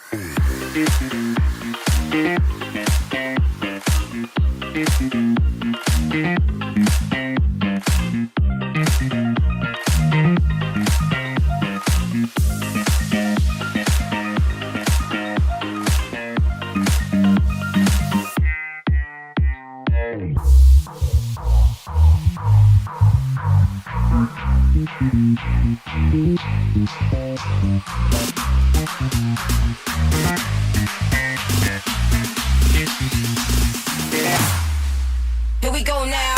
Here we go now.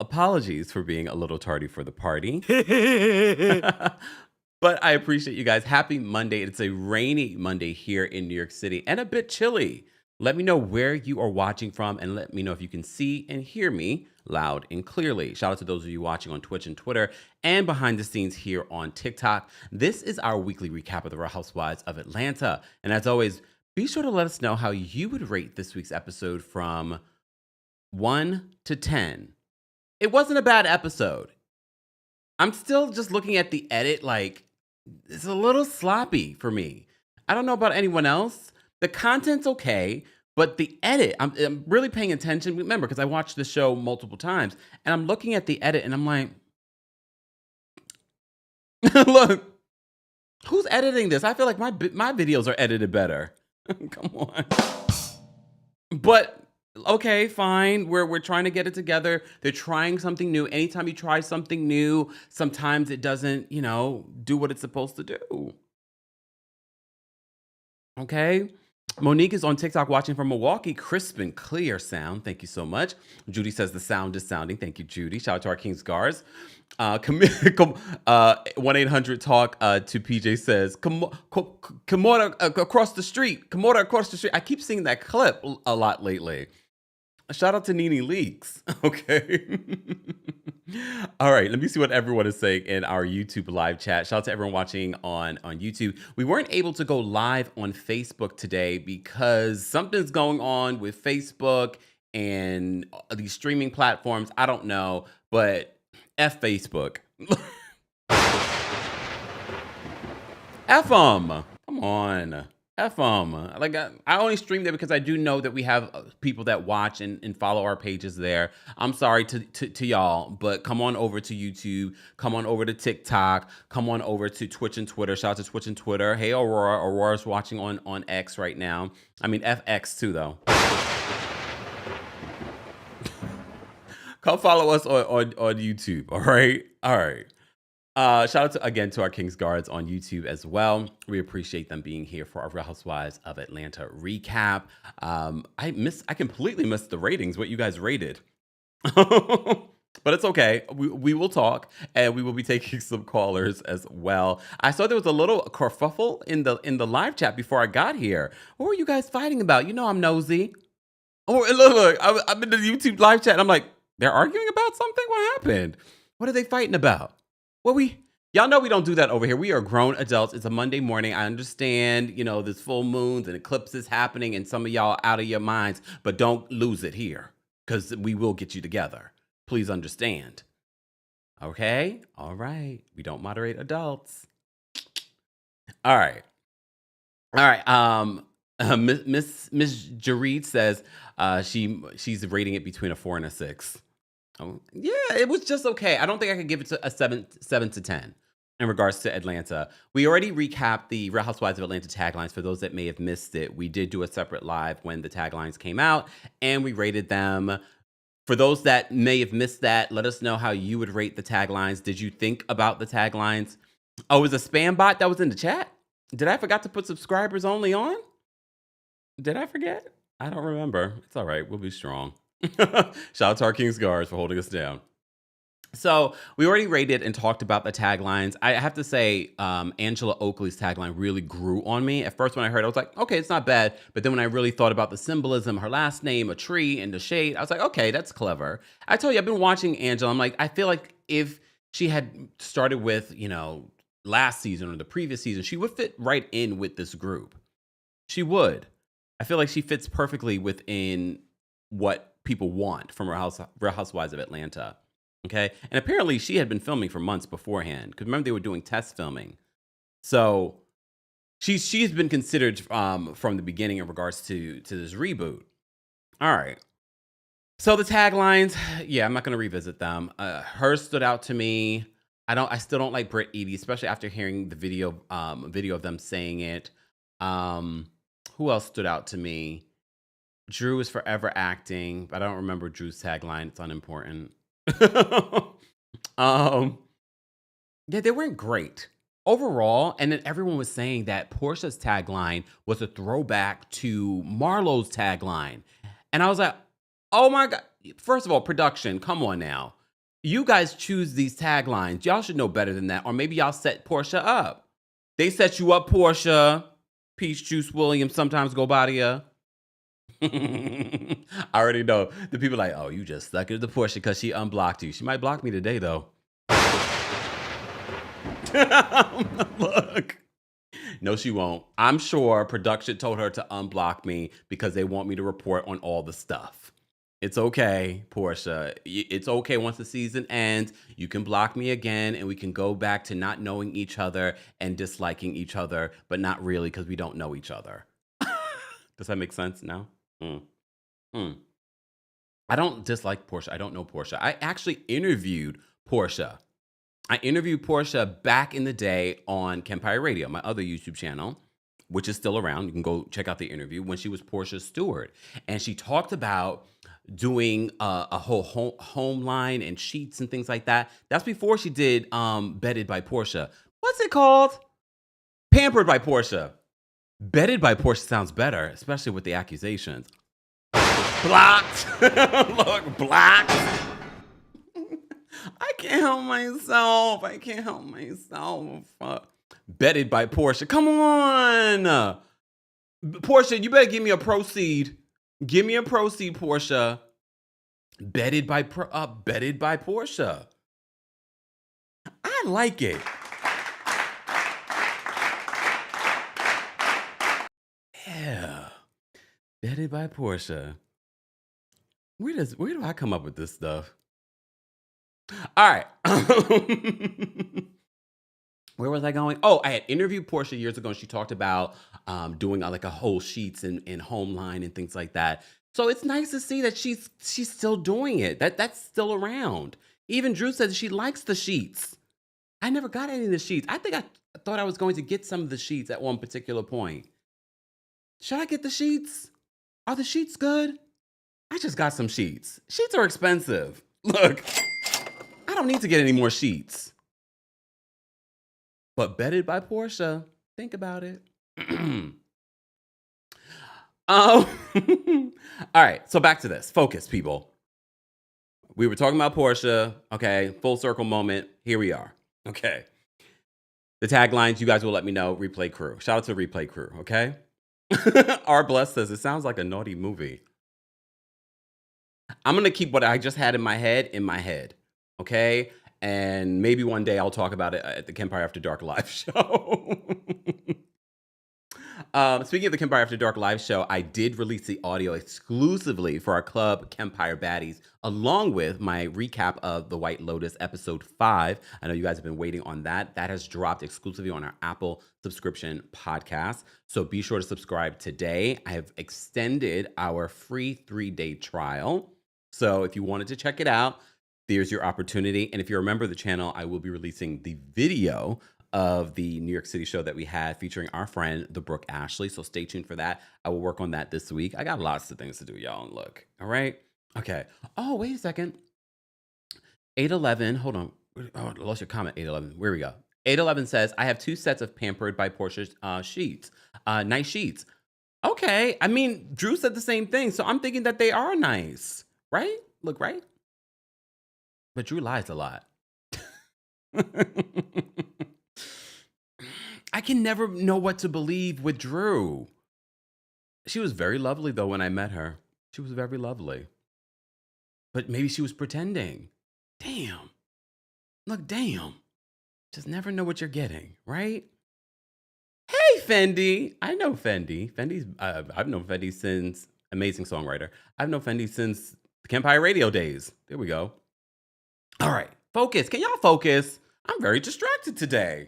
Apologies for being a little tardy for the party. But I appreciate you guys. Happy Monday. It's a rainy Monday here in New York City and a bit chilly. Let me know where you are watching from and let me know if you can see and hear me loud and clearly. Shout out to those of you watching on Twitch and Twitter and behind the scenes here on TikTok. This is our weekly recap of the Real Housewives of Atlanta. And as always, be sure to let us know how you would rate this week's episode from 1 to 10. It wasn't a bad episode. I'm still just looking at the edit like it's a little sloppy for me. I don't know about anyone else. The content's okay, but the edit, I'm really paying attention. Remember, because I watched the show multiple times, and I'm looking at the edit, and I'm like, look, who's editing this? I feel like my videos are edited better. Come on. But okay, fine. We're trying to get it together. They're trying something new. Anytime you try something new, sometimes it doesn't, do what it's supposed to do. Okay. Monique is on TikTok watching from Milwaukee. Crisp and clear sound. Thank you so much. Judy says the sound is sounding. Thank you, Judy. Shout out to our King's Guards. 1-800-TALK to PJ says, Kimura across the street. Kimura across the street. I keep seeing that clip a lot lately. Shout out to Nene Leaks. Okay. All right. Let me see what everyone is saying in our YouTube live chat. Shout out to everyone watching on YouTube. We weren't able to go live on Facebook today because something's going on with Facebook and these streaming platforms. I don't know, but F Facebook. F them. Come on. F them. Like I only stream there because I do know that we have people that watch and follow our pages there. I'm sorry to y'all, but come on over to YouTube. Come on over to TikTok. Come on over to Twitch and Twitter. Shout out to Twitch and Twitter. Hey, Aurora. Aurora's watching on X right now. I mean, FX too, though. Come follow us on YouTube. All right. All right. Shout out again to our King's Guards on YouTube as well. We appreciate them being here for our Real Housewives of Atlanta recap. I completely missed the ratings, what you guys rated. But it's okay. We will talk and we will be taking some callers as well. I saw there was a little kerfuffle in the live chat before I got here. What were you guys fighting about? You know I'm nosy. Oh, look, I'm in the YouTube live chat and I'm like, they're arguing about something? What happened? What are they fighting about? Well, y'all know we don't do that over here. We are grown adults. It's a Monday morning. I understand, there's full moons and eclipses happening and some of y'all out of your minds, but don't lose it here because we will get you together. Please understand. Okay? All right. We don't moderate adults. All right. All right. Miss Jareed says she's rating it between a 4 and a 6. Yeah, it was just okay. I don't think I could give it to a 7 to 10 in regards to Atlanta. We already recapped the Real Housewives of Atlanta taglines. For those that may have missed it, we did do a separate live when the taglines came out, and we rated them. For those that may have missed that, let us know how you would rate the taglines. Did you think about the taglines? Oh, it was a spam bot that was in the chat? Did I forgot to put subscribers only on? Did I forget? I don't remember. It's all right. We'll be strong. Shout out to our King's Guards for holding us down. So we already rated and talked about the taglines. I have to say, Angela Oakley's tagline really grew on me. At first, when I heard it, I was like, okay, it's not bad. But then when I really thought about the symbolism, her last name, a tree, and the shade, I was like, okay, that's clever. I told you, I've been watching Angela. I'm like, I feel like if she had started with, last season or the previous season, she would fit right in with this group. She would. I feel like she fits perfectly within what people want from Real Housewives of Atlanta. Okay. And apparently she had been filming for months beforehand. Because remember, they were doing test filming. So she's been considered from the beginning in regards to this reboot. All right. So the taglines, yeah, I'm not gonna revisit them. Hers stood out to me. I still don't like Britt Eady, especially after hearing the video of them saying it. Um, who else stood out to me? Drew is forever acting, but I don't remember Drew's tagline. It's unimportant. um, yeah, they weren't great overall. And then everyone was saying that Portia's tagline was a throwback to Marlo's tagline. And I was like, oh my God. First of all, production, come on now. You guys choose these taglines. Y'all should know better than that. Or maybe y'all set Porsha up. They set you up, Porsha. Peach Juice Williams sometimes go by to ya. I already know. The people like, oh, you just stuck it to Porsha because she unblocked you. She might block me today, though. Look. No, she won't. I'm sure production told her to unblock me because they want me to report on all the stuff. It's okay, Porsha. It's okay once the season ends. You can block me again and we can go back to not knowing each other and disliking each other, but not really because we don't know each other. Does that make sense now? Mm. Mm. I don't dislike Porsha. I don't know Porsha. I actually interviewed Porsha. I interviewed Porsha back in the day on Kempire Radio, my other YouTube channel, which is still around. You can go check out the interview when she was Portia's steward. And she talked about doing a whole home line and sheets and things like that. That's before she did Bedded by Porsha. What's it called? Pampered by Porsha. Bedded by Porsha sounds better, especially with the accusations. Blocked. Look, blocked. I can't help myself. I can't help myself. Bedded by Porsha. Come on. Porsha, you better give me a proceed. Give me a proceed, Porsha. Bedded by Porsha. I like it. Yeah. Bedded by Porsha. Where do I come up with this stuff? All right. Where was I going? Oh, I had interviewed Porsha years ago, and she talked about doing like a whole sheets and home line and things like that. So it's nice to see that she's still doing it. That's still around. Even Drew said she likes the sheets. I never got any of the sheets. I think I thought I was going to get some of the sheets at one particular point. Should I get the sheets? Are the sheets good? I just got some sheets. Sheets are expensive. Look, I don't need to get any more sheets. But Bedded by Porsha, think about it. All right, so back to this. Focus, people. We were talking about Porsha. Okay, full circle moment. Here we are. Okay. The taglines, you guys will let me know. Replay crew. Shout out to Replay crew, okay? R. Bless says, it sounds like a naughty movie. I'm going to keep what I just had in my head, okay? And maybe one day I'll talk about it at the Kempire After Dark live show. Speaking of the Kempire After Dark live show, I did release the audio exclusively for our club, Kempire Baddies, along with my recap of The White Lotus episode 5. I know you guys have been waiting on that. That has dropped exclusively on our Apple subscription podcast. So be sure to subscribe today. I have extended our free 3-day trial. So if you wanted to check it out, there's your opportunity. And if you're a member of the channel, I will be releasing the video of the New York City show that we had featuring our friend, the Brooke Ashley. So stay tuned for that. I will work on that this week. I got lots of things to do, y'all. Look, all right? Okay. Oh, wait a second. 811, hold on. Oh, I lost your comment, 811. Where we go? 811 says, I have 2 sets of Pampered by Porsche sheets. Nice sheets. Okay. I mean, Drew said the same thing, so I'm thinking that they are nice, right? Look, right? But Drew lies a lot. I can never know what to believe with Drew. She was very lovely, though, when I met her. She was very lovely. But maybe she was pretending. Damn. Look, damn. Just never know what you're getting, right? Hey, Fendi. I know Fendi. I've known Fendi since, amazing songwriter. I've known Fendi since the Kempire Radio days. There we go. All right. Focus. Can y'all focus? I'm very distracted today.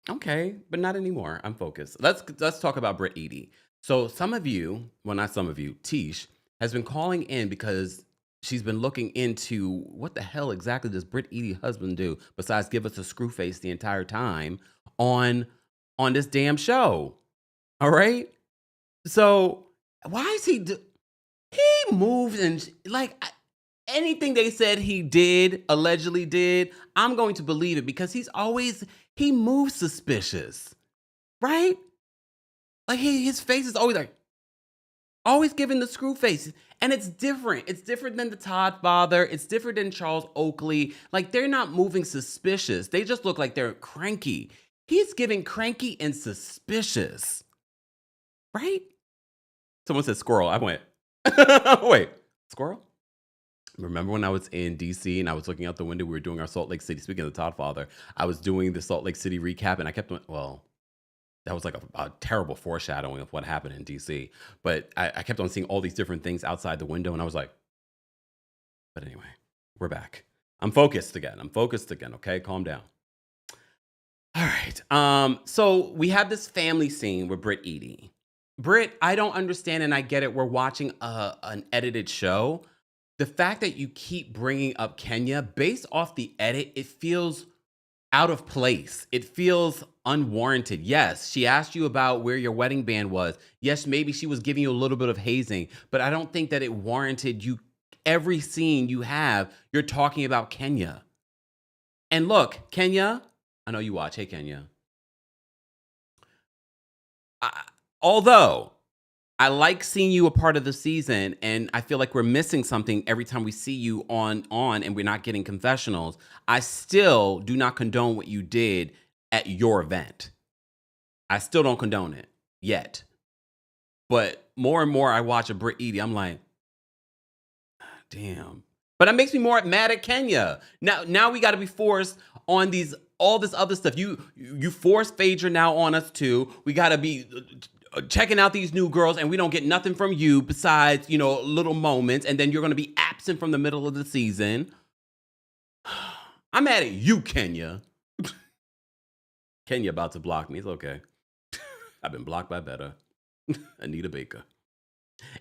Okay, but not anymore. I'm focused. Let's talk about Britt Eady. So some of you, well, not some of you, Tish has been calling in because she's been looking into what the hell exactly does Britt Eady husband do besides give us a screw face the entire time on this damn show. All right. So why is he moved and anything they said he did, allegedly did, I'm going to believe it because he moves suspicious, right? Like his face is always giving the screw face. And it's different. It's different than the Todd father. It's different than Charles Oakley. Like they're not moving suspicious. They just look like they're cranky. He's giving cranky and suspicious, right? Someone said squirrel. I went, wait, squirrel? Remember when I was in DC and I was looking out the window, we were doing our Salt Lake City, speaking of the Todd father, I was doing the Salt Lake City recap and I kept on, well, that was like a terrible foreshadowing of what happened in DC. But I kept on seeing all these different things outside the window and I was like, but anyway, we're back. I'm focused again. Okay, calm down. All right. So we have this family scene with Britt Eady. Britt, I don't understand and I get it. We're watching an edited show. The fact that you keep bringing up Kenya based off the edit, it feels out of place. It feels unwarranted. Yes, she asked you about where your wedding band was. Yes, maybe she was giving you a little bit of hazing, but I don't think that it warranted you. Every scene you have, you're talking about Kenya. And look, Kenya, I know you watch. Hey, Kenya. Although I like seeing you a part of the season, and I feel like we're missing something every time we see you on and we're not getting confessionals. I still do not condone what you did at your event. I still don't condone it yet. But more and more I watch a Britt Eady, I'm like, damn. But it makes me more mad at Kenya. Now we got to be forced on all this other stuff. You force Phaedra now on us too. We got to be checking out these new girls and we don't get nothing from you besides, little moments. And then you're going to be absent from the middle of the season. I'm mad at you, Kenya. Kenya about to block me. It's okay. I've been blocked by better. Anita Baker.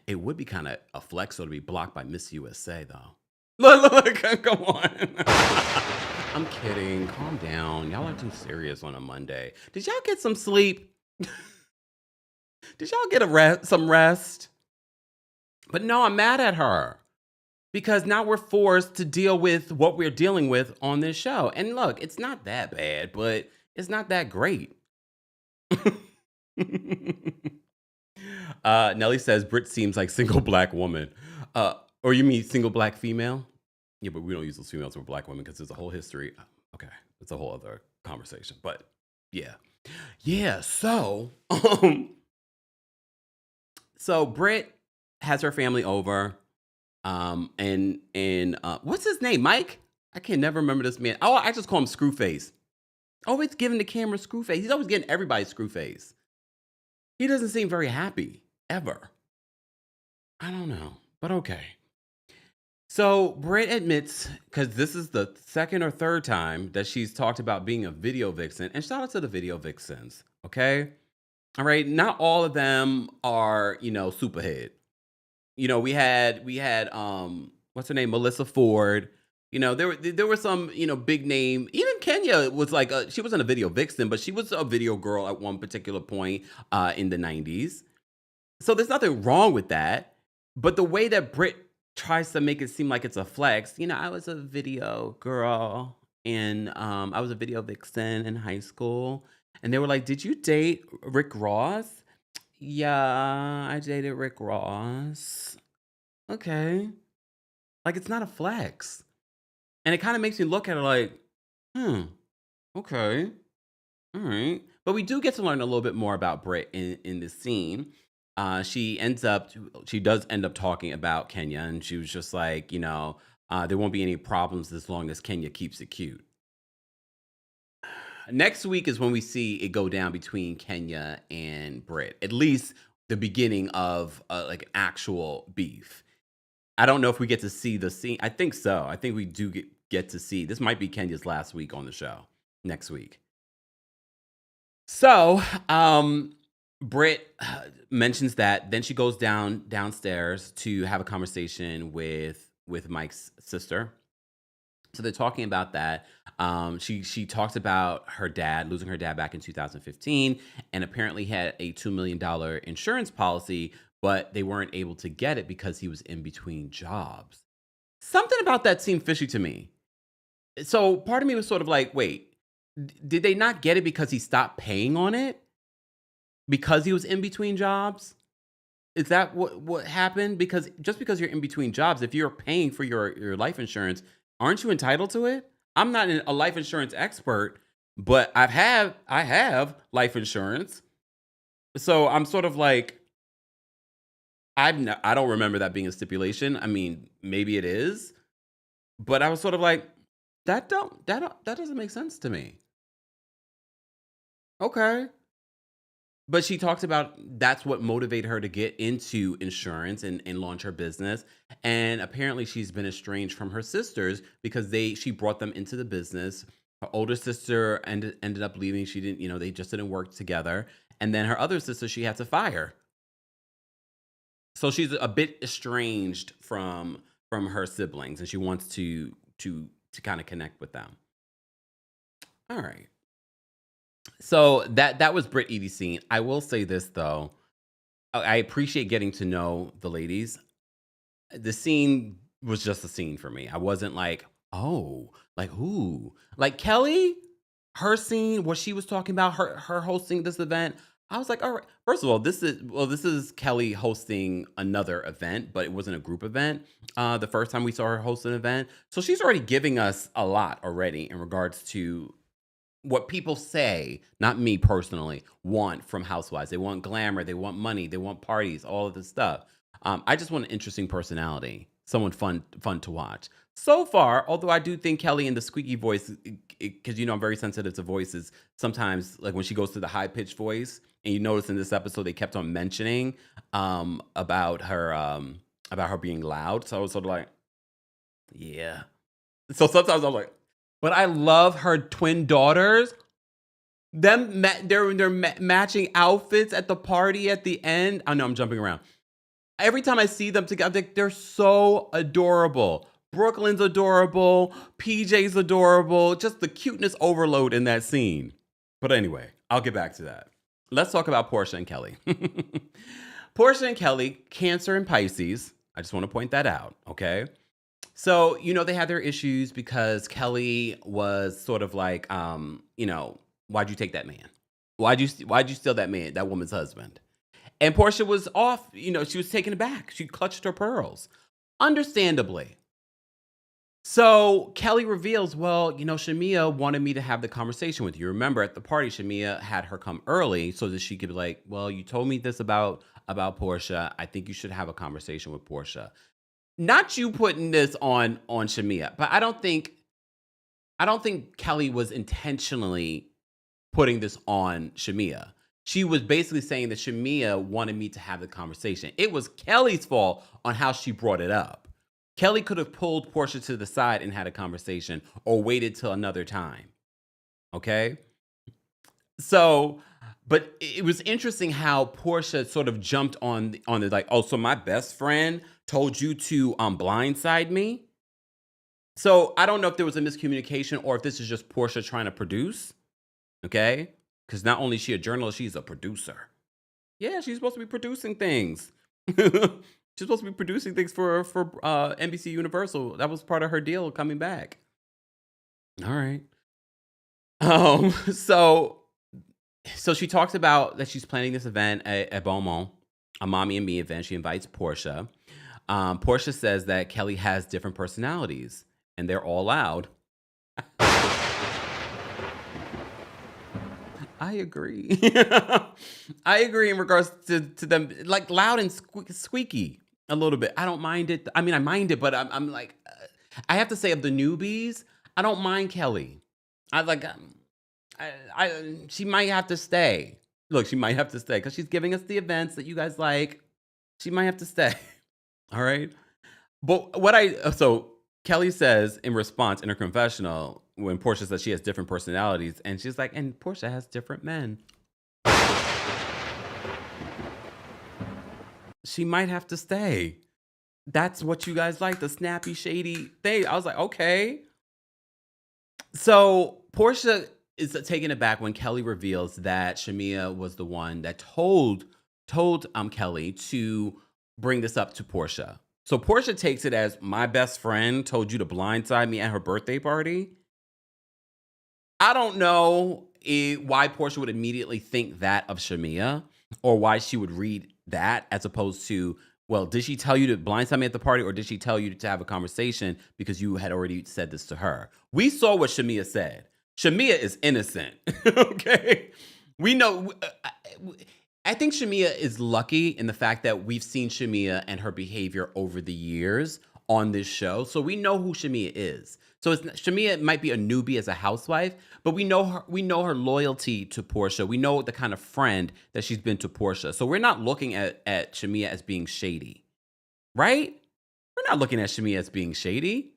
It would be kind of a flex though to be blocked by Miss USA though. Look, come on. I'm kidding. Calm down. Y'all are too serious on a Monday. Did y'all get some sleep? Did y'all get some rest? But no, I'm mad at her because now we're forced to deal with what we're dealing with on this show. And look, it's not that bad, but it's not that great. Nelly says Britt seems like single black woman. Or you mean single black female? Yeah, but we don't use those females for black women because there's a whole history. Okay, it's a whole other conversation. But yeah. So so Britt has her family over, and what's his name? Mike? I can never remember this man. Oh, I just call him Screwface. Always giving the camera Screwface. He's always getting everybody Screwface. He doesn't seem very happy ever. I don't know, but okay. So Britt admits, because this is the second or third time that she's talked about being a video vixen, and shout out to the video vixens, okay? All right, not all of them are, superhead. We had what's her name, Melissa Ford. There were some, big name. Even Kenya was like she wasn't a video vixen, but she was a video girl at one particular point in the 90s. So there's nothing wrong with that. But the way that Britt tries to make it seem like it's a flex, I was a video girl and I was a video vixen in high school. And they were like, did you date Rick Ross? Yeah, I dated Rick Ross. Okay. Like, it's not a flex. And it kind of makes me look at it like, hmm, okay, all right. But we do get to learn a little bit more about Britt in this scene. She does end up talking about Kenya, and she was just like, there won't be any problems as long as Kenya keeps it cute. Next week is when we see it go down between Kenya and Britt. At least the beginning of like actual beef. I don't know if we get to see the scene. I think so. I think we do get to see. This might be Kenya's last week on the show. Next week. So, Britt mentions that. Then she goes downstairs to have a conversation with Mike's sister. So they're talking about that. She talks about her dad losing her dad back in 2015, and apparently had a $2 million insurance policy, but they weren't able to get it because he was in between jobs. Something about that seemed fishy to me. So part of me was sort of like, wait, did they not get it because he stopped paying on it because he was in between jobs? Is that what happened? Because just because you're in between jobs, if you're paying for your life insurance, aren't you entitled to it? I'm not a life insurance expert, but I have life insurance. So I'm sort of like, I don't remember that being a stipulation. I mean, maybe it is, but I was sort of like, that doesn't make sense to me. Okay. But she talks about that's what motivated her to get into insurance and launch her business. And apparently she's been estranged from her sisters because she brought them into the business. Her older sister ended up leaving. She didn't, they just didn't work together. And then her other sister she had to fire. So she's a bit estranged from her siblings, and she wants to kind of connect with them. All right. So that was Britt Eady's scene. I will say this though. I appreciate getting to know the ladies. The scene was just a scene for me. I wasn't like, oh, like who? Like Kelli, her scene where she was talking about her hosting this event. I was like, all right. First of all, this is Kelli hosting another event, but it wasn't a group event. The first time we saw her host an event. So she's already giving us a lot already in regards to what people say, not me personally, want from Housewives. They want glamour, they want money, they want parties, all of this stuff. I just want an interesting personality, someone fun to watch. So far, although I do think Kelli in the squeaky voice, because I'm very sensitive to voices. Sometimes, like when she goes to the high pitched voice, and you notice in this episode they kept on mentioning about her being loud. So I was sort of like, yeah. So sometimes I'm like, but I love her twin daughters. They're matching outfits at the party at the end. I know I'm jumping around. Every time I see them together, they're so adorable. Brooklyn's adorable. PJ's adorable. Just the cuteness overload in that scene. But anyway, I'll get back to that. Let's talk about Porsha and Kelli. Porsha and Kelli, Cancer and Pisces. I just want to point that out, okay? So, they had their issues because Kelli was sort of like, why'd you take that man? Why'd you steal that man, that woman's husband? And Porsha was off, she was taken aback. She clutched her pearls. Understandably. So Kelli reveals, well, Shamea wanted me to have the conversation with you. Remember, at the party, Shamea had her come early so that she could be like, well, you told me this about Porsha. I think you should have a conversation with Porsha. Not you putting this on Shamea, but I don't think Kelli was intentionally putting this on Shamea. She was basically saying that Shamea wanted me to have the conversation. It was Kelli's fault on how she brought it up. Kelli could have pulled Porsha to the side and had a conversation or waited till another time. Okay? So, but it was interesting how Porsha sort of jumped on the like, oh, so my best friend told you to blindside me? So I don't know if there was a miscommunication or if this is just Porsha trying to produce. Okay? Because not only is she a journalist, she's a producer. Yeah, she's supposed to be producing things. She's supposed to be producing things for NBC Universal. That was part of her deal coming back. All right. So So she talks about that she's planning this event at Beaumont, a mommy and me event. She invites Porsha. Porsha says that Kelli has different personalities, and they're all loud. I agree. I agree in regards to them, like loud and squeaky a little bit. I don't mind it. I mean, I mind it, but I'm like, I have to say, of the newbies, I don't mind Kelli. I like, she might have to stay. Look, she might have to stay because she's giving us the events that you guys like. She might have to stay. All right. But so Kelli says in response in her confessional, when Porsha says she has different personalities, and she's like, and Porsha has different men. She might have to stay. That's what you guys like, the snappy, shady thing. I was like, okay. So Porsha is taken aback when Kelli reveals that Shamea was the one that told Kelli to bring this up to Porsha. So Porsha takes it as, my best friend told you to blindside me at her birthday party. I don't know why Porsha would immediately think that of Shamea, or why she would read that as opposed to, well, did she tell you to blindside me at the party, or did she tell you to have a conversation because you had already said this to her? We saw what Shamea said. Shamea is innocent, okay? We know. I think Shamea is lucky in the fact that we've seen Shamea and her behavior over the years on this show, so we know who Shamea is. So Shamea might be a newbie as a housewife, but we know her loyalty to Porsha. We know the kind of friend that she's been to Porsha. So we're not looking at Shamea as being shady, right? We're not looking at Shamea as being shady.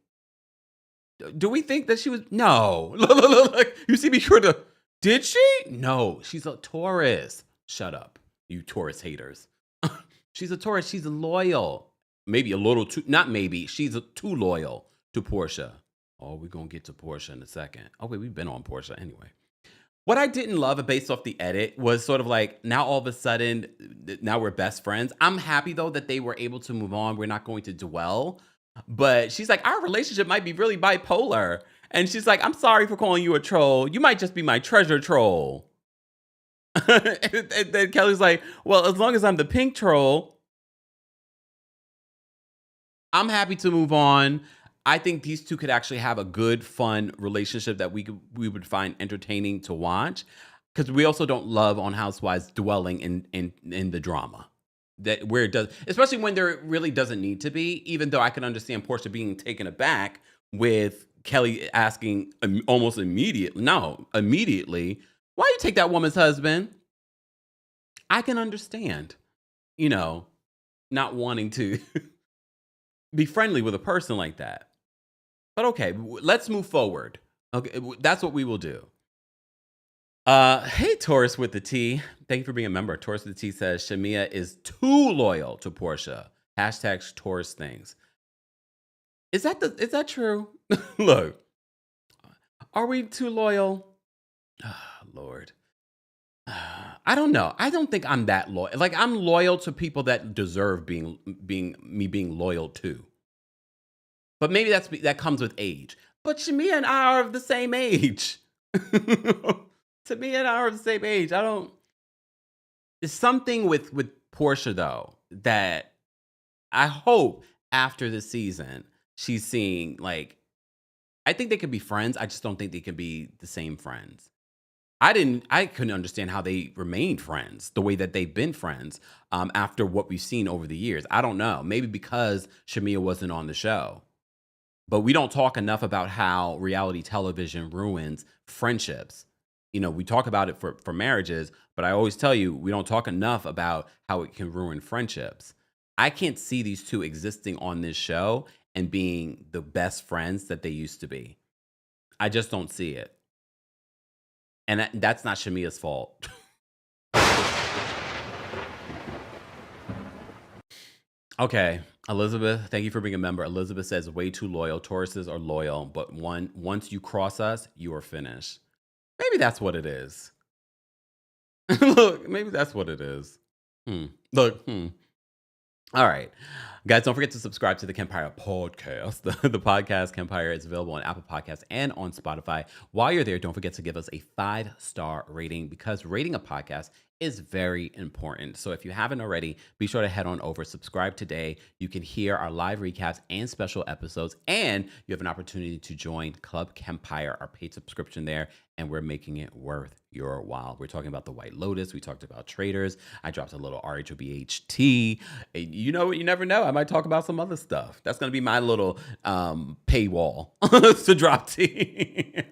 Do we think that she was? No. Look, you see me sure to. Did she? No, she's a Taurus. Shut up, you Taurus haters. She's a Taurus. She's loyal. Maybe a little too, not maybe. She's too loyal to Porsha. Oh, we're going to get to Porsha in a second. Oh, wait, we've been on Porsha anyway. What I didn't love based off the edit was sort of like, now all of a sudden, now we're best friends. I'm happy, though, that they were able to move on. We're not going to dwell. But she's like, our relationship might be really bipolar. And she's like, I'm sorry for calling you a troll. You might just be my treasure troll. And then Kelly's like, well, as long as I'm the pink troll, I'm happy to move on. I think these two could actually have a good, fun relationship that we would find entertaining to watch. Because we also don't love on Housewives dwelling in the drama. That where it does, especially when there really doesn't need to be, even though I can understand Porsha being taken aback with Kelli asking almost immediately, why you take that woman's husband? I can understand, not wanting to be friendly with a person like that. But okay, let's move forward. Okay, that's what we will do. Hey, Taurus with the T. Thank you for being a member. Taurus with the T says Shamea is too loyal to Porsha. Hashtag Taurus things. Is that true? Look, are we too loyal? Lord. I don't know. I don't think I'm that loyal. Like, I'm loyal to people that deserve being loyal to. But maybe that comes with age. But Shamea and I are of the same age. To me and I are the same age. There's something with Porsha, though, that I hope after this season she's seeing, like, I think they could be friends. I just don't think they can be the same friends. I couldn't understand how they remained friends the way that they've been friends after what we've seen over the years. I don't know. Maybe because Shamea wasn't on the show. But we don't talk enough about how reality television ruins friendships. We talk about it for marriages, but I always tell you, we don't talk enough about how it can ruin friendships. I can't see these two existing on this show and being the best friends that they used to be. I just don't see it. And that's not Shamea's fault. Okay, Elizabeth, thank you for being a member. Elizabeth says, way too loyal. Tauruses are loyal, but once you cross us, you are finished. Maybe that's what it is. Look, maybe that's what it is. Look, All right. Guys, don't forget to subscribe to the Kempire podcast. The podcast Kempire is available on Apple Podcasts and on Spotify. While you're there, don't forget to give us a 5-star rating because rating a podcast is very important. So if you haven't already, be sure to head on over, subscribe today. You can hear our live recaps and special episodes, and you have an opportunity to join Club Kempire, our paid subscription there, and we're making it worth your while. We're talking about the White Lotus. We talked about traders. I dropped a little RHOBHT. You know what? You never know. I might talk about some other stuff. That's going to be my little paywall to drop tea.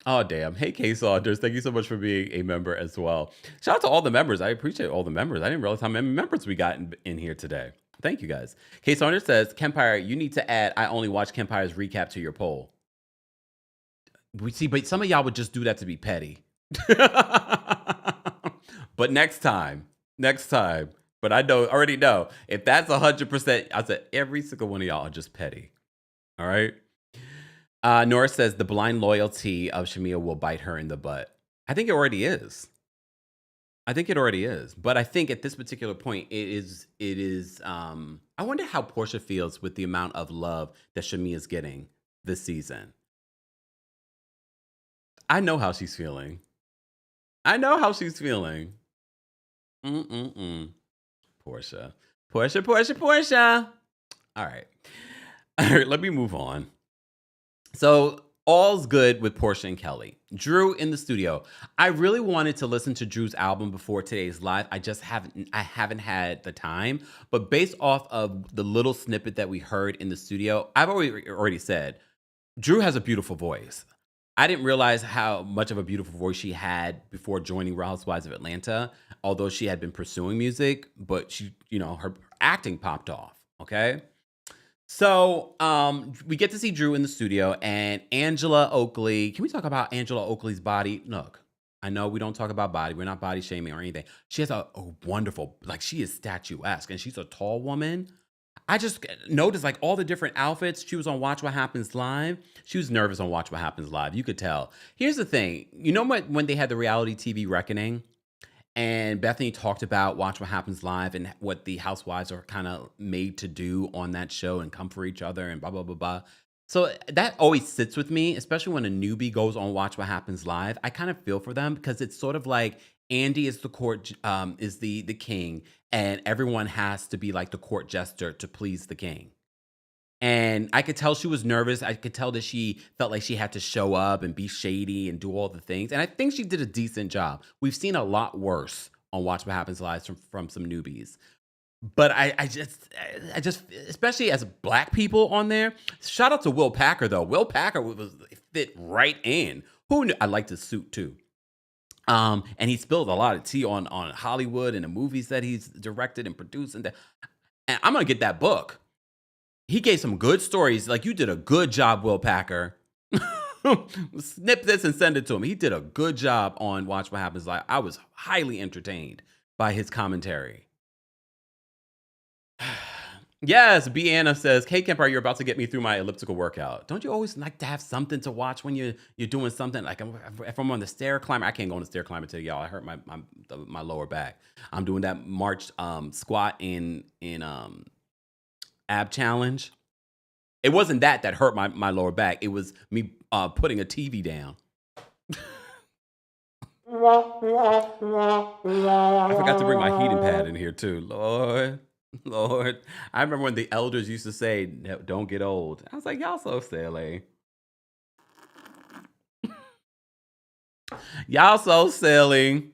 Oh, damn. Hey, K Saunders. Thank you so much for being a member as well. Shout out to all the members. I appreciate all the members. I didn't realize how many members we got in here today. Thank you, guys. K Saunders says, Kempire, you need to add I only watch Kempire's recap to your poll. We see, but some of y'all would just do that to be petty. But next time. But I already know if that's 100%, I said every single one of y'all are just petty. All right. Nora says the blind loyalty of Shamea will bite her in the butt. I think it already is. But I think at this particular point, it is. I wonder how Porsha feels with the amount of love that Shamea is getting this season. I know how she's feeling. Porsha. All right. Let me move on. So all's good with Porsha and Kelli. Drew in the studio. I really wanted to listen to Drew's album before today's live. I haven't had the time. But based off of the little snippet that we heard in the studio, I've already said Drew has a beautiful voice. I didn't realize how much of a beautiful voice she had before joining Real Housewives of Atlanta, although she had been pursuing music, but she, her acting popped off. Okay. So we get to see Drew in the studio and Angela Oakley. Can we talk about Angela Oakley's body? Look, I know we don't talk about body. We're not body shaming or anything. She has a wonderful, she is statuesque, and she's a tall woman. I just noticed all the different outfits. She was on Watch What Happens Live. She was nervous on Watch What Happens Live. You could tell. Here's the thing. You know what? When they had the reality TV Reckoning, and Bethany talked about Watch What Happens Live and what the housewives are kind of made to do on that show and come for each other and blah, blah, blah, blah. So that always sits with me, especially when a newbie goes on Watch What Happens Live. I kind of feel for them because it's sort of like Andy is the court, is the king, and everyone has to be like the court jester to please the king. And I could tell she was nervous. I could tell that she felt like she had to show up and be shady and do all the things. And I think she did a decent job. We've seen a lot worse on Watch What Happens Live from some newbies. But I just, especially as Black people on there, shout out to Will Packer, though. Will Packer fit right in. Who knew? I liked his suit, too. And he spilled a lot of tea on Hollywood and the movies that he's directed and produced. And I'm going to get that book. He gave some good stories. You did a good job, Will Packer. Snip this and send it to him. He did a good job on Watch What Happens Live. I was highly entertained by his commentary. Yes, B. Anna says, hey, Kempire, you're about to get me through my elliptical workout. Don't you always like to have something to watch when you're doing something? If I'm on the stair climber, I can't go on the stair climber today, y'all. I hurt my lower back. I'm doing that March squat in ab challenge. It wasn't that hurt my lower back. It was me putting a TV down. I forgot to bring my heating pad in here too. Lord. I remember when the elders used to say, don't get old. I was like, y'all so silly. Y'all so silly.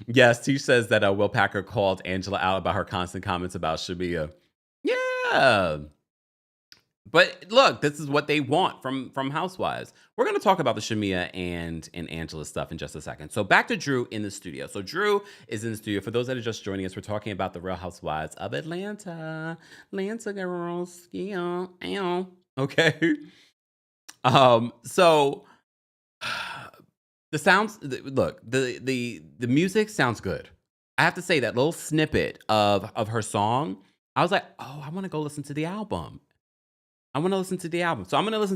Yes, T says that Will Packer called Angela out about her constant comments about Shamea. Yeah. But look, this is what they want from Housewives. We're going to talk about the Shamea and Angela stuff in just a second. So back to Drew in the studio. So Drew is in the studio. For those that are just joining us, we're talking about the Real Housewives of Atlanta. Atlanta girls. Yeah. Okay. So the sounds, look, the music sounds good. I have to say that little snippet of her song, I was like, oh, I want to go listen to the album. So I'm going to listen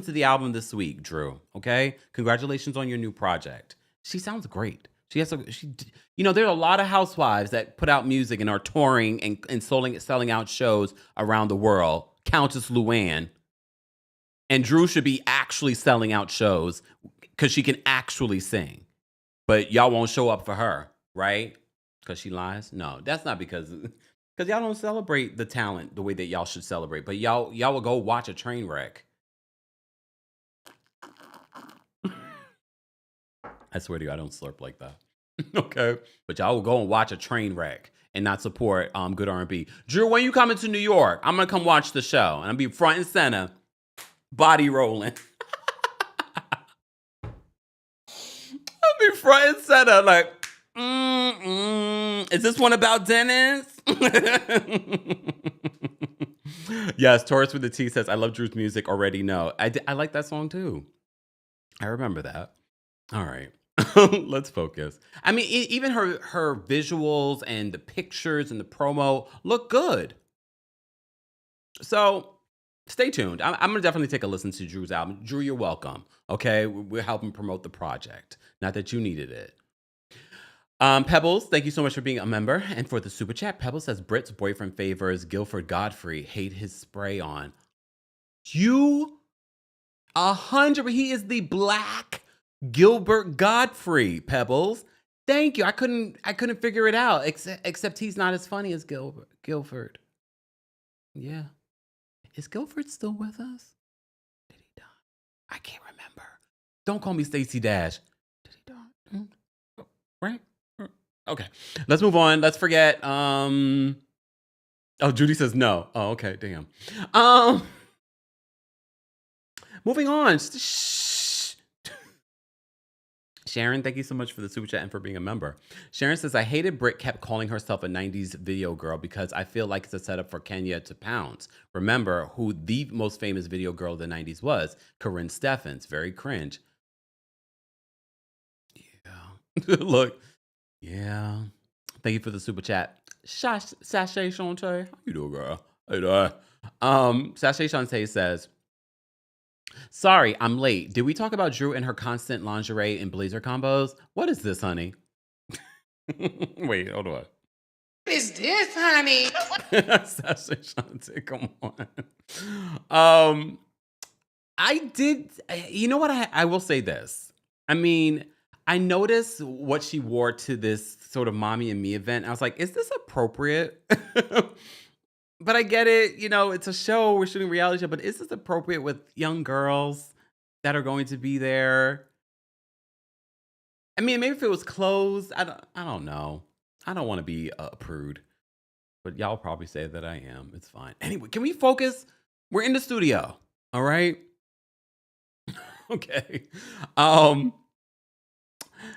to the album this week, Drew. Okay. Congratulations on your new project. She sounds great. She has to, there are a lot of housewives that put out music and are touring and selling out shows around the world. Countess Luann. And Drew should be actually selling out shows because she can actually sing. But y'all won't show up for her, right? Because she lies? No, that's not because y'all don't celebrate the talent the way that y'all should celebrate. But y'all will go watch a train wreck. I swear to you, I don't slurp like that. Okay. But y'all will go and watch a train wreck and not support good R&B. Drew, when you coming to New York, I'm going to come watch the show. And I'll be front and center, body rolling. I'll be front and center like, is this one about Dennis? Yes, Taurus with the T says, I love Drew's music, already know. I like that song too. I remember that. All right. Let's focus. I mean, even her visuals and the pictures and the promo look good. So stay tuned. I'm going to definitely take a listen to Drew's album. Drew, you're welcome. Okay. We're helping promote the project. Not that you needed it. Pebbles, thank you so much for being a member. And for the super chat, Pebbles says Britt's boyfriend favors Guilford Godfrey. Hate his spray on. You 100. He is the black Gilbert Godfrey. Pebbles, thank you. I couldn't figure it out. Except he's not as funny as Guilford. Yeah. Is Guilford still with us? Did he die? I can't remember. Don't call me Stacey Dash. Did he die? Right? Okay. Let's move on. Let's forget. Oh, Judy says no. Oh, okay. Damn. Moving on. Shh. Sharon, thank you so much for the super chat and for being a member. Sharon says, I hated Britt kept calling herself a 90s video girl because I feel like it's a setup for Kenya to pounce. Remember who the most famous video girl of the 90s was? Corinne Steffens. Very cringe. Yeah. Look. Yeah. Thank you for the super chat. Sashay Shantae. How you doing, girl? How you doing? Sashay Shantae says, sorry, I'm late. Did we talk about Drew and her constant lingerie and blazer combos? What is this, honey? Wait, hold on. What is this, honey? Sashay Shantae, come on. I did, you know what? I will say this. I mean, I noticed what she wore to this sort of Mommy and Me event. I was like, is this appropriate? But I get it. It's a show. We're shooting a reality show. But is this appropriate with young girls that are going to be there? I mean, maybe if it was closed, I don't know. I don't want to be a prude. But y'all probably say that I am. It's fine. Anyway, can we focus? We're in the studio. All right? Okay.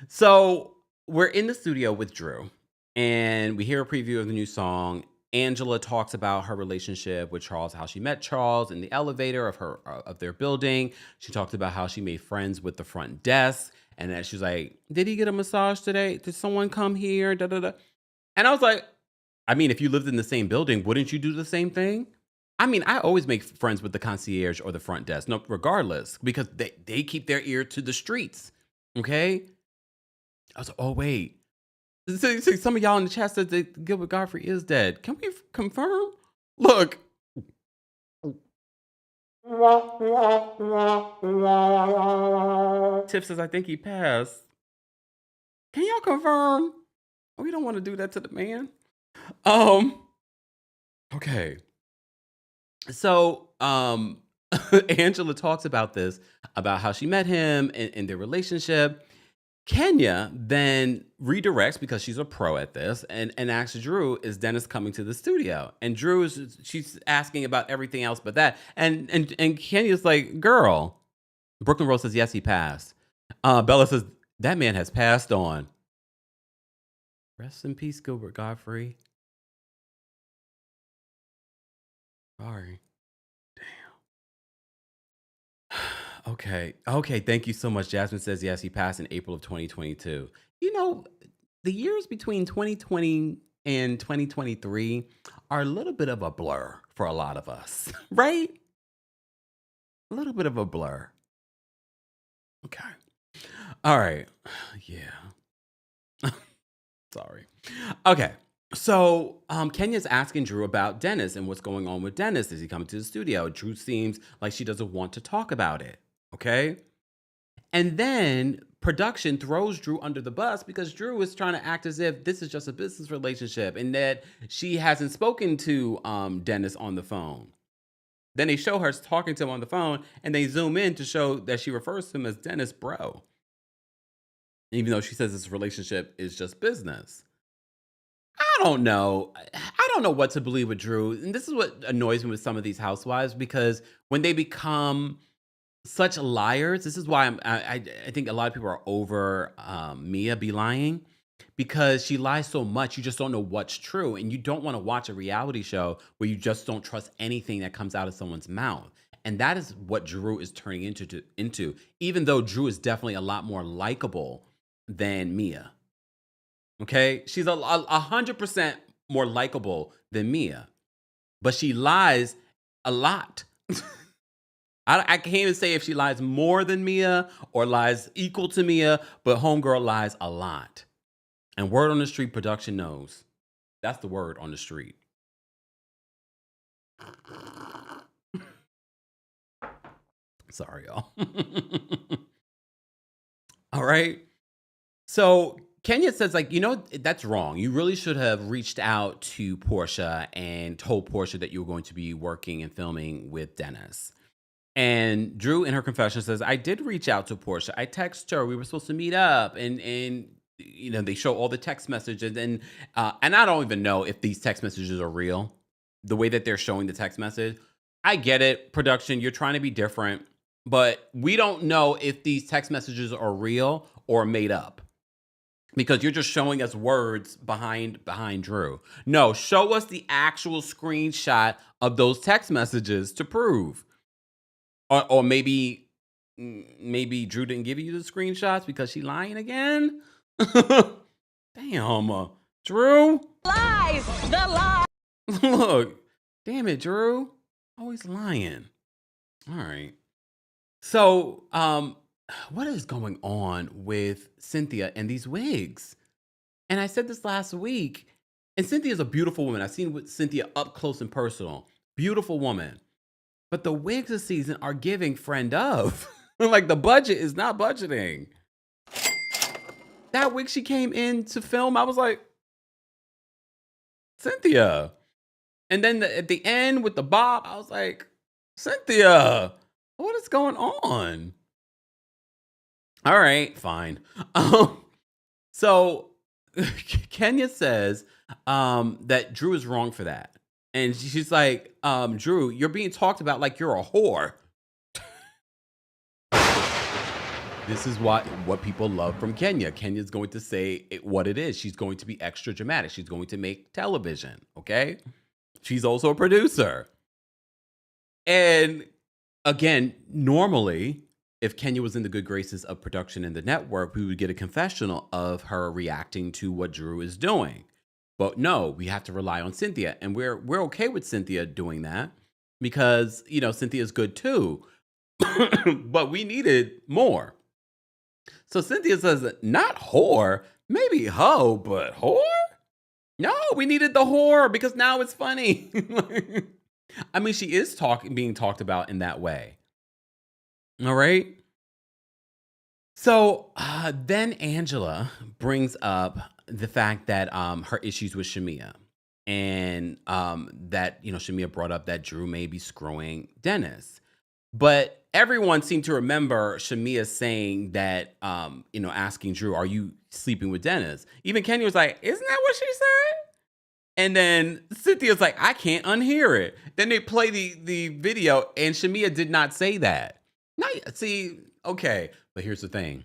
So we're in the studio with Drew, and we hear a preview of the new song. Angela talks about her relationship with Charles, how she met Charles in the elevator of their building. She talked about how she made friends with the front desk, and that she's like, "Did he get a massage today? Did someone come here?" Da da da. And I was like, I mean, if you lived in the same building, wouldn't you do the same thing? I mean, I always make friends with the concierge or the front desk, no, regardless, because they keep their ear to the streets. Okay. I was like, oh, wait. So some of y'all in the chat said that Gilbert Godfrey is dead. Can we confirm? Look. Tiff says, I think he passed. Can y'all confirm? We don't want to do that to the man. Okay. So, Angela talks about this, about how she met him and their relationship. Kenya then redirects, because she's a pro at this, and asks Drew, is Dennis coming to the studio? And Drew she's asking about everything else but that. And Kenya's like, girl. Brooklyn Rose says, yes, he passed. Bella says, that man has passed on. Rest in peace, Gilbert Godfrey. Sorry. Damn. Okay. Thank you so much. Jasmine says, yes, he passed in April of 2022. The years between 2020 and 2023 are a little bit of a blur for a lot of us, right? A little bit of a blur. Okay. All right. Yeah. Sorry. Okay. So Kenya's asking Drew about Dennis and what's going on with Dennis. Is he coming to the studio? Drew seems like she doesn't want to talk about it. Okay. And then production throws Drew under the bus because Drew is trying to act as if this is just a business relationship and that she hasn't spoken to Dennis on the phone. Then they show her talking to him on the phone and they zoom in to show that she refers to him as Dennis Bro, even though she says this relationship is just business. I don't know. I don't know what to believe with Drew. And this is what annoys me with some of these housewives because when they become such liars, this is why I think a lot of people are over Mia be lying because she lies so much. You just don't know what's true. And you don't want to watch a reality show where you just don't trust anything that comes out of someone's mouth. And that is what Drew is turning into, even though Drew is definitely a lot more likable than Mia. Okay, she's 100% more likable than Mia, but she lies a lot. I can't even say if she lies more than Mia or lies equal to Mia, but homegirl lies a lot. And word on the street, production knows. That's the word on the street. Sorry, y'all. All right. So Kenya says, like, that's wrong. You really should have reached out to Porsha and told Porsha that you were going to be working and filming with Dennis. And Drew, in her confession, says, I did reach out to Porsha. I texted her. We were supposed to meet up. And they show all the text messages. And I don't even know if these text messages are real. The way that they're showing the text message. I get it, production. You're trying to be different. But we don't know if these text messages are real or made up. Because you're just showing us words behind Drew. No, show us the actual screenshot of those text messages to prove. Or maybe Drew didn't give you the screenshots because she lying again? Damn, Drew. Lies, the lies. Look, damn it, Drew. Always lying. All right. So, what is going on with Cynthia and these wigs? And I said this last week, and Cynthia's a beautiful woman. I've seen Cynthia up close and personal. Beautiful woman. But the wigs this season are giving friend of. Like the budget is not budgeting. That wig she came in to film, I was like, Cynthia. And then at the end with the bob, I was like, Cynthia, what is going on? All right, fine. So Kenya says that Drew is wrong for that. And she's like, Drew, you're being talked about like you're a whore. This is what people love from Kenya. Kenya's going to say what it is. She's going to be extra dramatic. She's going to make television, okay? She's also a producer. And again, normally, if Kenya was in the good graces of production and the network, we would get a confessional of her reacting to what Drew is doing. But no, we have to rely on Cynthia. And we're okay with Cynthia doing that because, Cynthia's good too. But we needed more. So Cynthia says, not whore, maybe hoe, but whore? No, we needed the whore because now it's funny. I mean, she is being talked about in that way. All right. So then Angela brings up the fact that her issues with Shamea and that, Shamea brought up that Drew may be screwing Dennis. But everyone seemed to remember Shamea saying that, asking Drew, are you sleeping with Dennis? Even Kenya was like, isn't that what she said? And then Cynthia's like, I can't unhear it. Then they play the video and Shamea did not say that. Now, see, okay, but here's the thing.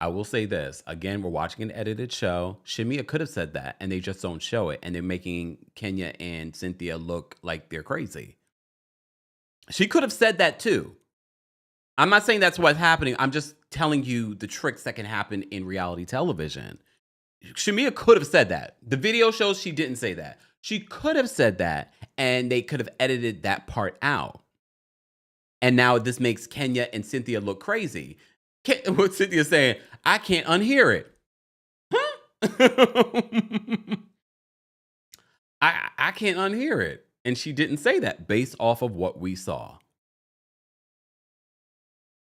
I will say this. Again, we're watching an edited show. Shamea could have said that, and they just don't show it. And they're making Kenya and Cynthia look like they're crazy. She could have said that too. I'm not saying that's what's happening. I'm just telling you the tricks that can happen in reality television. Shamea could have said that. The video shows she didn't say that. She could have said that, and they could have edited that part out. And now this makes Kenya and Cynthia look crazy. What Cynthia's saying, I can't unhear it. Huh? I can't unhear it. And she didn't say that based off of what we saw.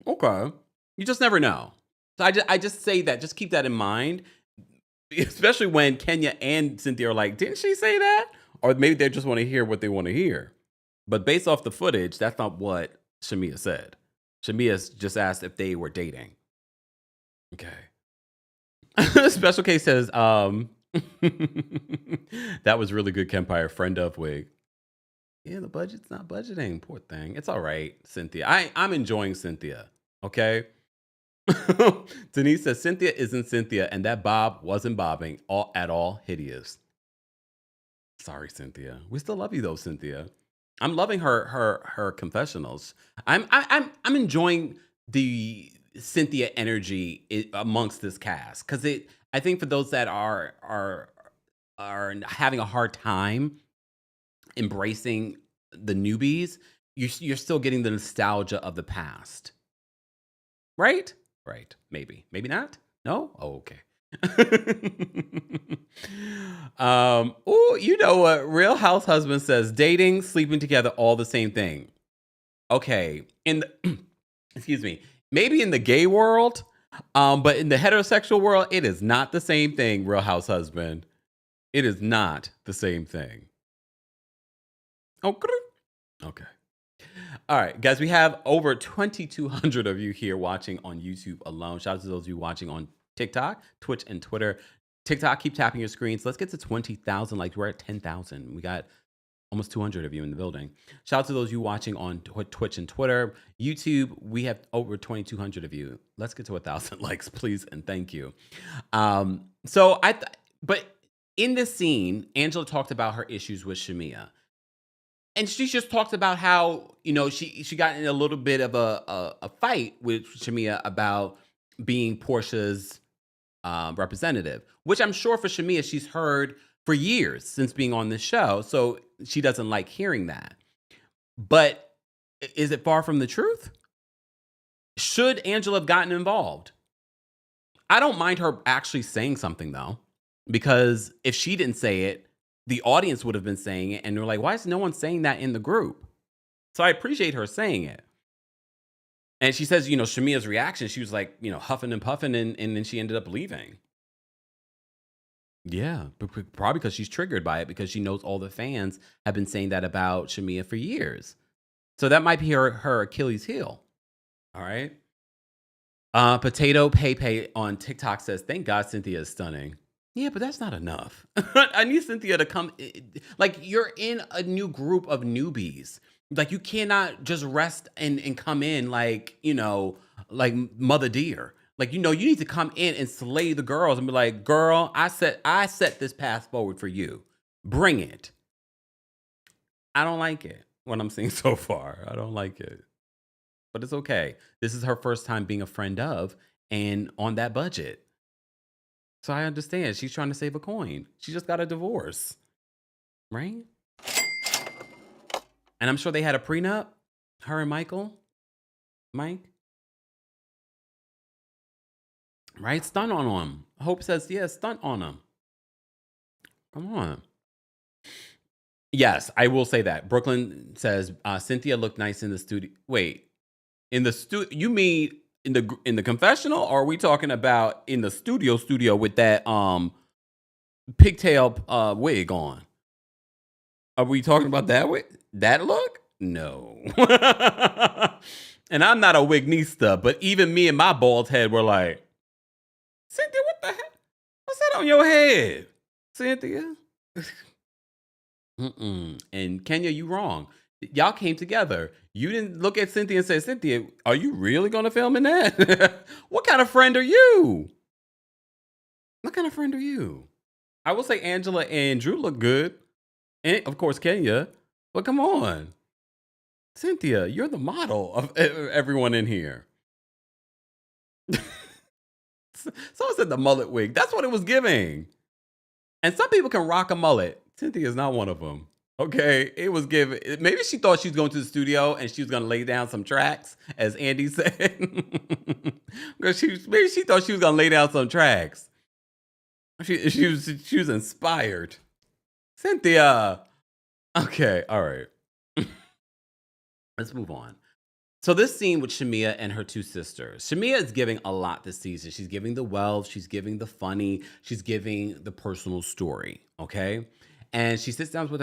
Okay. You just never know. So I just say that. Just keep that in mind. Especially when Kenya and Cynthia are like, didn't she say that? Or maybe they just want to hear what they want to hear. But based off the footage, that's not what Shamea said. Shamea just asked if they were dating. Okay. Special Case says, that was really good, Kempire. Friend of wig. Yeah, the budget's not budgeting. Poor thing. It's all right, Cynthia. I'm enjoying Cynthia. Okay. Denise says Cynthia isn't Cynthia, and that bob wasn't bobbing at all hideous. Sorry, Cynthia. We still love you though, Cynthia. I'm loving her confessionals. I'm enjoying the Cynthia energy amongst this cast because I think for those that are having a hard time embracing the newbies, you're still getting the nostalgia of the past, right? Right. Maybe not. No. Oh, okay. Oh, you know what? Real House Husband says dating, sleeping together, all the same thing. Okay. Excuse me. Maybe in the gay world, but in the heterosexual world, it is not the same thing, Real House Husband. It is not the same thing. Okay. Okay. All right, guys, we have over 2,200 of you here watching on YouTube alone. Shout out to those of you watching on TikTok, Twitch, and Twitter. TikTok, keep tapping your screens. Let's get to 20,000 likes. We're at 10,000. We got almost 200 of you in the building. Shout out to those of you watching on Twitch and Twitter. YouTube, we have over 2,200 of you. Let's get to 1,000 likes, please, and thank you. But in this scene, Angela talked about her issues with Shamea. And she just talked about how, she got in a little bit of a fight with Shamea about being Porsha's representative, which I'm sure for Shamea, she's heard for years since being on this show. So she doesn't like hearing that. But is it far from the truth? Should Angela have gotten involved? I don't mind her actually saying something, though, because if she didn't say it, the audience would have been saying it, and they're like, why is no one saying that in the group? So I appreciate her saying it. And she says, Shamea's reaction, she was like, huffing and puffing, and then she ended up leaving. Yeah, probably because she's triggered by it, because she knows all the fans have been saying that about Shamea for years. So that might be her Achilles heel. All right. Potato Pepe on TikTok says, thank God Cynthia is stunning. Yeah, but that's not enough. I need Cynthia to come. Like, you're in a new group of newbies. Like, you cannot just rest and come in like, like Mother Deer. Like, you need to come in and slay the girls and be like, girl, I set this path forward for you. Bring it. I don't like it, what I'm seeing so far. I don't like it. But it's okay. This is her first time being a friend of, and on that budget. So I understand. She's trying to save a coin. She just got a divorce. Right? And I'm sure they had a prenup. Her and Mike. Right? Stunt on him. Hope says, yeah, stunt on him. Come on. Yes, I will say that. Brooklyn says, Cynthia looked nice in the studio. Wait, in the studio? You mean in the confessional, or are we talking about in the studio with that pigtail wig on? Are we talking about that look? No. And I'm not a wignista, but even me and my bald head were like, Cynthia, what the heck? What's that on your head, Cynthia? And Kenya, you wrong. Y'all came together. You didn't look at Cynthia and say, Cynthia, are you really going to film in that? What kind of friend are you? What kind of friend are you? I will say Angela and Drew look good. And of course, Kenya. But come on. Cynthia, you're the model of everyone in here. Someone said the mullet wig. That's what it was giving. And some people can rock a mullet. Cynthia is not one of them. Okay, it was given. Maybe she thought she was going to the studio and she was going to lay down some tracks, as Andy said. Because maybe she thought she was going to lay down some tracks. She was inspired. Cynthia. Okay, all right. Let's move on. So this scene with Shamea and her two sisters. Shamea is giving a lot this season. She's giving the wealth, she's giving the funny, she's giving the personal story, okay? And she sits down with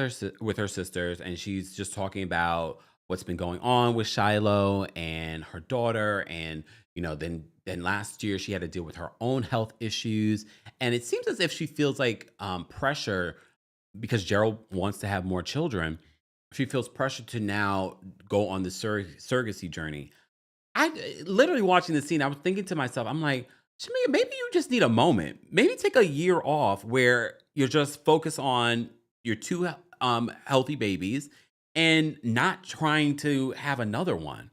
her sisters and she's just talking about what's been going on with Shiloh and her daughter and then last year she had to deal with her own health issues and it seems as if she feels like pressure because Gerald wants to have more children. She feels pressure to now go on the surrogacy journey. I literally watching the scene, I was thinking to myself, I'm like, Shamia, maybe you just need a moment. Maybe take a year off where you're just focused on your two healthy babies and not trying to have another one.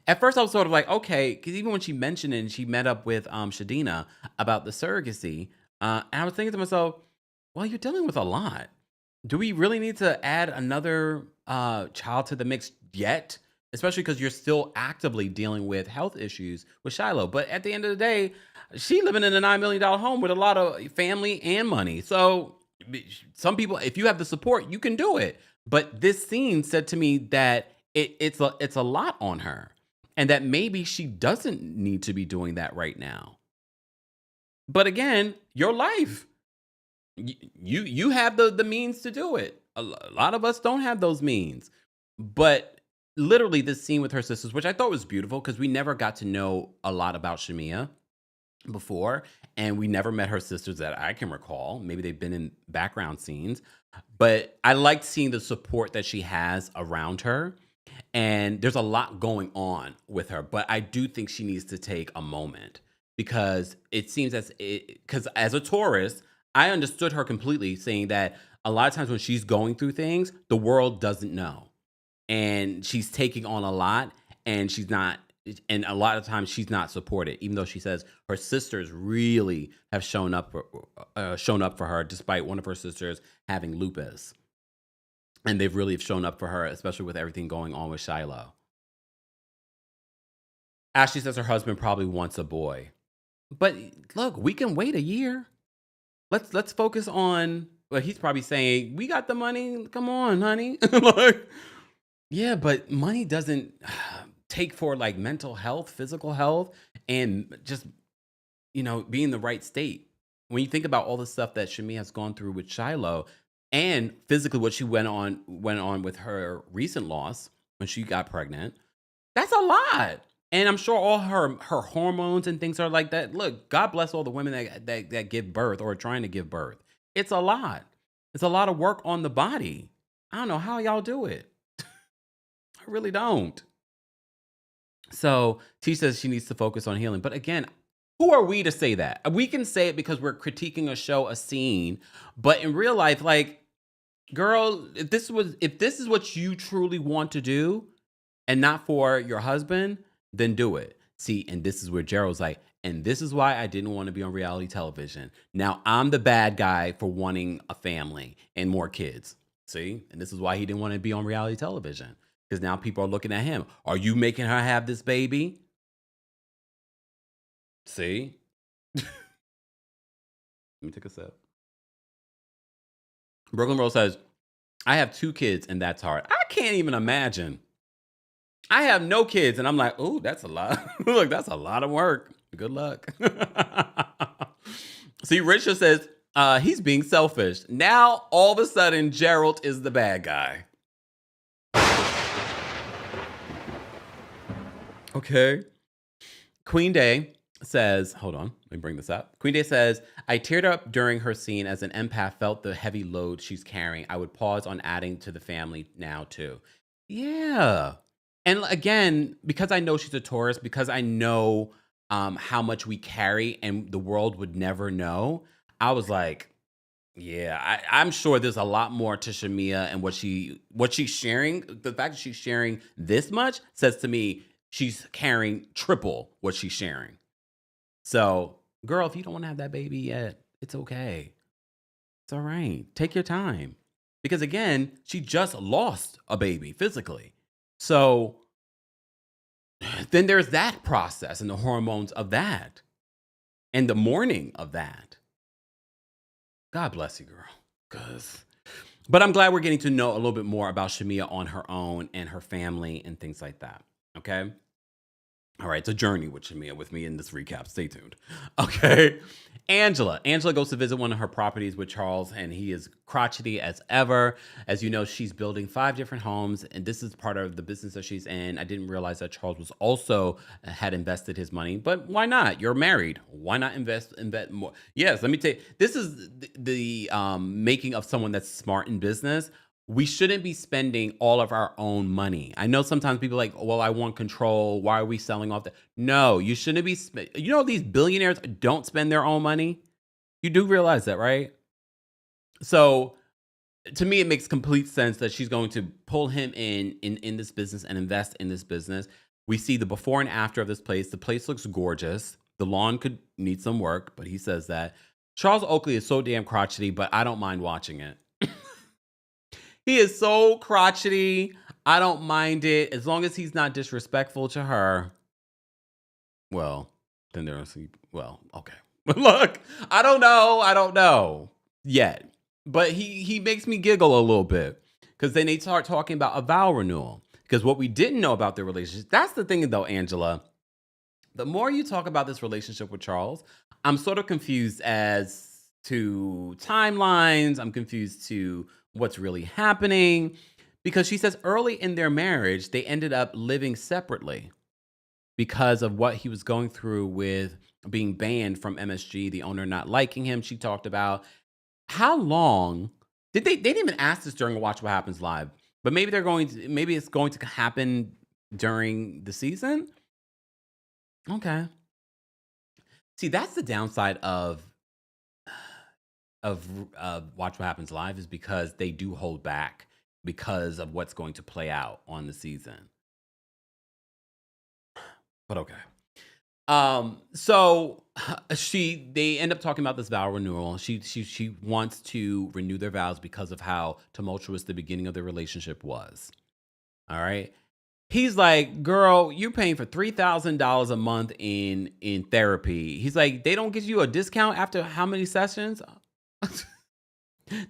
At first, I was sort of like, okay, because even when she mentioned it and she met up with Shadina about the surrogacy, and I was thinking to myself, well, you're dealing with a lot. Do we really need to add another child to the mix yet? Especially because you're still actively dealing with health issues with Shiloh. But at the end of the day, she living in a $9 million home with a lot of family and money. So some people, if you have the support, you can do it. But this scene said to me that it's a lot on her and that maybe she doesn't need to be doing that right now. But again, your life. You have the means to do it. A lot of us don't have those means. But literally this scene with her sisters, which I thought was beautiful because we never got to know a lot about Shamea before, and we never met her sisters that I can recall. Maybe they've been in background scenes, but I liked seeing the support that she has around her. And there's a lot going on with her, but I do think she needs to take a moment because it seems because as a Taurus, I understood her completely saying that a lot of times when she's going through things, the world doesn't know. And she's taking on a lot and she's not, and a lot of times she's not supported, even though she says her sisters really have shown up for her, despite one of her sisters having lupus. And they've really shown up for her, especially with everything going on with Shiloh. Ashley says her husband probably wants a boy. But look, we can wait a year. Let's focus on what he's probably saying. We got the money. Come on, honey. Like, yeah, but money doesn't take for like mental health, physical health, and just be in the right state. When you think about all the stuff that Shamea has gone through with Shiloh, and physically what she went on with her recent loss when she got pregnant, that's a lot. And I'm sure all her hormones and things are like that. Look, God bless all the women that give birth or are trying to give birth. It's a lot. It's a lot of work on the body. I don't know how y'all do it. I really don't. So T says she needs to focus on healing. But again, who are we to say that? We can say it because we're critiquing a show, a scene. But in real life, like, girl, if this is what you truly want to do and not for your husband, then do it. See, and this is where Gerald's like, and this is why I didn't want to be on reality television. Now I'm the bad guy for wanting a family and more kids. See, and this is why he didn't want to be on reality television because now people are looking at him. Are you making her have this baby? See? Let me take a sip. Brooklyn Rose says, I have 2 kids and that's hard. I can't even imagine. I have no kids and I'm like, oh, that's a lot. Look, that's a lot of work. Good luck. See, Richard says, he's being selfish. Now, all of a sudden, Gerald is the bad guy. Okay. Queen Day says, hold on, let me bring this up. Queen Day says, I teared up during her scene as an empath felt the heavy load she's carrying. I would pause on adding to the family now too. Yeah. And again, because I know she's a Taurus, because I know how much we carry and the world would never know, I was like, yeah, I'm sure there's a lot more to Shamea and what she's sharing. The fact that she's sharing this much says to me she's carrying triple what she's sharing. So, girl, if you don't want to have that baby yet, it's okay. It's all right. Take your time. Because again, she just lost a baby physically. So then there's that process and the hormones of that and the mourning of that. God bless you, girl. But I'm glad we're getting to know a little bit more about Shamea on her own and her family and things like that. Okay. All right, it's a journey with Shamea with me in this recap. Stay tuned. Okay. Angela. Angela goes to visit one of her properties with Charles, and he is crotchety as ever. As you know, she's building 5 different homes, and this is part of the business that she's in. I didn't realize that Charles was also had invested his money, but why not? You're married. Why not invest more? Yes, let me tell you, this is the making of someone that's smart in business. We shouldn't be spending all of our own money. I know sometimes people are like, well, I want control. Why are we selling off that? No, you shouldn't be. You know, these billionaires don't spend their own money. You do realize that, right? So to me, it makes complete sense that she's going to pull him in this business and invest in this business. We see the before and after of this place. The place looks gorgeous. The lawn could need some work, but he says that. Charles Oakley is so damn crotchety, but I don't mind watching it. He is so crotchety. I don't mind it. As long as he's not disrespectful to her. Well, then there's, well, okay. Look, I don't know yet. But he makes me giggle a little bit. Because then they start talking about a vow renewal. Because what we didn't know about their relationship, that's the thing though, Angela. The more you talk about this relationship with Charles, I'm sort of confused as to timelines. I'm confused to what's really happening, because she says early in their marriage, they ended up living separately because of what he was going through with being banned from MSG, the owner not liking him. She talked about how long did they didn't even ask this during Watch What Happens Live, but maybe it's going to happen during the season. Okay. See, that's the downside of Watch What Happens Live, is because they do hold back because of what's going to play out on the season. But okay. So they end up talking about this vow renewal. She wants to renew their vows because of how tumultuous the beginning of their relationship was. All right. He's like, girl, you're paying for $3,000 a month in therapy. He's like, they don't give you a discount after how many sessions?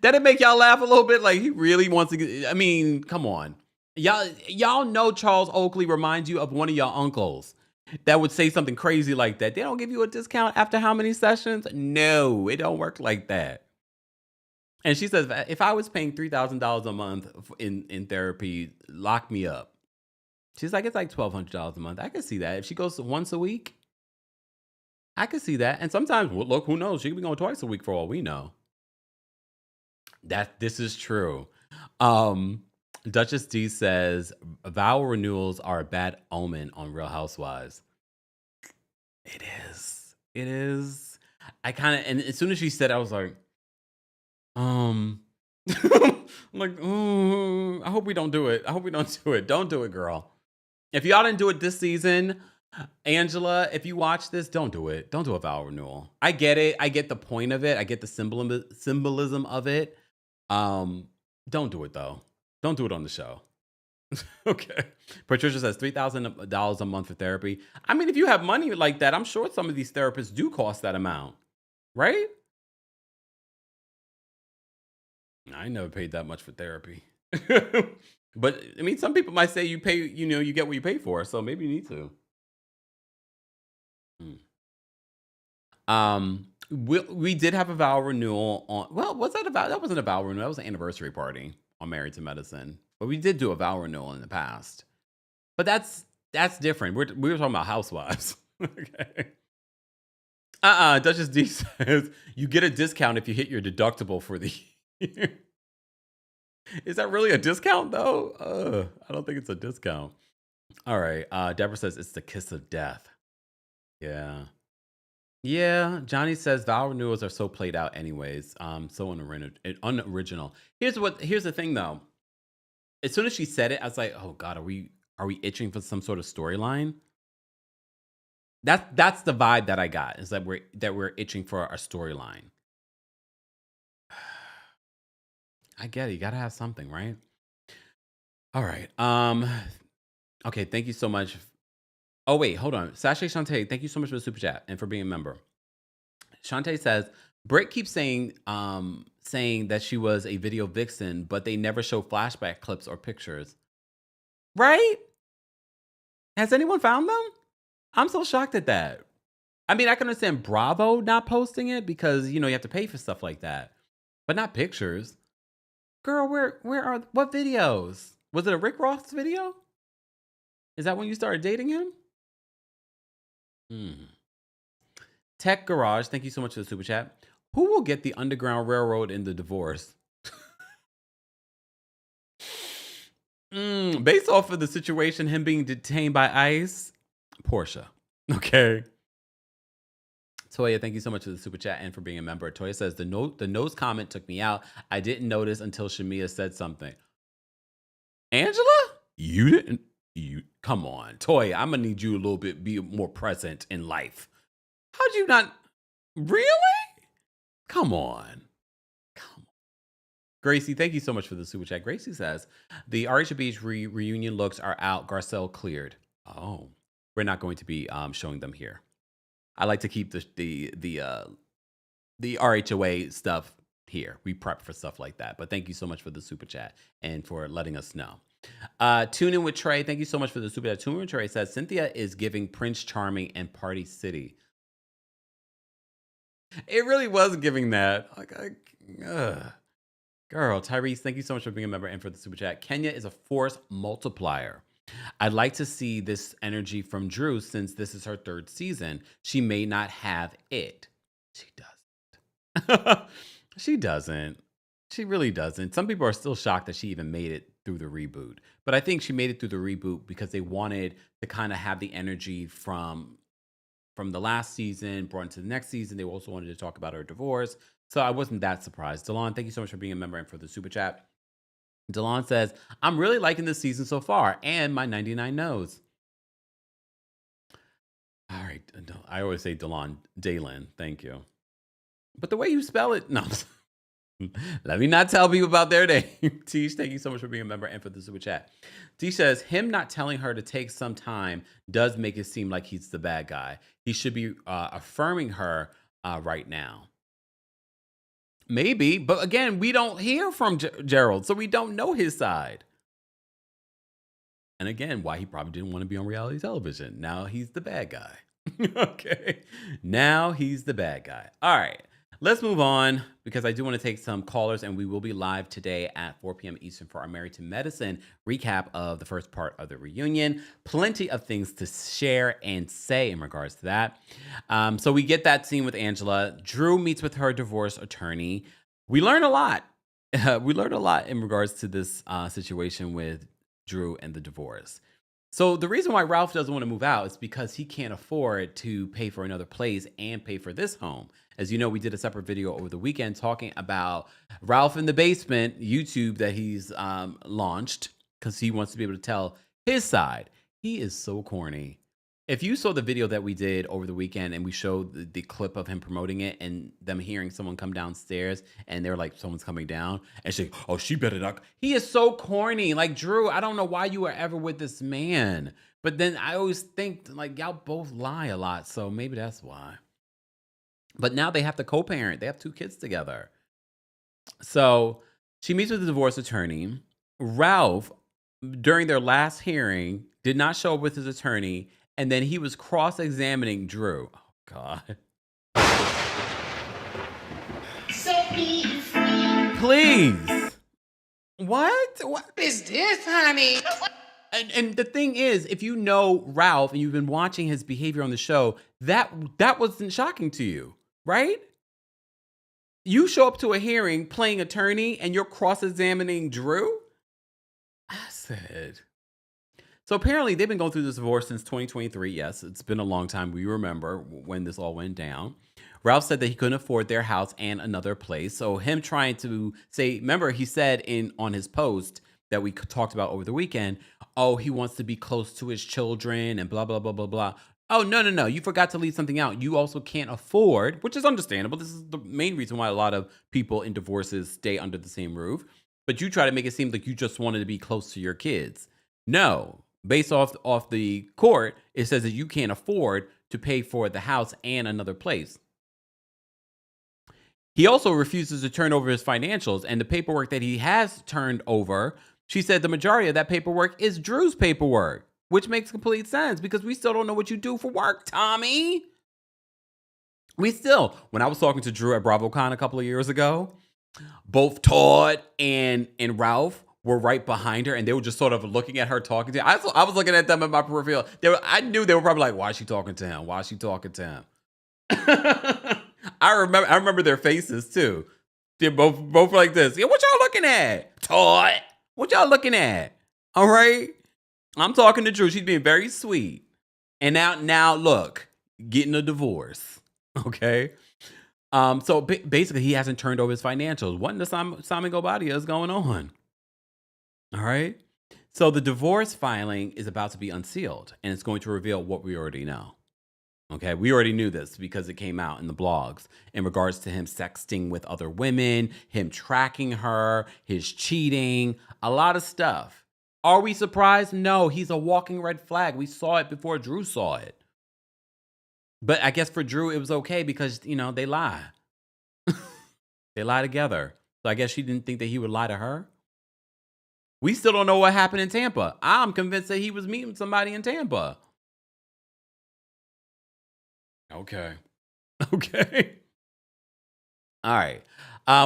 That'd make y'all laugh a little bit. Like, he really wants to get, I mean, come on. Y'all know Charles Oakley reminds you of one of your uncles that would say something crazy like that. They don't give you a discount after how many sessions? No, it don't work like that. And she says, if I was paying $3,000 a month in therapy, lock me up. She's like, it's like $1,200 a month. I could see that. If she goes once a week, I could see that. And sometimes, well, look, who knows? She could be going twice a week for all we know. This is true. Duchess D says, vow renewals are a bad omen on Real Housewives. It is. I kind of, and as soon as she said it, I was like, I'm like, I hope we don't do it. Don't do it, girl. If y'all didn't do it this season, Angela, if you watch this, don't do it. Don't do a vow renewal. I get it. I get the point of it. I get the symbolism of it. Don't do it though. Don't do it on the show. Okay. Patricia says $3,000 a month for therapy. I mean, if you have money like that, I'm sure some of these therapists do cost that amount, right? I never paid that much for therapy. But I mean, some people might say you pay, you get what you pay for. So maybe you need to. We did have a vow renewal on, well, was that a vow? That wasn't a vow renewal. That was an anniversary party on Married to Medicine. But we did do a vow renewal in the past. But that's different. We were talking about Housewives. Okay. Duchess D says you get a discount if you hit your deductible for the year. Is that really a discount though? I don't think it's a discount. All right. Deborah says it's the kiss of death. Yeah. Yeah. Johnny says vow renewals are so played out anyways. So unoriginal. Here's the thing though. As soon as she said it, I was like, oh God, are we itching for some sort of storyline? That's the vibe that I got, is that we're itching for a storyline. I get it. You gotta have something, right? All right. Okay, thank you so much. Oh, wait, hold on. Sashay Shantae, thank you so much for the super chat and for being a member. Shantae says, Britt keeps saying that she was a video vixen, but they never show flashback clips or pictures. Right? Has anyone found them? I'm so shocked at that. I mean, I can understand Bravo not posting it because, you have to pay for stuff like that, but not pictures. Girl, what videos? Was it a Rick Ross video? Is that when you started dating him? Tech Garage, thank you so much for the super chat. Who will get the Underground Railroad in the divorce? Based off of the situation, him being detained by ICE, Porsha. Okay. Toya, thank you so much for the super chat and for being a member. Toya says, the nose comment took me out. I didn't notice until Shamea said something. Angela? You didn't? Come on. Toya, I'm going to need you a little bit, be more present in life. How'd you not? Really? Come on. Gracie, thank you so much for the super chat. Gracie says, the RHOA reunion looks are out. Garcelle cleared. Oh, we're not going to be showing them here. I like to keep the RHOA stuff here. We prep for stuff like that. But thank you so much for the super chat and for letting us know. Tune in with Trey. Thank you so much for the super chat. Tune in with Trey says, Cynthia is giving Prince Charming and Party City. It really was giving that. Girl, Tyrese, thank you so much for being a member and for the super chat. Kenya is a force multiplier. I'd like to see this energy from Drew since this is her 3rd season. She may not have it. She doesn't. She doesn't. She really doesn't. Some people are still shocked that she even made it through the reboot. But I think she made it through the reboot because they wanted to kind of have the energy from the last season brought into the next season. They also wanted to talk about her divorce. So I wasn't that surprised. Delon, thank you so much for being a member and for the super chat. Delon says, I'm really liking this season so far and my 99 no's. All right. I always say Delon. Dalen, thank you. But the way you spell it, no. Let me not tell people about their name. Tish, thank you so much for being a member and for the super chat. Tish says, him not telling her to take some time does make it seem like he's the bad guy. He should be affirming her right now. Maybe, but again, we don't hear from Gerald, so we don't know his side. And again, why he probably didn't want to be on reality television. Now he's the bad guy. Okay. Now he's the bad guy. All right. Let's move on because I do want to take some callers and we will be live today at 4 p.m. Eastern for our Married to Medicine recap of the first part of the reunion. Plenty of things to share and say in regards to that. So we get that scene with Angela. Drew meets with her divorce attorney. We learn a lot. We learned a lot in regards to this situation with Drew and the divorce. So the reason why Ralph doesn't want to move out is because he can't afford to pay for another place and pay for this home. As you know, we did a separate video over the weekend talking about Ralph in the Basement YouTube that he's launched because he wants to be able to tell his side. He is so corny. If you saw the video that we did over the weekend and we showed the clip of him promoting it and them hearing someone come downstairs and they're like, someone's coming down and she's like, oh, she better not. He is so corny. Like, Drew, I don't know why you were ever with this man. But then I always think like y'all both lie a lot. So maybe that's why. But now they have to co-parent. They have 2 kids together. So she meets with the divorce attorney. Ralph, during their last hearing, did not show up with his attorney. And then he was cross-examining Drew. Oh, God. Please. What is this, honey? And the thing is, if you know Ralph and you've been watching his behavior on the show, that wasn't shocking to you, right? You show up to a hearing playing attorney and you're cross-examining Drew? I said... So apparently they've been going through this divorce since 2023. Yes, it's been a long time. We remember when this all went down. Ralph said that he couldn't afford their house and another place. So him trying to say, remember he said on his post that we talked about over the weekend, oh, he wants to be close to his children and blah, blah, blah, blah, blah. Oh, no. You forgot to leave something out. You also can't afford, which is understandable. This is the main reason why a lot of people in divorces stay under the same roof. But you try to make it seem like you just wanted to be close to your kids. No. Based off the court, it says that you can't afford to pay for the house and another place. He also refuses to turn over his financials, and the paperwork that he has turned over, she said the majority of that paperwork is Drew's paperwork, which makes complete sense because we still don't know what you do for work, Tommy. When I was talking to Drew at BravoCon a couple of years ago, both Todd and Ralph were right behind her, and they were just sort of looking at her talking to her. I was looking at them in my peripheral. I knew they were probably like, why is she talking to him? Why is she talking to him? I remember their faces too. They're both like this. Yeah, what y'all looking at? Todd, what y'all looking at? All right. I'm talking to Drew. She's being very sweet. And now look, getting a divorce. Okay. So basically he hasn't turned over his financials. What in the Simon Gobadia is going on? All right. So the divorce filing is about to be unsealed, and it's going to reveal what we already know. Okay, we already knew this because it came out in the blogs in regards to him sexting with other women, him tracking her, his cheating, a lot of stuff. Are we surprised? No, he's a walking red flag. We saw it before Drew saw it. But I guess for Drew, it was okay because, they lie. They lie together. So I guess she didn't think that he would lie to her. We still don't know what happened in Tampa. I'm convinced that he was meeting somebody in Tampa. Okay. All right.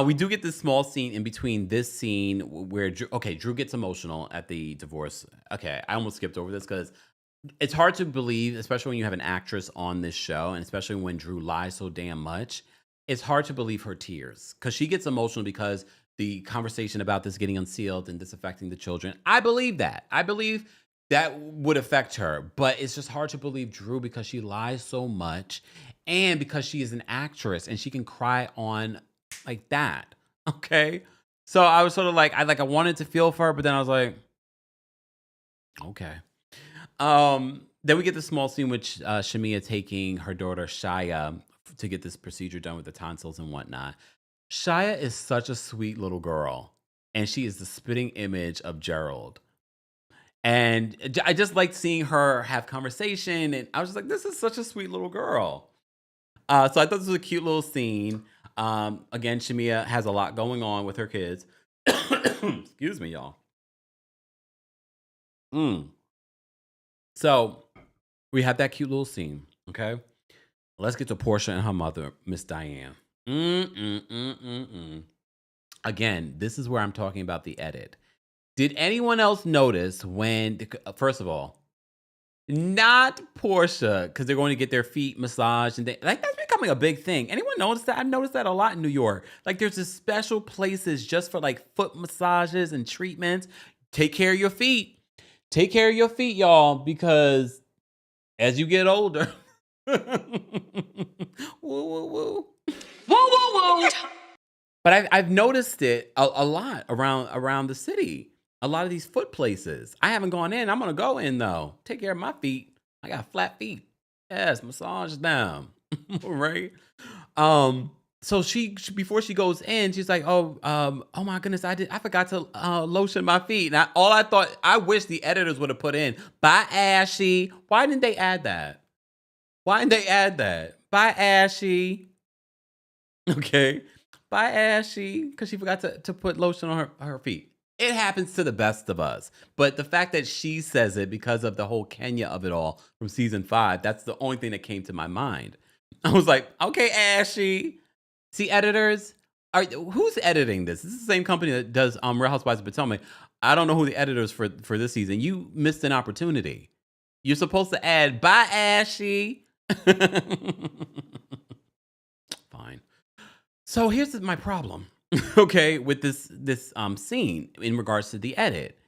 We do get this small scene in between this scene where Drew gets emotional at the divorce. Okay, I almost skipped over this because it's hard to believe, especially when you have an actress on this show, and especially when Drew lies so damn much. It's hard to believe her tears because she gets emotional because the conversation about this getting unsealed and this affecting the children. I believe that. I believe that would affect her, but it's just hard to believe Drew because she lies so much and because she is an actress and she can cry on like that. Okay. So I was sort of like, I wanted to feel for her, but then I was like, okay. Then we get the small scene with Shamea taking her daughter Shia to get this procedure done with the tonsils and whatnot. Shia is such a sweet little girl, and she is the spitting image of Gerald. And I just liked seeing her have conversation, and I was just like, this is such a sweet little girl. So I thought this was a cute little scene. Again, Shamea has a lot going on with her kids. Excuse me, y'all. So we have that cute little scene, okay? Let's get to Porsha and her mother, Miss Diane. Again, this is where I'm talking about the edit. Did anyone else notice when, first of all, not Porsha, because they're going to get their feet massaged, and that's becoming a big thing. Anyone notice that? I've noticed that a lot in New York. Like there's this special places just for like foot massages and treatments. Take care of your feet. Take care of your feet, y'all, because as you get older, woo. But I've noticed it a lot around the city. A lot of these foot places. I haven't gone in. I'm gonna go in though. Take care of my feet. I got flat feet. Yes, massage them. Right. So she before she goes in, she's like, oh my goodness, I forgot to lotion my feet. And I wish the editors would have put in, bye Ashy. Why didn't they add that? Bye Ashy. Okay. Bye Ashy. Because she forgot to put lotion on her feet. It happens to the best of us. But the fact that she says it because of the whole Kenya of it all from season 5, that's the only thing that came to my mind. I was like, okay, Ashy. See, editors, who's editing this? This is the same company that does Real Housewives of Potomac. I don't know who the editors for this season. You missed an opportunity. You're supposed to add, bye, Ashy. Fine. So here's my problem. Okay, with this scene in regards to the edit.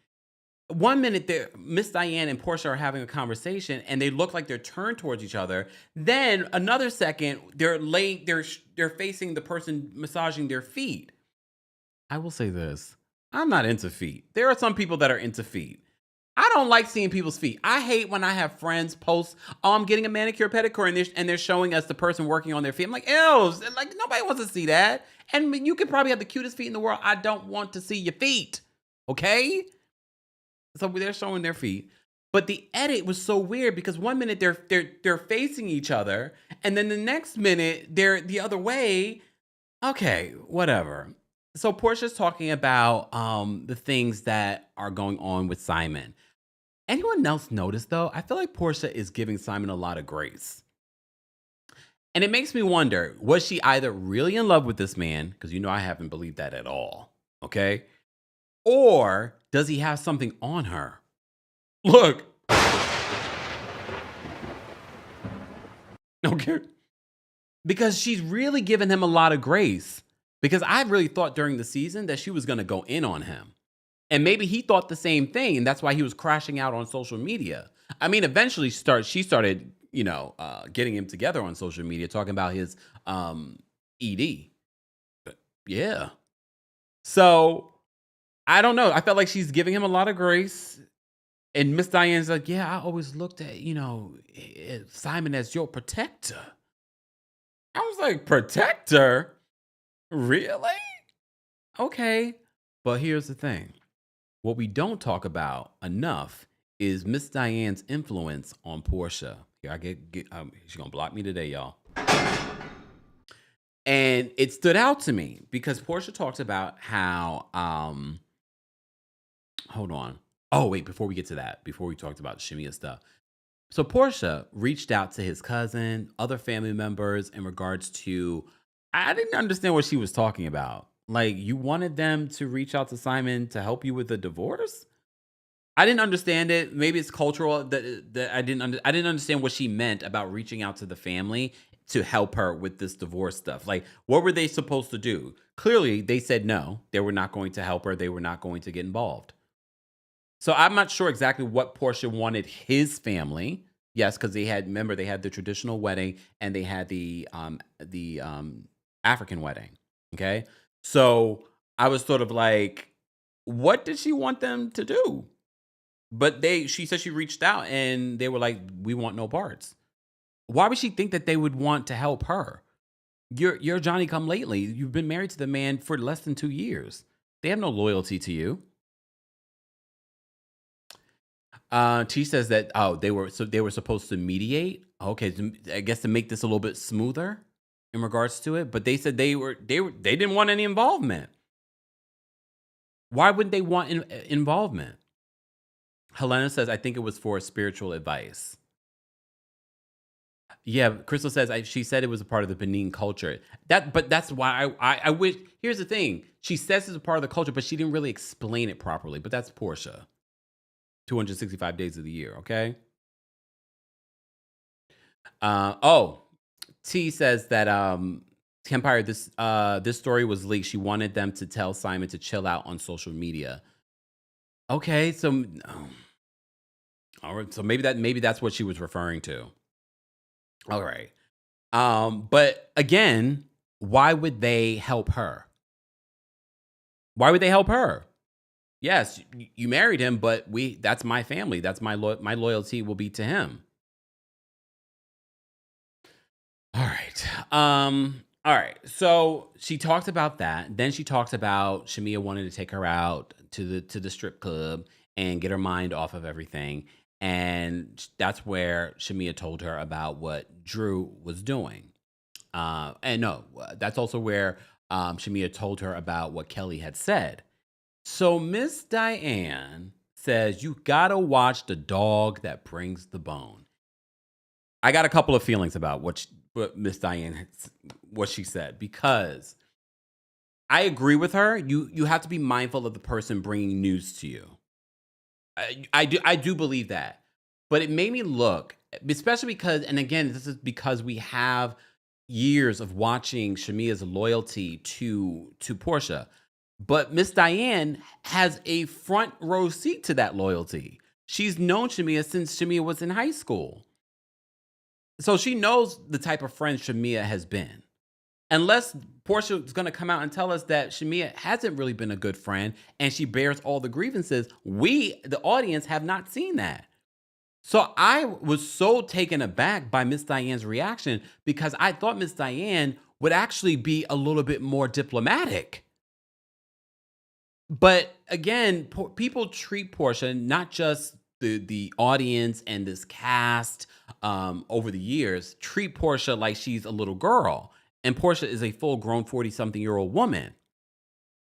1 minute, Miss Diane and Porsha are having a conversation, and they look like they're turned towards each other. Then another second, they're facing the person massaging their feet. I will say this: I'm not into feet. There are some people that are into feet. I don't like seeing people's feet. I hate when I have friends post, "Oh, I'm getting a manicure, pedicure," and they're showing us the person working on their feet. I'm like, ew, like nobody wants to see that. And you could probably have the cutest feet in the world. I don't want to see your feet. Okay? So they're showing their feet. But the edit was so weird because 1 minute they're facing each other, and then the next minute they're the other way. Okay, whatever. So Portia's talking about the things that are going on with Simon. Anyone else notice though? I feel like Portia is giving Simon a lot of grace. And it makes me wonder, was she either really in love with this man? Because I haven't believed that at all. Okay. Or does he have something on her? Look. Okay. Because she's really giving him a lot of grace. Because I really thought during the season that she was going to go in on him. And maybe he thought the same thing. And that's why he was crashing out on social media. I mean, eventually she started, getting him together on social media, talking about his ED. But yeah. So I don't know. I felt like she's giving him a lot of grace. And Miss Diane's like, yeah, I always looked at, Simon as your protector. I was like, protector? Really? Okay. But here's the thing. What we don't talk about enough is Miss Diane's influence on Porsha. Here, she's going to block me today, y'all. And it stood out to me because Porsha talked about how, hold on. Oh, wait, before we get to that, before we talked about Shamea stuff. So Porsha reached out to his cousin, other family members in regards to, I didn't understand what she was talking about. Like, you wanted them to reach out to Simon to help you with the divorce? I didn't understand it. Maybe it's cultural that I didn't understand what she meant about reaching out to the family to help her with this divorce stuff. Like, what were they supposed to do? Clearly, they said no. They were not going to help her. They were not going to get involved. So I'm not sure exactly what Porsha wanted his family. Yes, because they had the traditional wedding and they had the African wedding. Okay. So I was sort of like, what did she want them to do? But she said she reached out and they were like, we want no parts. Why would she think that they would want to help her? You're Johnny come lately. You've been married to the man for less than 2 years. They have no loyalty to you. T says that they were supposed to mediate. Okay, I guess to make this a little bit smoother in regards to it. But they said they didn't want any involvement. Why wouldn't they want involvement? Helena says, I think it was for spiritual advice. Yeah, Crystal says she said it was a part of the Benin culture. But that's why I wish. Here's the thing: she says it's a part of the culture, but she didn't really explain it properly. But that's Porsha. 265 days of the year. Okay. T says that Kempire, this story was leaked. She wanted them to tell Simon to chill out on social media. Okay, so all right, so maybe that's what she was referring to. All right. But again, why would they help her? Why would they help her? Yes, you married him, but that's my family. That's my loyalty will be to him. All right. All right. So she talked about that. Then she talked about Shamea wanted to take her out to the strip club and get her mind off of everything. And that's where Shamea told her about what Drew was doing. And no, that's also where Shamea told her about what Kelli had said. So Miss Diane says, you gotta watch The Dog That Brings the Bone. I got a couple of feelings about what Miss Diane, what she said, because I agree with her. You have to be mindful of the person bringing news to you. I do believe that, but it made me look, especially because, and again, this is because we have years of watching Shamea's loyalty to Porsha, but Miss Diane has a front row seat to that loyalty. She's known Shamea since Shamea was in high school. So she knows the type of friend Shamea has been. Unless Porsha is going to come out and tell us that Shamea hasn't really been a good friend and she bears all the grievances, we, the audience, have not seen that. So I was so taken aback by Miss Diane's reaction because I thought Miss Diane would actually be a little bit more diplomatic. But again, people treat Porsha, not just the audience and this cast over the years, treat Porsha like she's a little girl. And Porsha is a full-grown 40-something-year-old woman.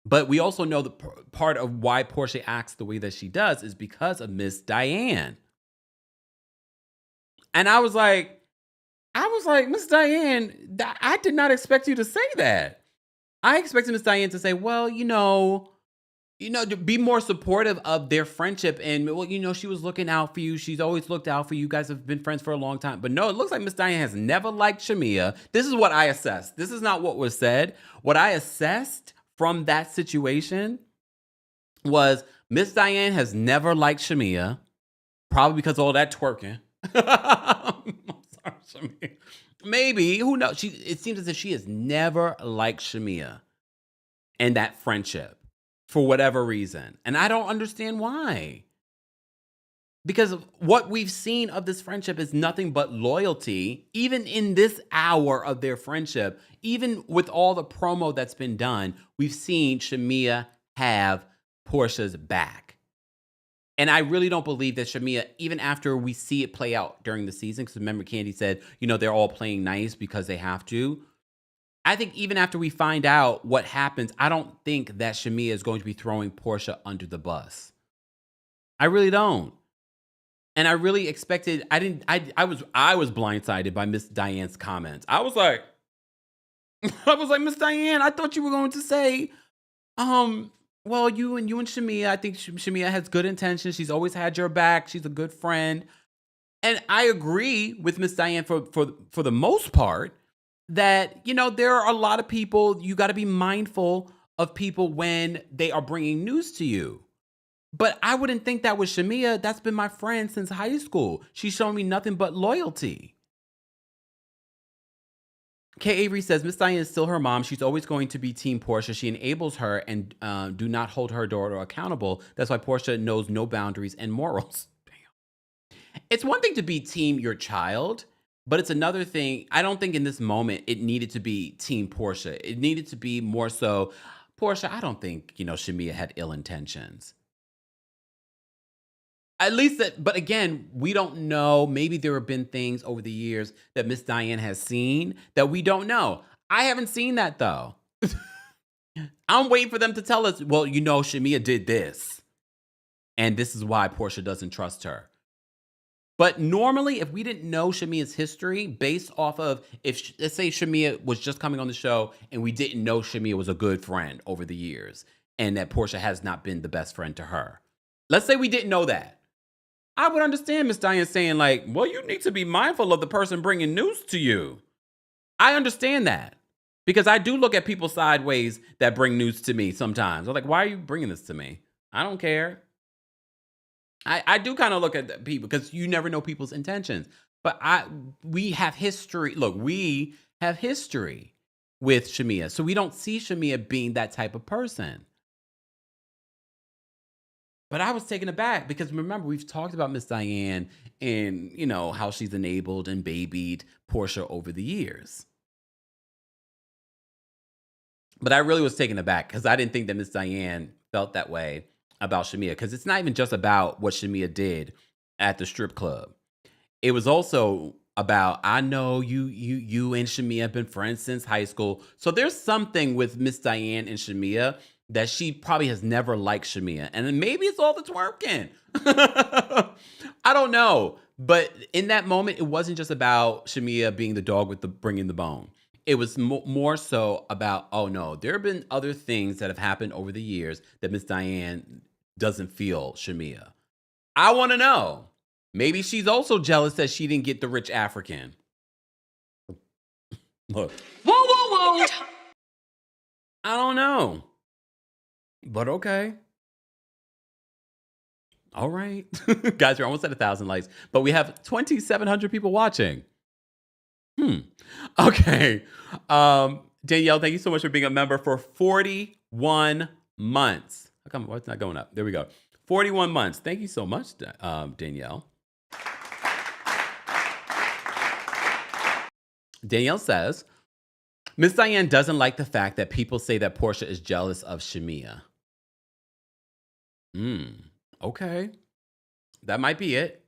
But we also know the part of why Porsha acts the way that she does is because of Miss Diane. And I was like, Miss Diane, I did not expect you to say that. I expected Miss Diane to say, well, to be more supportive of their friendship. And, well, she was looking out for you. She's always looked out for you. You guys have been friends for a long time. But no, it looks like Miss Diane has never liked Shamea. This is what I assessed. This is not what was said. What I assessed from that situation was Miss Diane has never liked Shamea, probably because of all that twerking. I'm sorry, Shamea. Maybe, who knows? It seems as if she has never liked Shamea and that friendship for whatever reason. And I don't understand why. Because what we've seen of this friendship is nothing but loyalty, even in this hour of their friendship, even with all the promo that's been done, we've seen Shamea have Porsha's back. And I really don't believe that Shamea, even after we see it play out during the season, because remember Candy said, they're all playing nice because they have to. I think even after we find out what happens, I don't think that Shamea is going to be throwing Porsha under the bus. I really don't. And I really expected, I was blindsided by Miss Diane's comments. I was like, Miss Diane, I thought you were going to say, well, you and Shamea, I think Shamea has good intentions. She's always had your back. She's a good friend. And I agree with Miss Diane for the most part that, there are a lot of people, you got to be mindful of people when they are bringing news to you. But I wouldn't think that with Shamea. That's been my friend since high school. She's shown me nothing but loyalty. Kay Avery says, Miss Diane is still her mom. She's always going to be Team Porsha. She enables her and do not hold her daughter accountable. That's why Porsha knows no boundaries and morals. Damn. It's one thing to be Team your child, but it's another thing. I don't think in this moment it needed to be Team Porsha. It needed to be more so, Porsha, I don't think, Shamea had ill intentions. At least that, but again, we don't know. Maybe there have been things over the years that Miss Diane has seen that we don't know. I haven't seen that though. I'm waiting for them to tell us, well, Shamea did this. And this is why Porsha doesn't trust her. But normally, if we didn't know Shamea's history based off of, let's say Shamea was just coming on the show and we didn't know Shamea was a good friend over the years and that Porsha has not been the best friend to her. Let's say we didn't know that. I would understand Miss Diane saying like, well, you need to be mindful of the person bringing news to you. I understand that because I do look at people sideways that bring news to me sometimes. I'm like, why are you bringing this to me? I don't care. I do kind of look at people because you never know people's intentions. But we have history. Look, we have history with Shamea. So we don't see Shamea being that type of person. But I was taken aback because remember, we've talked about Miss Diane and, how she's enabled and babied Porsha over the years. But I really was taken aback because I didn't think that Miss Diane felt that way about Shamea, because it's not even just about what Shamea did at the strip club. It was also about, I know you and Shamea have been friends since high school. So there's something with Miss Diane and Shamea that she probably has never liked Shamea. And then maybe it's all the twerking. I don't know. But in that moment, it wasn't just about Shamea being the dog with the bringing the bone. It was more so about, oh no, there have been other things that have happened over the years that Miss Diane doesn't feel Shamea. I want to know. Maybe she's also jealous that she didn't get the rich African. Look. Whoa, whoa, whoa. I don't know. But okay. All right. Guys, we're almost at 1,000 likes, but we have 2,700 people watching. Okay. Danielle, thank you so much for being a member for 41 months. How come what's not going up? There we go. 41 months. Thank you so much, Danielle. Danielle says, Miss Diane doesn't like the fact that people say that Porsha is jealous of Shamea. Okay. That might be it.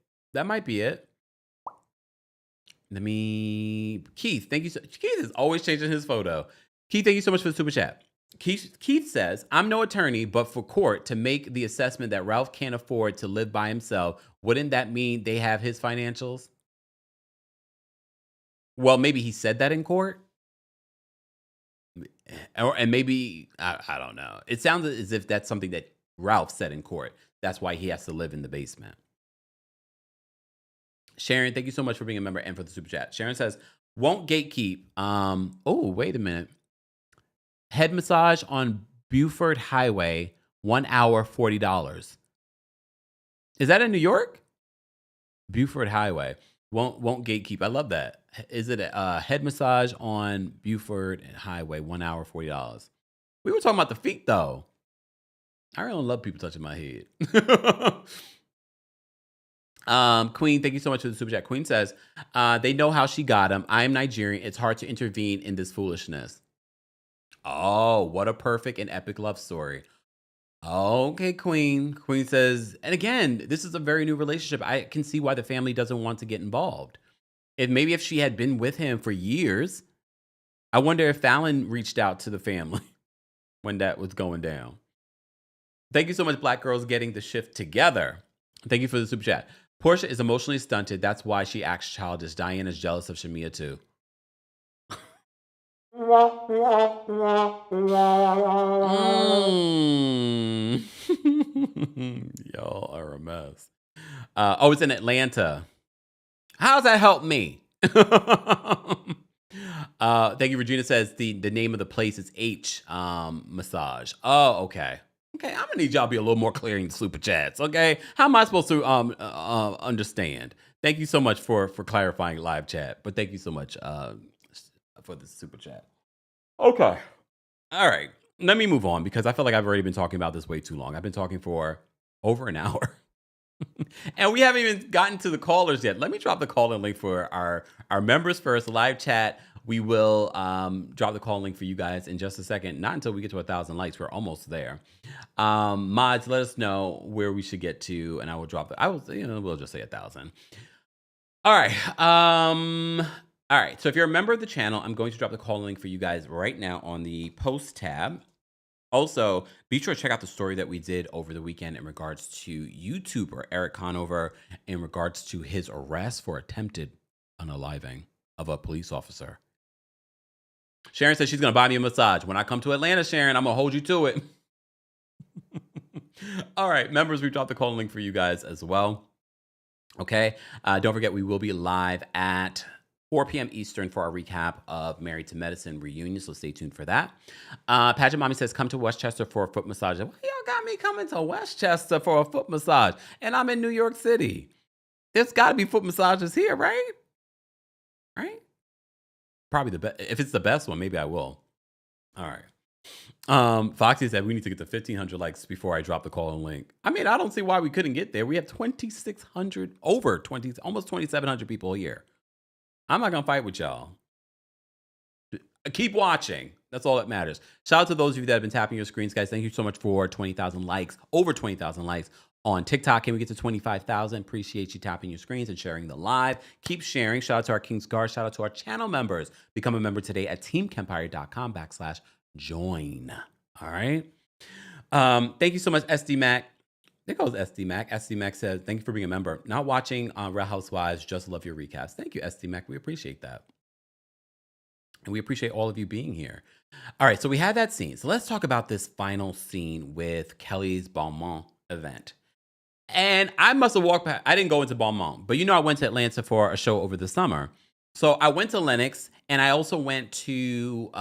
Keith, thank you. Keith is always changing his photo. Keith, thank you so much for the super chat. Keith says, I'm no attorney, but for court to make the assessment that Ralph can't afford to live by himself, wouldn't that mean they have his financials? Well, maybe he said that in court. And maybe, I don't know. It sounds as if that's something that Ralph said in court. That's why he has to live in the basement. Sharon, thank you so much for being a member and for the super chat. Sharon says, won't gatekeep. Oh, wait a minute. Head massage on Buford Highway, 1 hour, $40. Is that in New York? Buford Highway. Won't gatekeep. I love that. Is it a head massage on Buford Highway, 1 hour, $40? We were talking about the feet, though. I really love people touching my head. Queen, thank you so much for the super chat. Queen says, they know how she got him. I am Nigerian. It's hard to intervene in this foolishness. Oh, what a perfect and epic love story. Okay, Queen. Queen says, and again, this is a very new relationship. I can see why the family doesn't want to get involved. If she had been with him for years, I wonder if Fallon reached out to the family when that was going down. Thank you so much, Black Girls Getting the Shift Together. Thank you for the super chat. Porsha is emotionally stunted. That's why she acts childish. Diane is jealous of Shamea too. Y'all are a mess. Oh, it's in Atlanta. How's that help me? Thank you. Regina says the name of the place is H Massage. Oh, okay. Okay, I'm gonna need y'all to be a little more clear in the super chats. Okay, how am I supposed to understand? Thank you so much for clarifying live chat. But thank you so much for the super chat. Okay, all right. Let me move on because I feel like I've already been talking about this way too long. I've been talking for over an hour. And we haven't even gotten to the callers yet. Let me drop the call-in link for our members first. Live chat. We will drop the call link for you guys in just a second. Not until we get to 1,000 likes. We're almost there. Mods, let us know where we should get to, and I will drop it. We'll just say 1,000. All right. All right. So if you're a member of the channel, I'm going to drop the call link for you guys right now on the post tab. Also, be sure to check out the story that we did over the weekend in regards to YouTuber Eric Conover in regards to his arrest for attempted unaliving of a police officer. Sharon says she's going to buy me a massage. When I come to Atlanta, Sharon, I'm going to hold you to it. All right, members, we dropped the call link for you guys as well. Okay, don't forget, we will be live at 4 p.m. Eastern for our recap of Married to Medicine reunion, so stay tuned for that. Pageant Mommy says, come to Westchester for a foot massage. Why y'all got me coming to Westchester for a foot massage? And I'm in New York City. There's got to be foot massages here, right? Right? Probably the best. If it's the best one, maybe I will. All right. Foxy said we need to get to 1,500 likes before I drop the call-in link. I mean, I don't see why we couldn't get there. We have 2,600, almost 2,700 people here. I'm not going to fight with y'all. Keep watching. That's all that matters. Shout out to those of you that have been tapping your screens, guys. Thank you so much for 20,000 likes, over 20,000 likes on TikTok. Can we get to 25,000? Appreciate you tapping your screens and sharing the live. Keep sharing. Shout out to our King's Guard. Shout out to our channel members. Become a member today at teamkempire.com/join. All right. Thank you so much, SD Mac. There goes SD Mac. SD Mac says, thank you for being a member. Not watching Real Housewives, just love your recaps. Thank you, SD Mac. We appreciate that. And we appreciate all of you being here. All right, so we had that scene. So let's talk about this final scene with Kelly's Beaumont event. And I must have walked past. I didn't go into Beaumont, but I went to Atlanta for a show over the summer. So I went to Lenox, and I also went to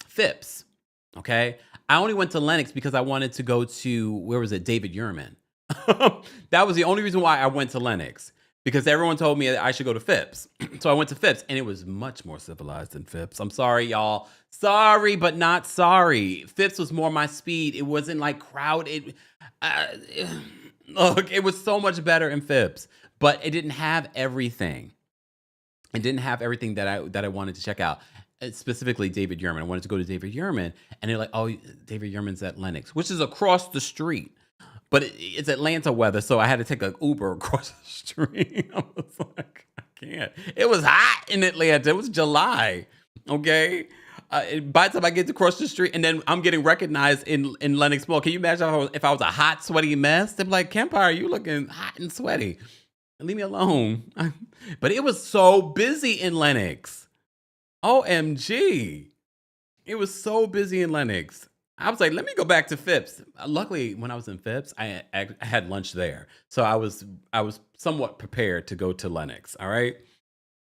Phipps. Okay. I only went to Lenox because I wanted to go to, where was it? David Yurman. That was the only reason why I went to Lenox, because everyone told me that I should go to Phipps. So I went to Phipps, and it was much more civilized than Phipps. I'm sorry, y'all. Sorry, but not sorry. Phipps was more my speed. It wasn't like crowded. Look, it was so much better in Phipps, but it didn't have everything. It didn't have everything that I wanted to check out. Specifically David Yurman. I wanted to go to David Yurman, and they're like, oh, David Yurman's at Lenox, which is across the street. but it's Atlanta weather, so I had to take an Uber across the street. I was like, I can't. It was hot in Atlanta. It was July. Okay. By the time I get to cross the street, and then I'm getting recognized in Lenox Mall. Can you imagine if I was a hot, sweaty mess? They'd be like, Kempire, you looking hot and sweaty. Leave me alone. But it was so busy in Lenox. OMG. It was so busy in Lenox. I was like, let me go back to Phipps. Luckily, when I was in Phipps, I had lunch there. So I was somewhat prepared to go to Lenox. All right.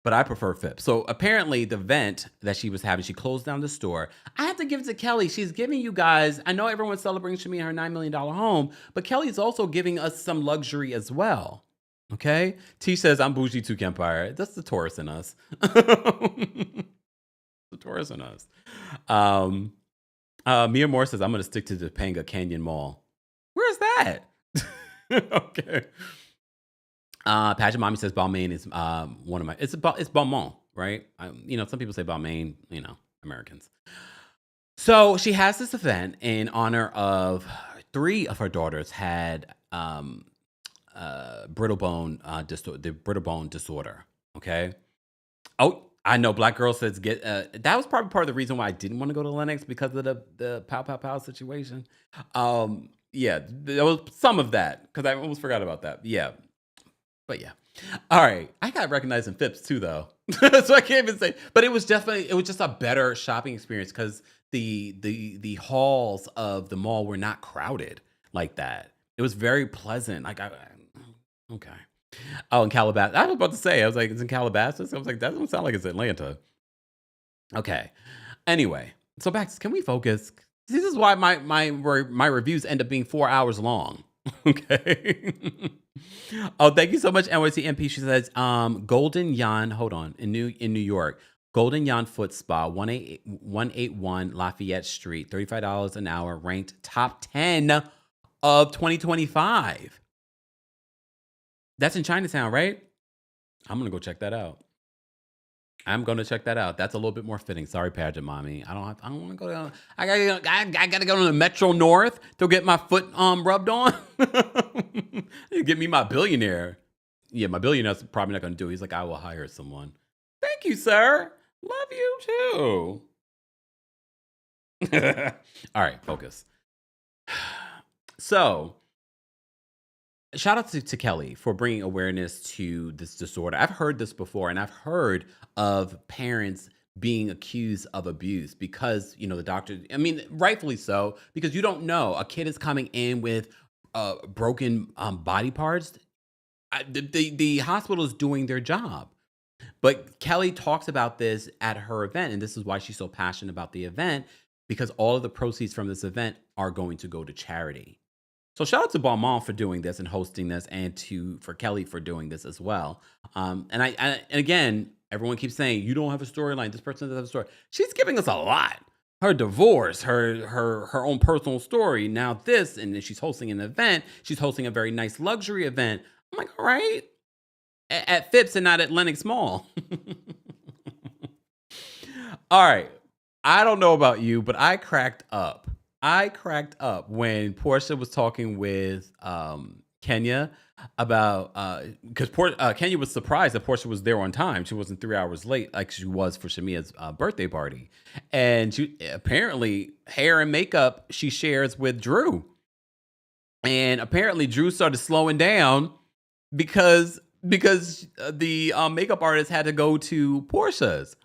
But I prefer Phipps. So apparently the event that she was having, she closed down the store. I have to give it to Kelli. She's giving you guys, I know everyone's celebrating Shamea and her $9 million home, but Kelly's also giving us some luxury as well. Okay? T says, I'm bougie too, Kempire. That's the Taurus in us. The Taurus in us. Mia Moore says, I'm going to stick to the Topanga Canyon Mall. Where's that? Okay. Pageant Mommy says Balmain is one of my, it's Balmain, right? Some people say Balmain, Americans. So she has this event in honor of 3 of her daughters had brittle bone disorder. Okay. Oh, I know. Black Girl says that was probably part of the reason why I didn't want to go to Lenox, because of the pow situation. Yeah, there was some of that because I almost forgot about that. Yeah. But yeah. All right. I got recognized in Phipps too, though. So I can't even say, but it was just a better shopping experience because the halls of the mall were not crowded like that. It was very pleasant. Okay. Oh, in Calabasas. I was about to say, I was like, it's in Calabasas. I was like, that doesn't sound like it's Atlanta. Okay. Anyway, so can we focus? This is why my reviews end up being 4 hours long. Okay. Oh, thank you so much, NYC She says, Golden Yan, hold on, in New York, Golden Yan Foot Spa, 181 Lafayette Street, $35 an hour, ranked top 10 of 2025. That's in Chinatown, right? I'm gonna go check that out. That's a little bit more fitting. Sorry, Pageant Mommy. I don't want to go down. I gotta go to the Metro North to get my foot rubbed on. You get me my billionaire. Yeah, my billionaire's probably not gonna do it. He's like, I will hire someone. Thank you, sir. Love you too. All right, focus. So, shout out to Kelli for bringing awareness to this disorder. I've heard this before, and I've heard of parents being accused of abuse because, the doctor, rightfully so, because you don't know. A kid is coming in with broken body parts. The hospital is doing their job. But Kelli talks about this at her event, and this is why she's so passionate about the event, because all of the proceeds from this event are going to go to charity. So shout out to Balmain for doing this and hosting this, and for Kelli for doing this as well. And again, everyone keeps saying, you don't have a storyline. This person doesn't have a story. She's giving us a lot. Her divorce, her own personal story. Now this, and then she's hosting an event. She's hosting a very nice luxury event. I'm like, all right, at Phipps and not at Lenox Mall. All right. I don't know about you, but I cracked up. When Porsha was talking with Kenya about because Kenya was surprised that Porsha was there on time. She wasn't 3 hours late like she was for Shamea's birthday party. And she apparently hair and makeup she shares with Drew. And apparently Drew started slowing down because the makeup artist had to go to Porsha's.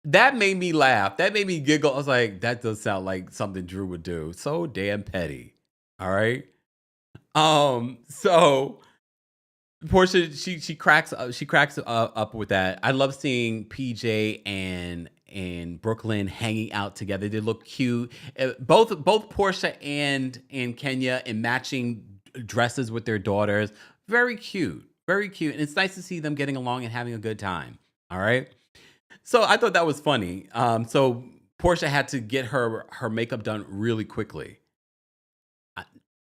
That made me laugh. That made me giggle. I was like, that does sound like something Drew would do. So damn petty. All right. So Porsha, she cracks up with that. I love seeing PJ and Brooklyn hanging out together. They look cute. Both Porsha and Kenya in matching dresses with their daughters. Very cute. Very cute. And it's nice to see them getting along and having a good time. All right. So I thought that was funny. So Porsha had to get her makeup done really quickly.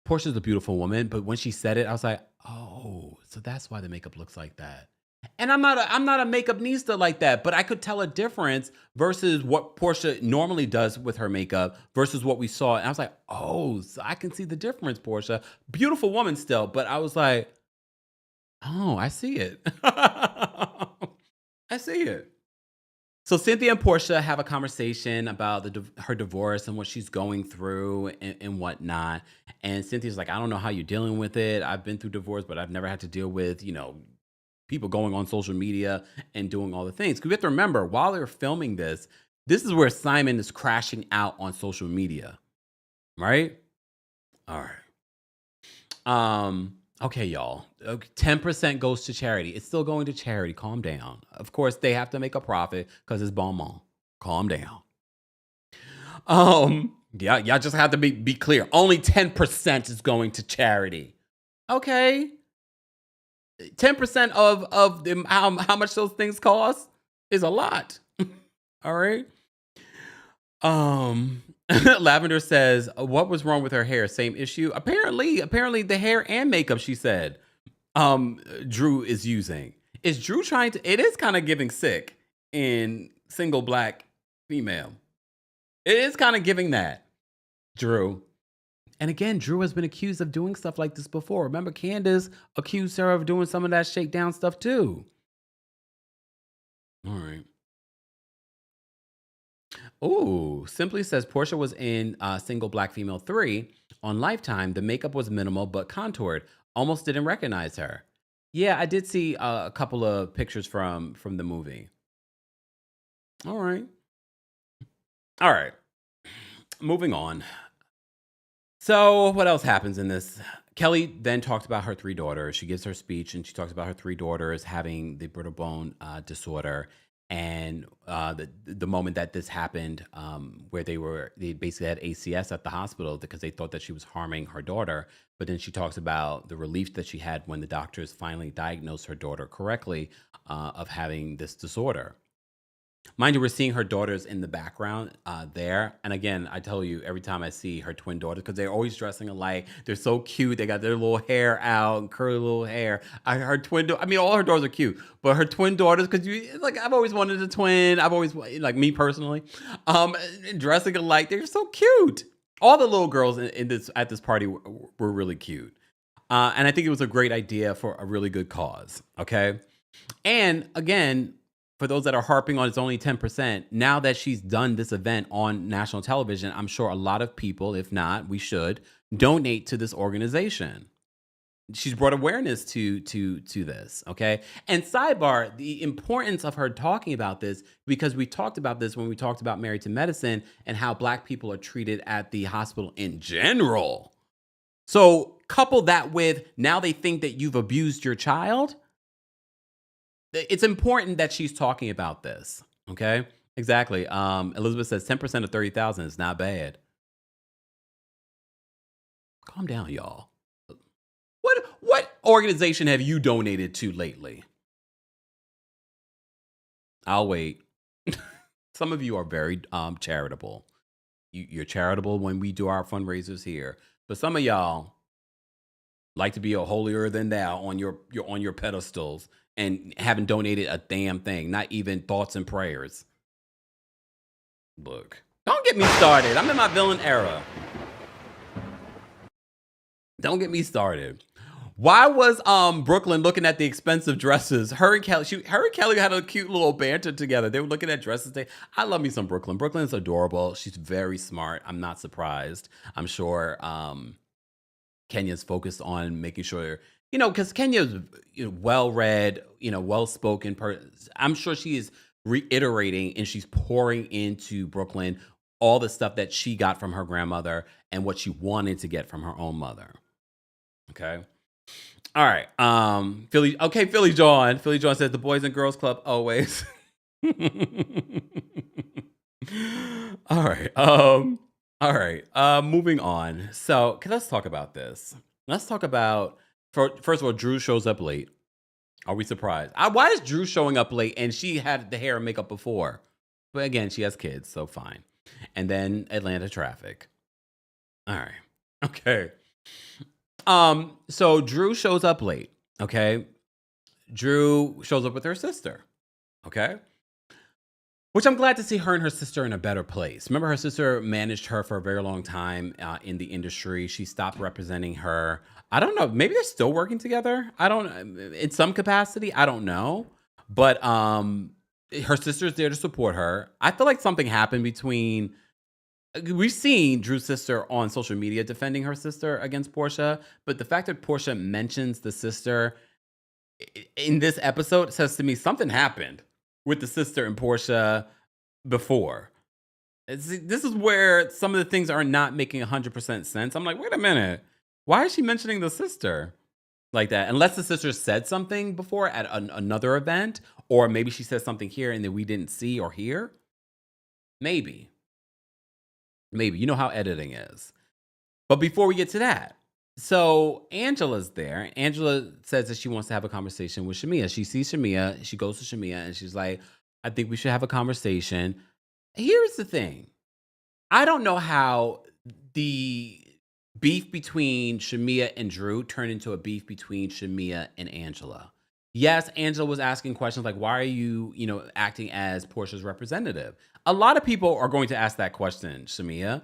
Portia's a beautiful woman, but when she said it, I was like, oh, so that's why the makeup looks like that. And I'm not a makeup nista like that, but I could tell a difference versus what Porsha normally does with her makeup versus what we saw. And I was like, oh, so I can see the difference, Porsha. Beautiful woman still, but I was like, oh, I see it. I see it. So Cynthia and Portia have a conversation about her divorce and what she's going through and whatnot. And Cynthia's like, I don't know how you're dealing with it. I've been through divorce, but I've never had to deal with, people going on social media and doing all the things. Because we have to remember, while they're filming this is where Simon is crashing out on social media, right? All right. Okay, y'all. 10% goes to charity. It's still going to charity. Calm down. Of course, they have to make a profit because it's bon mot. Calm down. Yeah, y'all just have to be clear. Only 10% is going to charity. Okay. 10% of them, how much those things cost is a lot. All right. Lavender says, what was wrong with her hair? Same issue. Apparently the hair and makeup, she said, Drew is using. Is Drew trying to, it is kind of giving sick in single black female. It is kind of giving that, Drew. And again, Drew has been accused of doing stuff like this before. Remember, Candace accused her of doing some of that shakedown stuff too. All right. Ooh, Simply says Portia was in Single Black Female 3 on Lifetime. The makeup was minimal but contoured. Almost didn't recognize her. Yeah, I did see a couple of pictures from the movie. All right. All right. Moving on. So what else happens in this? Kelli then talked about her 3 daughters. She gives her speech and she talks about her 3 daughters having the brittle bone disorder. And the moment that this happened, where they basically had ACS at the hospital because they thought that she was harming her daughter. But then she talks about the relief that she had when the doctors finally diagnosed her daughter correctly of having this disorder. Mind you, we're seeing her daughters in the background there. And again, I tell you, every time I see her twin daughters, because they're always dressing alike, they're so cute. They got their little hair out, curly little hair. All her daughters are cute, but her twin daughters, because I've always wanted a twin. I've always, like me personally, dressing alike. They're so cute. All the little girls at this party were really cute. And I think it was a great idea for a really good cause. Okay. And again, for those that are harping on it's only 10%, now that she's done this event on national television, I'm sure a lot of people, if not, we should donate to this organization. She's brought awareness to this, okay? And sidebar, the importance of her talking about this, because we talked about this when we talked about Married to Medicine and how Black people are treated at the hospital in general. So couple that with now they think that you've abused your child. It's important that she's talking about this. Okay. Exactly. Elizabeth says 10% of 30,000 is not bad. Calm down, y'all. What organization have you donated to lately? I'll wait. Some of you are very charitable. You're charitable when we do our fundraisers here, but some of y'all like to be a holier than thou on your pedestals and haven't donated a damn thing, not even thoughts and prayers. Look, don't get me started. I'm in my villain era. Don't get me started. Why was Brooklyn looking at the expensive dresses? Her and Kelli had a cute little banter together. They were looking at dresses. I love me some Brooklyn. Brooklyn's adorable. She's very smart. I'm not surprised. I'm sure Kenya's focused on making sure, because Kenya's well-read, well-spoken. I'm sure she is reiterating and she's pouring into Brooklyn all the stuff that she got from her grandmother and what she wanted to get from her own mother. Okay. All right. Philly John. Philly John says the Boys and Girls Club always. All right. All right. Moving on. So let's talk about this. Let's talk about, first of all, Drew shows up late. Are we surprised? Why is Drew showing up late and she had the hair and makeup before? But again, she has kids, so fine. And then Atlanta traffic. All right. Okay. So Drew shows up late. Okay. Drew shows up with her sister. Okay. Which I'm glad to see her and her sister in a better place. Remember, her sister managed her for a very long time in the industry. She stopped representing her. I don't know. Maybe they're still working together. I don't, in some capacity. I don't know. But her sister's there to support her. I feel like something happened between. We've seen Drew's sister on social media defending her sister against Porsha, but the fact that Porsha mentions the sister in this episode says to me something happened with the sister and Porsha before. This is where some of the things are not making 100% sense. I'm like, wait a minute. Why is she mentioning the sister like that? Unless the sister said something before at another event, or maybe she said something here and that we didn't see or hear. Maybe. You know how editing is. But before we get to that, so Angela's there. Angela says that she wants to have a conversation with Shamea. She sees Shamea. She goes to Shamea and she's like, I think we should have a conversation. Here's the thing. I don't know how the beef between Shamea and Drew turned into a beef between Shamea and Angela. Yes, Angela was asking questions like, why are you, acting as Portia's representative? A lot of people are going to ask that question, Shamea.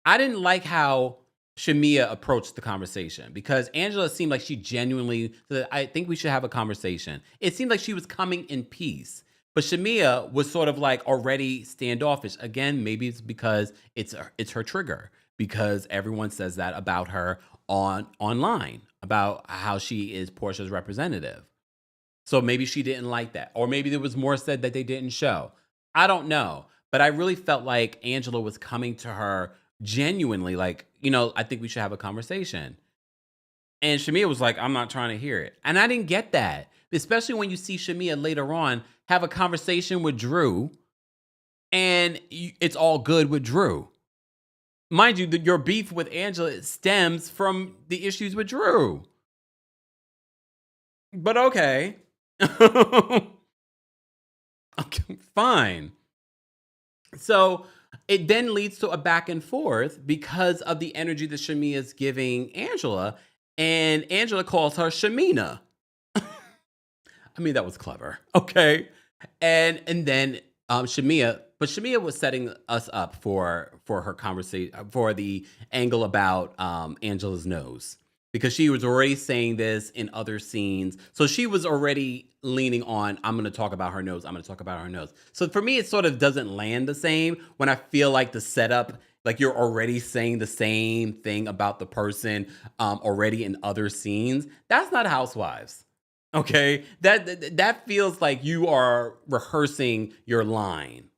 I didn't like how Shamea approached the conversation because Angela seemed like she genuinely said, I think we should have a conversation. It seemed like she was coming in peace. But Shamea was sort of like already standoffish. Again, maybe it's because it's her trigger, because everyone says that about her online, about how she is Portia's representative. So maybe she didn't like that. Or maybe there was more said that they didn't show. I don't know. But I really felt like Angela was coming to her genuinely like, I think we should have a conversation. And Shamea was like, I'm not trying to hear it. And I didn't get that. Especially when you see Shamea later on have a conversation with Drew and it's all good with Drew. Mind you, your beef with Angela stems from the issues with Drew. But okay. Okay, fine. So it then leads to a back and forth because of the energy that Shamea is giving Angela. And Angela calls her Shamina. I mean, that was clever. Okay. And then Shamea was setting us up for her conversation, for the angle about Angela's nose. Because she was already saying this in other scenes. So she was already leaning on, I'm going to talk about her nose. I'm going to talk about her nose. So for me, it sort of doesn't land the same when I feel like the setup, like you're already saying the same thing about the person already in other scenes. That's not Housewives. Okay? That feels like you are rehearsing your line.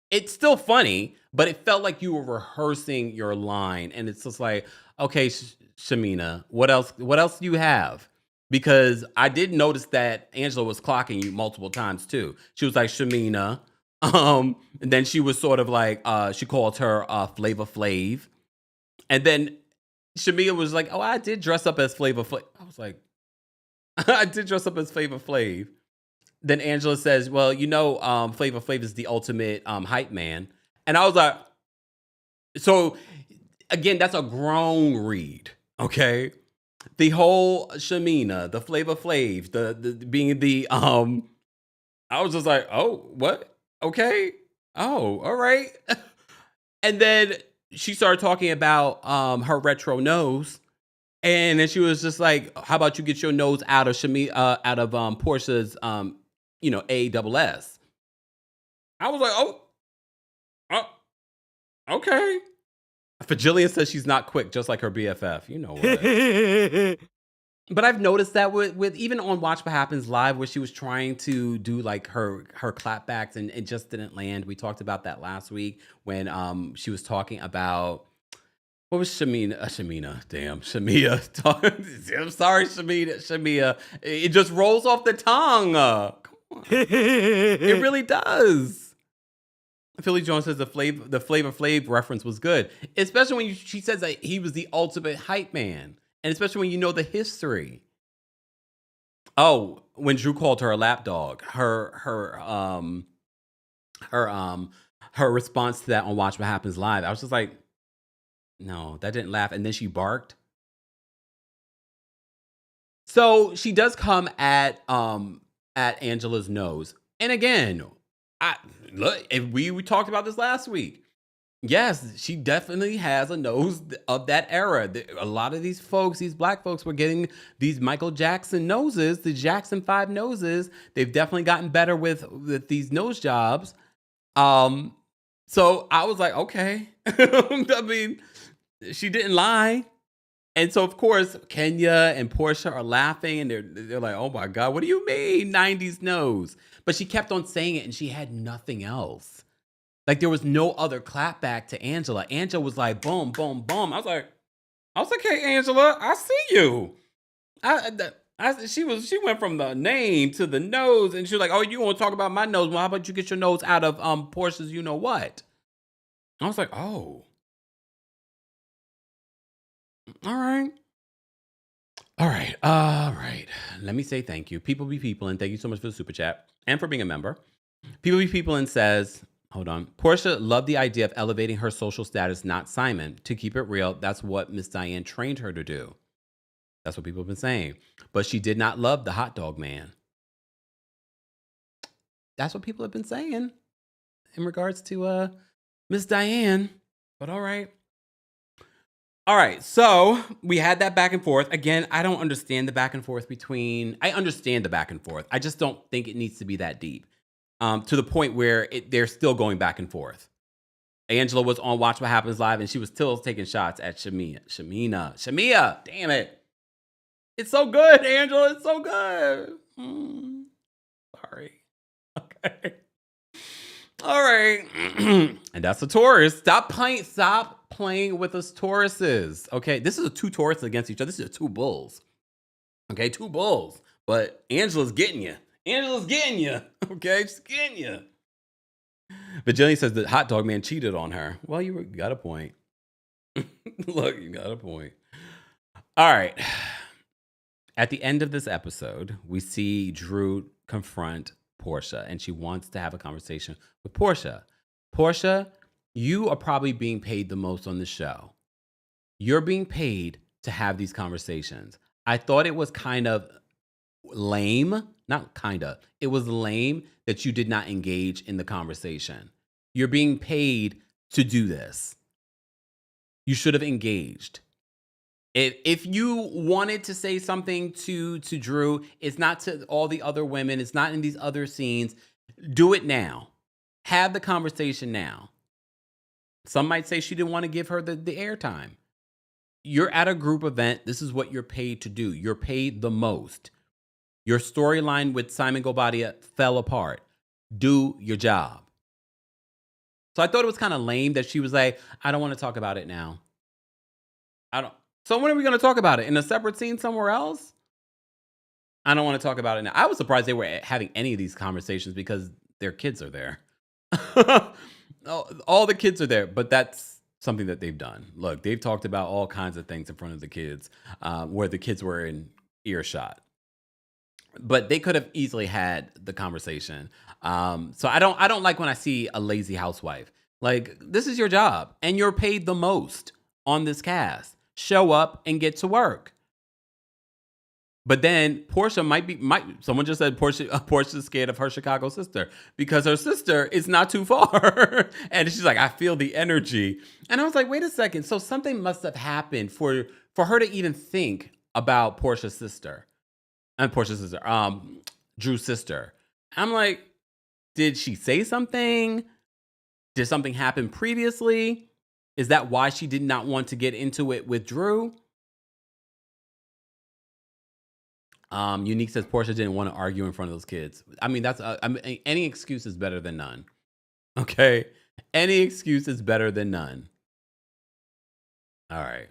It's still funny, but it felt like you were rehearsing your line. And it's just like, okay, Shamina, what else do you have? Because I did notice that Angela was clocking you multiple times too. She was like, Shamina. And then she was sort of like, she called her Flavor Flav. And then Shamia was like, oh, I did dress up as Flavor Flav. I was like, I did dress up as Flavor Flav. Then Angela says, well, Flavor Flav is the ultimate hype man. And I was like, so again, that's a grown read. Okay. The whole Shamina, the Flavor Flav, the being the I was just like, oh, what? Okay. Oh, all right. And then she started talking about her retro nose. And then she was just like, how about you get your nose out of Portia's ASS. I was like, oh, okay. Fajillian says she's not quick, just like her BFF. You know what? But I've noticed that with even on Watch What Happens Live, where she was trying to do like her clapbacks and it just didn't land. We talked about that last week when she was talking about what was Shamia. I'm sorry, Shamia. It just rolls off the tongue. Come on, it really does. Philly Jones says the Flavor Flav reference was good, especially when she says that he was the ultimate hype man, and especially when you know the history. Oh, when Drew called her a lapdog, her response to that on Watch What Happens Live, I was just like, no, that didn't laugh, and then she barked. So she does come at Angela's nose. And again, we talked about this last week. Yes, she definitely has a nose of that era. A lot of these folks, these black folks, were getting these Michael Jackson noses, the Jackson 5 noses. They've definitely gotten better with these nose jobs. So I was like, okay. I mean, she didn't lie. And so, of course, Kenya and Porsha are laughing, and they're like, oh my God, what do you mean 90s nose? But she kept on saying it, and she had nothing else. Like, there was no other clap back to Angela. Angela was like, boom, boom, boom. I was like, hey, Angela, I see you. She went from the name to the nose, and she was like, oh, you want to talk about my nose? Well, how about you get your nose out of Portia's you know what? I was like, oh. All right. Let me say thank you. People be people, and thank you so much for the super chat and for being a member. People be people and says, hold on. Porsha loved the idea of elevating her social status, not Simon. To keep it real, that's what Miss Diane trained her to do. That's what people have been saying. But she did not love the hot dog man. That's what people have been saying in regards to Miss Diane. But all right. All right, so we had that back and forth. Again, I don't understand the back and forth I understand the back and forth. I just don't think it needs to be that deep. To the point where they're still going back and forth. Angela was on Watch What Happens Live, and she was still taking shots at Shamea, damn it. It's so good, Angela. It's so good. Sorry. Okay. All right. And that's a Taurus. Stop playing with us Tauruses. Okay. This is a 2 Tauruses against each other. This is 2 bulls. Okay. 2 bulls. But Angela's getting you. Okay. She's getting you. But Jenny says the hot dog man cheated on her. Well, you got a point. Look, you got a point. All right. At the end of this episode, we see Drew confront Porsha, and she wants to have a conversation with Porsha. Porsha, you are probably being paid the most on the show. You're being paid to have these conversations. I thought it was kind of lame. Not kind of. It was lame that you did not engage in the conversation. You're being paid to do this. You should have engaged. If you wanted to say something to Drew, it's not to all the other women. It's not in these other scenes. Do it now. Have the conversation now. Some might say she didn't want to give her the airtime. You're at a group event. This is what you're paid to do. You're paid the most. Your storyline with Simon Gobadia fell apart. Do your job. So I thought it was kind of lame that she was like, I don't want to talk about it now. So when are we going to talk about it? In a separate scene somewhere else? I don't want to talk about it now. I was surprised they were having any of these conversations because their kids are there. All the kids are there, but that's something that they've done. Look, they've talked about all kinds of things in front of the kids where the kids were in earshot. But they could have easily had the conversation. So I don't like when I see a lazy housewife. Like, this is your job, and you're paid the most on this cast. Show up and get to work. But then Porsha someone just said Portia's scared of her Chicago sister because her sister is not too far. And she's like, I feel the energy. And I was like, wait a second. So something must have happened for her to even think about Drew's sister. I'm like, did she say something? Did something happen previously? Is that why she did not want to get into it with Drew? Unique says Porsha didn't want to argue in front of those kids. I mean, any excuse is better than none. Okay? Any excuse is better than none. All right.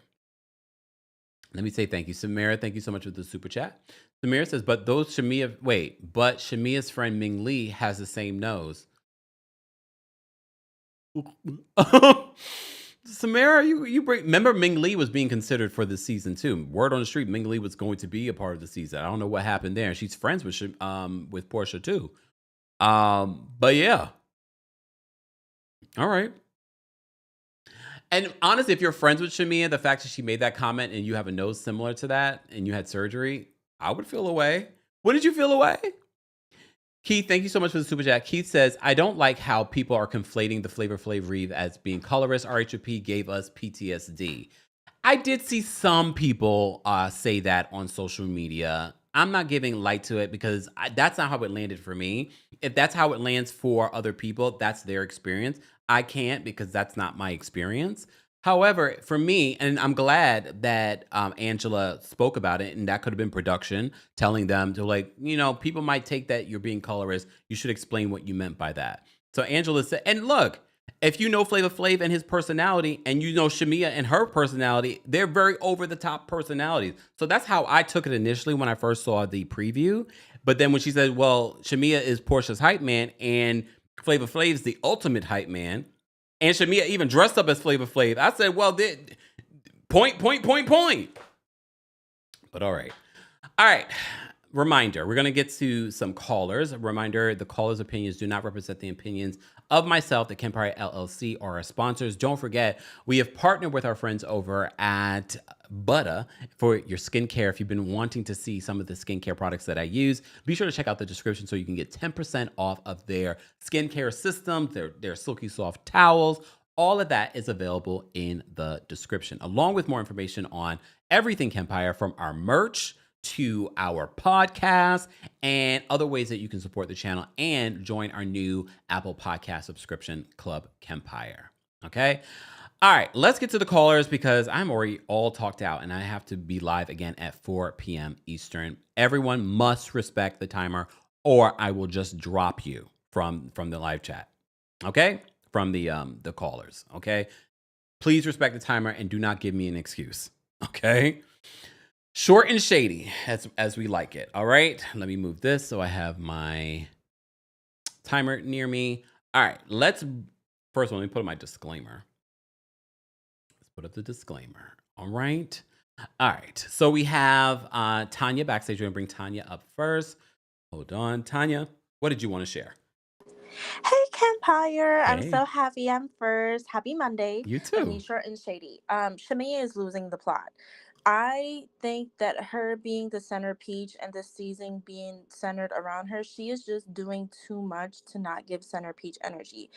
Let me say thank you. Samara, thank you so much for the super chat. Samira says, but Shamea's friend Ming Lee has the same nose. Samara, remember Ming Lee was being considered for this season too. Word on the street, Ming Lee was going to be a part of the season. I don't know what happened there. She's friends with Porsha too. But yeah. All right. And honestly, if you're friends with Shamea, the fact that she made that comment and you have a nose similar to that and you had surgery, I would feel away. Wouldn't you feel away? Keith, thank you so much for the super chat. Keith says, I don't like how people are conflating the Flavor Flav Reeve as being colorist. RHOP gave us PTSD. I did see some people say that on social media. I'm not giving light to it because that's not how it landed for me. If that's how it lands for other people, that's their experience. I can't because that's not my experience. However, for me, and I'm glad that Angela spoke about it, and that could have been production telling them to, like, people might take that you're being colorist. You should explain what you meant by that. So Angela said, and look, if you know Flavor Flav and his personality, and you know Shamea and her personality, they're very over the top personalities. So that's how I took it initially when I first saw the preview. But then when she said, well, Shamea is Porsha's hype man and Flavor Flav's the ultimate hype man, and Shamea even dressed up as Flavor Flav, I said, well, point. But all right. Reminder, we're going to get to some callers. A reminder, the callers' opinions do not represent the opinions of myself, the Kempire LLC, or our sponsors. Don't forget, we have partnered with our friends over at Butter for your skincare. If you've been wanting to see some of the skincare products that I use, be sure to check out the description so you can get 10% off of their skincare system, their silky soft towels. All of that is available in the description, along with more information on everything Kempire, from our merch to our podcast and other ways that you can support the channel and join our new Apple Podcast subscription club, Kempire. Okay. All right, let's get to the callers because I'm already all talked out and I have to be live again at 4 p.m. Eastern. Everyone must respect the timer or I will just drop you from the live chat. Okay? From the callers. Okay? Please respect the timer and do not give me an excuse. Okay? Short and shady, as we like it. All right, let me move this so I have my timer near me. All right, first let me put up my disclaimer. Let's put up the disclaimer. All right. So we have Tanya backstage. We're going to bring Tanya up first. Hold on, Tanya. What did you want to share? Hey, Kempire. Hey. I'm so happy I'm first. Happy Monday. You too. With me, short and shady. Shamea is losing the plot. I think that her being the centerpiece and this season being centered around her, she is just doing too much to not give centerpiece energy.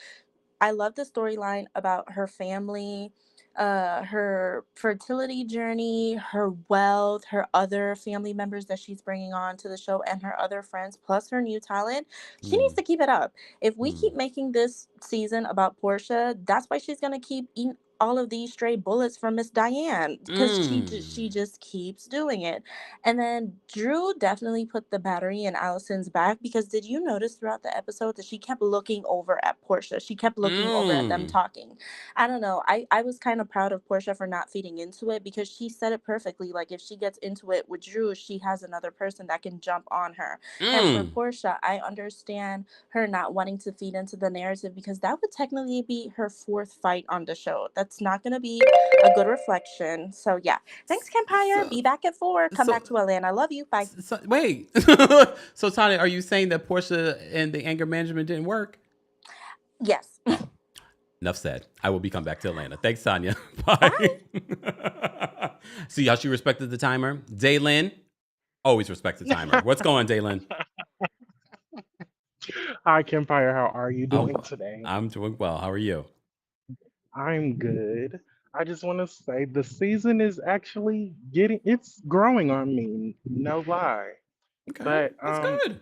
I love the storyline about her family, her fertility journey, her wealth, her other family members that she's bringing on to the show, and her other friends, plus her new talent. She needs to keep it up. If we keep making this season about Porsha, that's why she's going to keep eating all of these stray bullets from Miss Diane because she just keeps doing it. And then Drew definitely put the battery in Allison's back because did you notice throughout the episode that she kept looking over at Porsha? She kept looking over at them talking. I don't know. I was kind of proud of Porsha for not feeding into it because she said it perfectly. Like if she gets into it with Drew, she has another person that can jump on her. And for Porsha, I understand her not wanting to feed into the narrative because that would technically be her fourth fight on the show. That's not going to be a good reflection. So yeah, thanks, Kempire. Be back at 4. Come back to Atlanta. Love you. Bye. Wait. So Tanya, are you saying that Porsha and the anger management didn't work? Yes. Enough said. I will be coming back to Atlanta. Thanks, Tanya. Bye. See how she respected the timer? Daylin always respects the timer. What's going on, Daylin? Hi, Kempire. How are you doing today? I'm doing well. How are you? I'm good. I just want to say the season is actually it's growing on me. No lie. Okay, But that's good.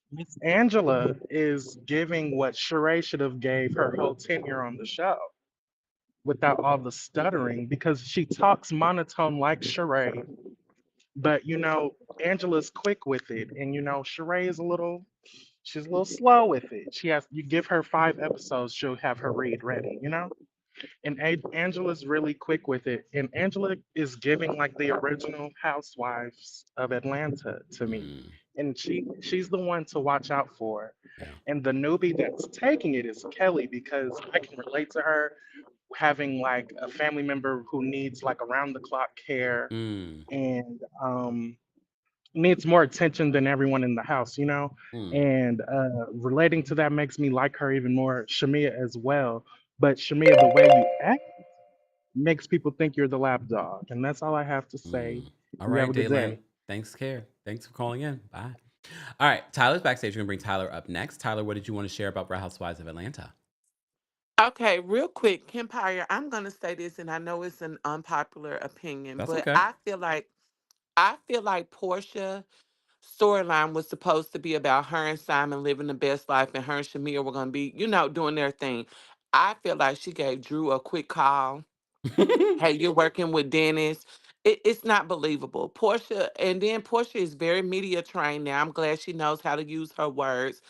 Miss Angela is giving what Sheree should have gave her whole tenure on the show without all the stuttering because she talks monotone like Sheree. But Angela's quick with it, and Sheree is she's a little slow with it. You give her 5 episodes, she'll have her read ready, And Angela's really quick with it. And Angela is giving like the original Housewives of Atlanta to me. And she's the one to watch out for. Yeah. And the newbie that's taking it is Kelli because I can relate to her having like a family member who needs like around the clock care and needs more attention than everyone in the house, and relating to that makes me like her even more, Shamea as well. But Shamea, the way you act makes people think you're the lapdog, and that's all I have to say. All You right, have a good Daylin. day. Thanks, Care. Thanks for calling in. Bye. All right, Tyler's backstage. We're gonna bring Tyler up next. Tyler, what did you want to share about Real Housewives of Atlanta? Okay, real quick, Kempire, I'm gonna say this, and I know it's an unpopular opinion, That's but okay. I feel like Portia storyline was supposed to be about her and Simon living the best life, and her and Shamea were gonna be, doing their thing. I feel like she gave Drew a quick call. Hey, you're working with Dennis. It's not believable. Portia is very media trained now. I'm glad she knows how to use her words.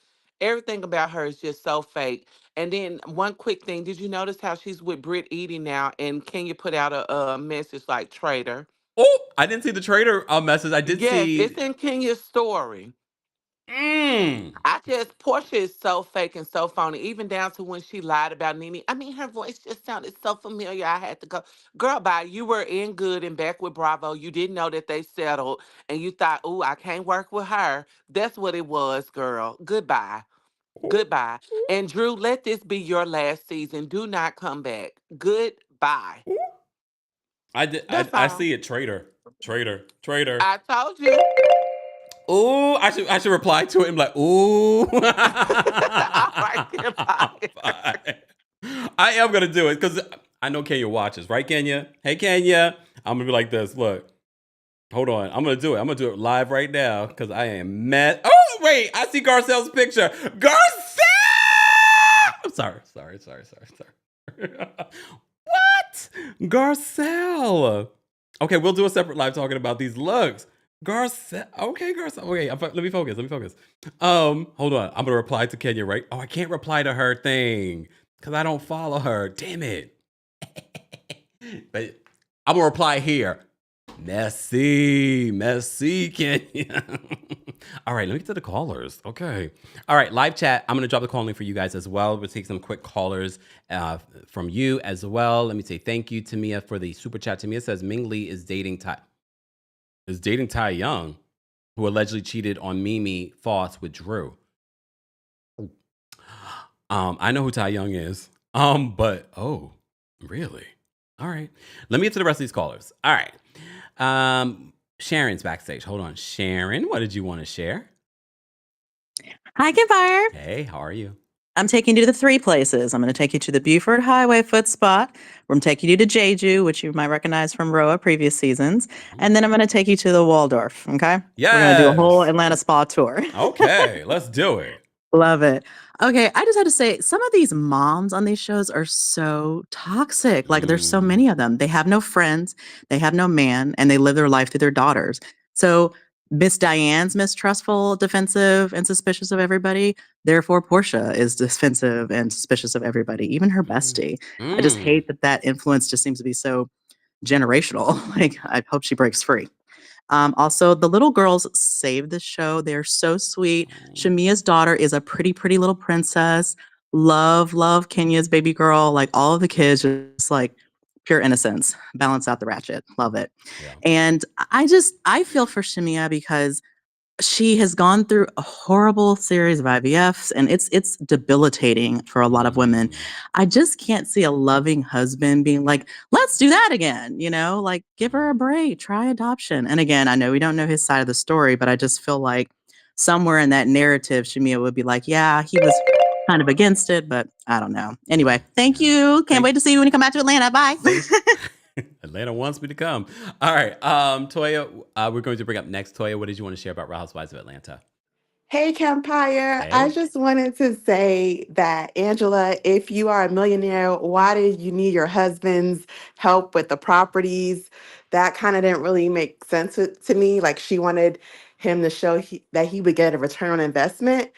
Everything about her is just so fake. And then one quick thing, did you notice how she's with Brittany Eady now? And Kenya put out a message like traitor. Oh, I didn't see the trader message. I did Yes, see. it's in Kenya's story. Mm. Portia is so fake and so phony, even down to when she lied about Nene. I mean, her voice just sounded so familiar. I had to go, girl, bye. You were in good and back with Bravo. You didn't know that they settled, and you thought, ooh, I can't work with her. That's what it was, girl. Goodbye. Goodbye. And Drew, let this be your last season. Do not come back. Goodbye. I did. That's I all. see it. Trader. I told you. Ooh, I should reply to it and be like, ooh. All right, goodbye. Bye. I am gonna do it because I know Kenya watches, right, Kenya? Hey, Kenya. I'm gonna be like this. Look, hold on. I'm gonna do it. I'm gonna do it live right now because I am mad. Oh, wait, I see Garcelle's picture. Garcelle! I'm sorry. What? Garcelle. Okay, we'll do a separate live talking about these looks. Garcelle. Okay, Garcelle. Okay, let me focus. Hold on. I'm gonna reply to Kenya, right? Oh, I can't reply to her thing because I don't follow her. Damn it. But I'm gonna reply here. Messy, Kenya. All right, let me get to the callers. Okay. All right, live chat. I'm going to drop the call link for you guys as well. We'll take some quick callers from you as well. Let me say thank you to Mia for the super chat. Mia says Ming Lee is dating Tai Young, who allegedly cheated on Mimi Foss with Drew. I know who Tai Young is. But really? All right. Let me get to the rest of these callers. All right. Sharon's backstage. Hold on. Sharon, what did you want to share? Hi, Kempire. Hey, how are you? I'm taking you to the 3 places. I'm going to take you to the Buford Highway foot spot. I'm taking you to Jeju, which you might recognize from RHOA previous seasons. And then I'm going to take you to the Waldorf. Okay. Yes. We're going to do a whole Atlanta spa tour. Okay. Let's do it. Love it. Okay, I just had to say, some of these moms on these shows are so toxic. Like, there's so many of them. They have no friends, they have no man, and they live their life through their daughters. So Miss Diane's mistrustful, defensive, and suspicious of everybody. Therefore, Porsha is defensive and suspicious of everybody, even her bestie. I just hate that influence just seems to be so generational. Like, I hope she breaks free. Also, the little girls save the show. They're so sweet. Shamea's daughter is a pretty, pretty little princess. Love Kenya's baby girl. Like, all of the kids, just like pure innocence. Balance out the ratchet. Love it. Yeah. And I feel for Shamea because she has gone through a horrible series of IVFs, and it's debilitating for a lot of women. I just can't see a loving husband being like, let's do that again, like, give her a break, try adoption. And again, I know we don't know his side of the story, but I just feel like somewhere in that narrative, Shamea would be like, yeah, he was kind of against it, but I don't know. Anyway, thank you. Can't wait to see you when you come back to Atlanta. Bye. Atlanta wants me to come. All right. Toya, we're going to bring up next. Toya, what did you want to share about Real Housewives of Atlanta? Hey, Kempire. Hey. I just wanted to say that, Angela, if you are a millionaire, why did you need your husband's help with the properties? That kind of didn't really make sense to me. Like, she wanted him to show that he would get a return on investment.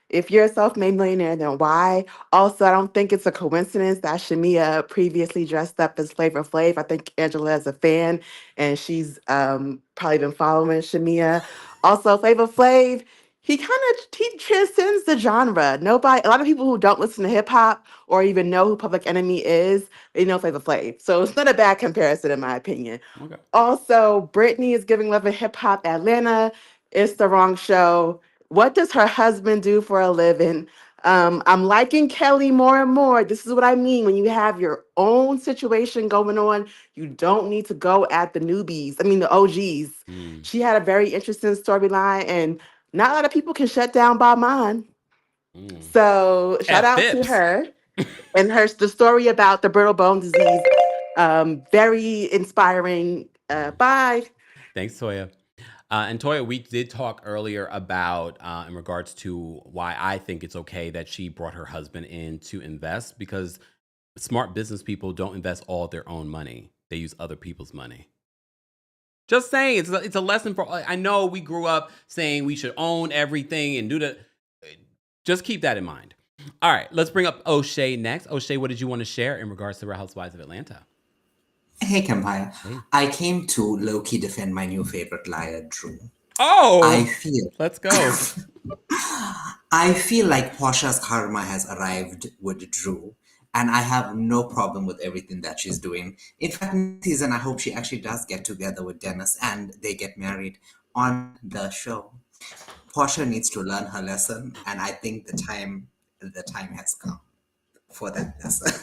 If you're a self-made millionaire, then why? Also, I don't think it's a coincidence that Shamea previously dressed up as Flavor Flav. I think Angela is a fan, and she's probably been following Shamea. Also, Flavor Flav, he transcends the genre. A lot of people who don't listen to hip hop or even know who Public Enemy is, they know Flavor Flav. So it's not a bad comparison, in my opinion. Okay. Also, Brittany is giving Love and Hip Hop Atlanta. It's the wrong show. What does her husband do for a living? I'm liking Kelli more and more. This is what I mean. When you have your own situation going on, you don't need to go at the newbies. I mean, the OGs. Mm, She had a very interesting storyline, and not a lot of people can shut down Bob Mine. mm. So shout F. out to Phipps. her and the story about the brittle bone disease. Very inspiring. Bye. Thanks, Toya. And Toya, we did talk earlier about in regards to why I think it's okay that she brought her husband in to invest, because smart business people don't invest all their own money. They use other people's money. Just saying, it's a lesson for. I know we grew up saying we should own everything and do the. Just keep that in mind. All right, let's bring up O'Shea next. O'Shea, what did you want to share in regards to Real Housewives of Atlanta? Hey, Kempire. Hey. I came to low-key defend my new favorite liar, Drew. Oh, I feel let's go. I feel like Porsha's karma has arrived with Drew, and I have no problem with everything that she's doing. In fact, next season, I hope she actually does get together with Dennis and they get married on the show. Porsha needs to learn her lesson, and I think the time has come for that lesson.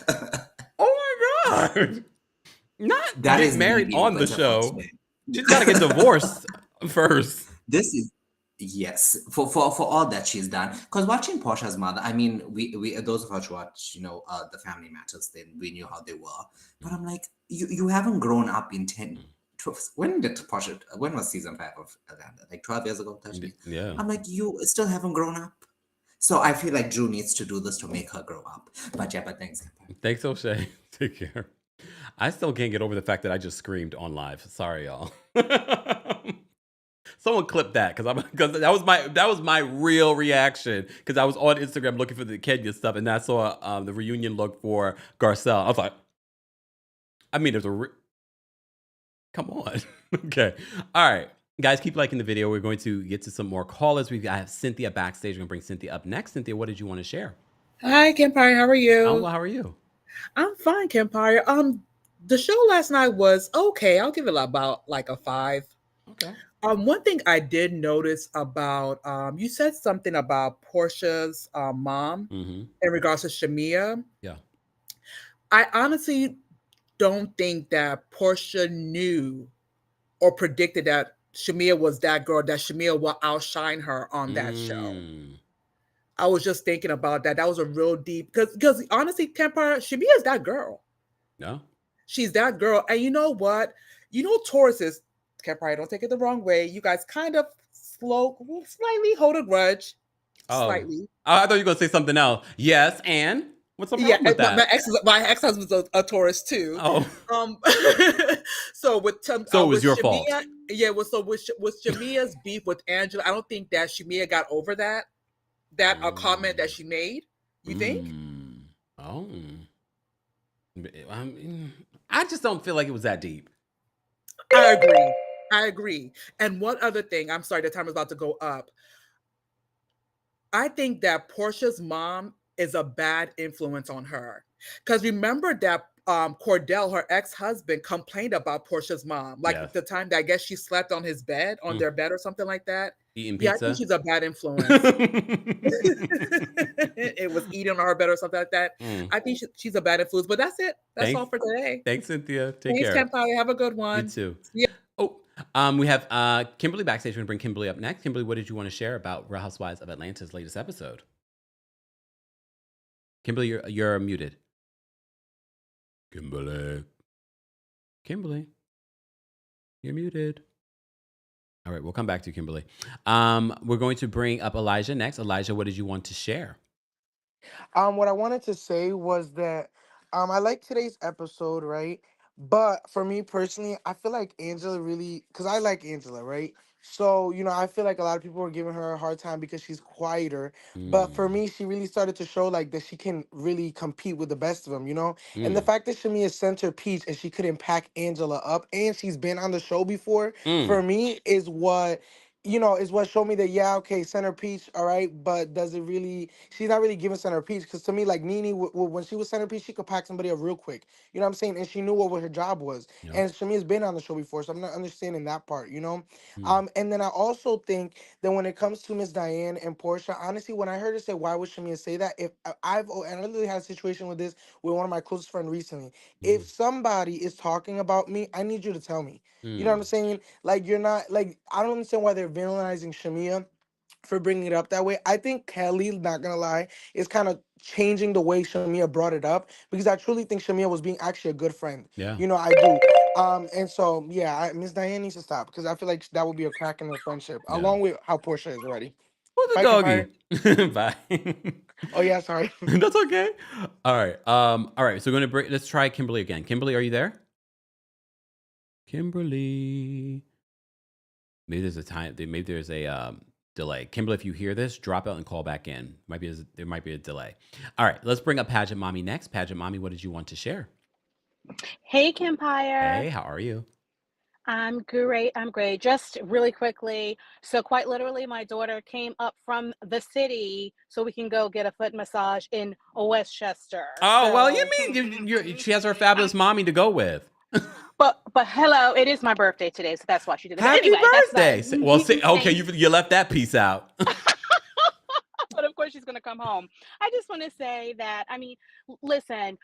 Oh my God. Not That get is me married being on the bitter for show. today. She's got to get divorced first. This is yes for all that she's done. Because watching Portia's mother, I mean, we those of us who watch, the Family Matters, then we knew how they were. But I'm like, you haven't grown up in 12, when was season 5 of Atlanta? Like 12 years ago, 13? Yeah. I'm like, you still haven't grown up. So I feel like Drew needs to do this to make her grow up. But thanks. Thanks, O'Shea. Take care. I still can't get over the fact that I just screamed on live. Sorry, y'all. Someone clip that, because that was my real reaction, because I was on Instagram looking for the Kenya stuff, and I saw the reunion look for Garcelle. I was like, I mean, come on. Okay. All right. Guys, keep liking the video. We're going to get to some more callers. I have Cynthia backstage. We're going to bring Cynthia up next. Cynthia, what did you want to share? Hi, Kempire. How are you? Oh, well, how are you? I'm fine, Kempire. The show last night was okay. I'll give it about like a 5. Okay. One thing I did notice about you said something about Portia's mom in regards to Shamea. Yeah. I honestly don't think that Porsha knew or predicted that Shamea was that girl, that Shamea will outshine her on that show. I was just thinking about that. That was a real deep, because honestly, Kempire, Shamea is that girl. No. She's that girl. And you know what? Tauruses, Kempire, don't take it the wrong way. You guys kind of slightly hold a grudge. Oh. Slightly. I thought you were going to say something else. Yes, and? What's the problem with that? My ex-husband's a Taurus too. Oh. So it was your Shamea, fault. Yeah, with Shamea's beef with Angela, I don't think that Shamea got over that a comment that she made. You think? Oh. I just don't feel like it was that deep. I agree. And one other thing, I'm sorry, the time is about to go up. I think that Portia's mom is a bad influence on her. Because remember that Cordell, her ex-husband, complained about Portia's mom. Like the time that I guess she slept on his bed, on their bed or something like that. Eating pizza? Yeah, I think she's a bad influence. It was eating on her bed or something like that. I think she's a bad influence. But that's it. That's all for today. Thanks, Cynthia. Take care. Thanks, Kempire. Have a good one. You too. Yeah. Oh, we have Kimberly backstage. We're going to bring Kimberly up next. Kimberly, what did you want to share about Real Housewives of Atlanta's latest episode? Kimberly, you're muted. Kimberly, you're muted. All right, we'll come back to you, Kimberly. We're going to bring up Elijah next. Elijah, what did you want to share? What I wanted to say was that I like today's episode, right? But for me personally, I feel like Angela really, because I like Angela, right? So, I feel like a lot of people are giving her a hard time because she's quieter. But for me, she really started to show like that she can really compete with the best of them, And the fact that Shamea sent her Peach and she couldn't pack Angela up and she's been on the show before, for me, is what is what showed me that, yeah, okay, Center Peach, all right, but does it really? She's not really giving Center Peach, because to me, like Nene, when she was Center Peach, she could pack somebody up real quick. You know what I'm saying? And she knew what her job was. Yep. And Shamia's been on the show before, so I'm not understanding that part. Mm. And then I also think that when it comes to Miss Diane and Portia, honestly, when I heard her say, "Why would Shamia say that?" If and I literally had a situation with this with one of my closest friends recently. If Mm. somebody is talking about me, I need you to tell me. You know what I'm Mm. saying? Like, you're not like, I don't understand why they're villainizing Shamia for bringing it up that way. I think Kelly, not gonna lie, is kind of changing the way Shamia brought it up, because I truly think Shamia was being actually a good friend. Yeah. I do. And so yeah, Miss Diane needs to stop, because I feel like that would be a crack in their friendship, Yeah. along with how Portia is already. Who's the Bye, doggy? Kempire. Bye. Oh yeah, sorry. That's okay. All right. All right. So we're gonna break. Let's try Kimberly again. Kimberly, are you there? Kimberly. Maybe there's a time. Maybe there's a delay. Kimberly, if you hear this, drop out and call back in. There might be a delay. All right. Let's bring up Pageant Mommy next. Pageant Mommy, what did you want to share? Hey, Kempire. Hey, how are you? I'm great. I'm great. Just really quickly. So, quite literally, my daughter came up from the city so we can go get a foot massage in Westchester. Oh well, you So, mean she has her fabulous mommy to go with. but hello, it is my birthday today, so that's why she did it. But Happy anyway, that's not. birthday! Well, see, okay, Thanks. you left that piece out. But of course she's going to come home. I just want to say that, I mean, listen,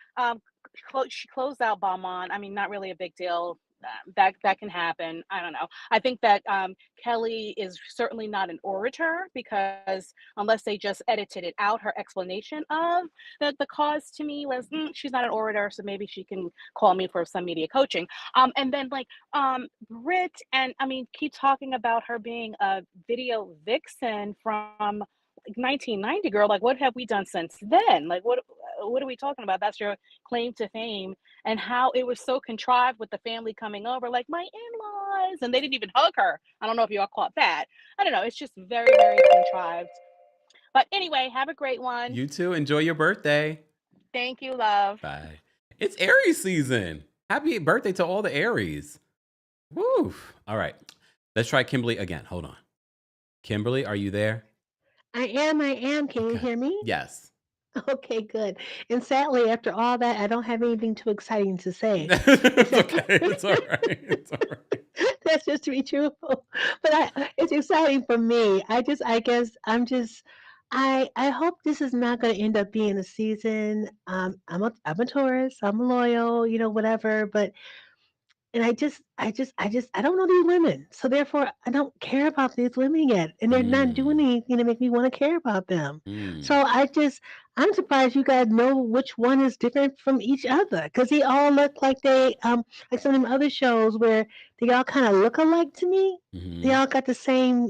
she closed out Balmain. I mean, not really a big deal. That can happen. I don't know. I think that Kelly is certainly not an orator, because unless they just edited it out, her explanation of the cause to me was, she's not an orator, so maybe she can call me for some media coaching. And then like Britt, and I mean, keep talking about her being a video vixen from like 1990, girl. Like, what have we done since then? Like, what are we talking about? That's your claim to fame. And how it was so contrived with the family coming over, like my in-laws, and they didn't even hug her. I don't know if y'all caught that. I don't know. It's just very, very contrived. But anyway, have a great one. You too. Enjoy your birthday. Thank you, love. Bye. It's Aries season. Happy birthday to all the Aries. Woo. All right. Let's try Kimberly again. Hold on. Kimberly, are you there? I am. Can you Okay. hear me? Yes. Okay, good. And sadly, after all that, I don't have anything too exciting to say. It's Except okay. It's all right. It's all right. that's just to be truthful. But it's exciting for me. I guess I hope this is not going to end up being a season. I'm a Taurus. I'm loyal. Whatever. But and I don't know these women. So therefore, I don't care about these women yet. And they're not doing Mm, anything to make me want to care about them. So mm, I'm surprised you guys know which one is different from each other. Because they all look like like some of them other shows where they all kind of look alike to me. They mm, all got the same,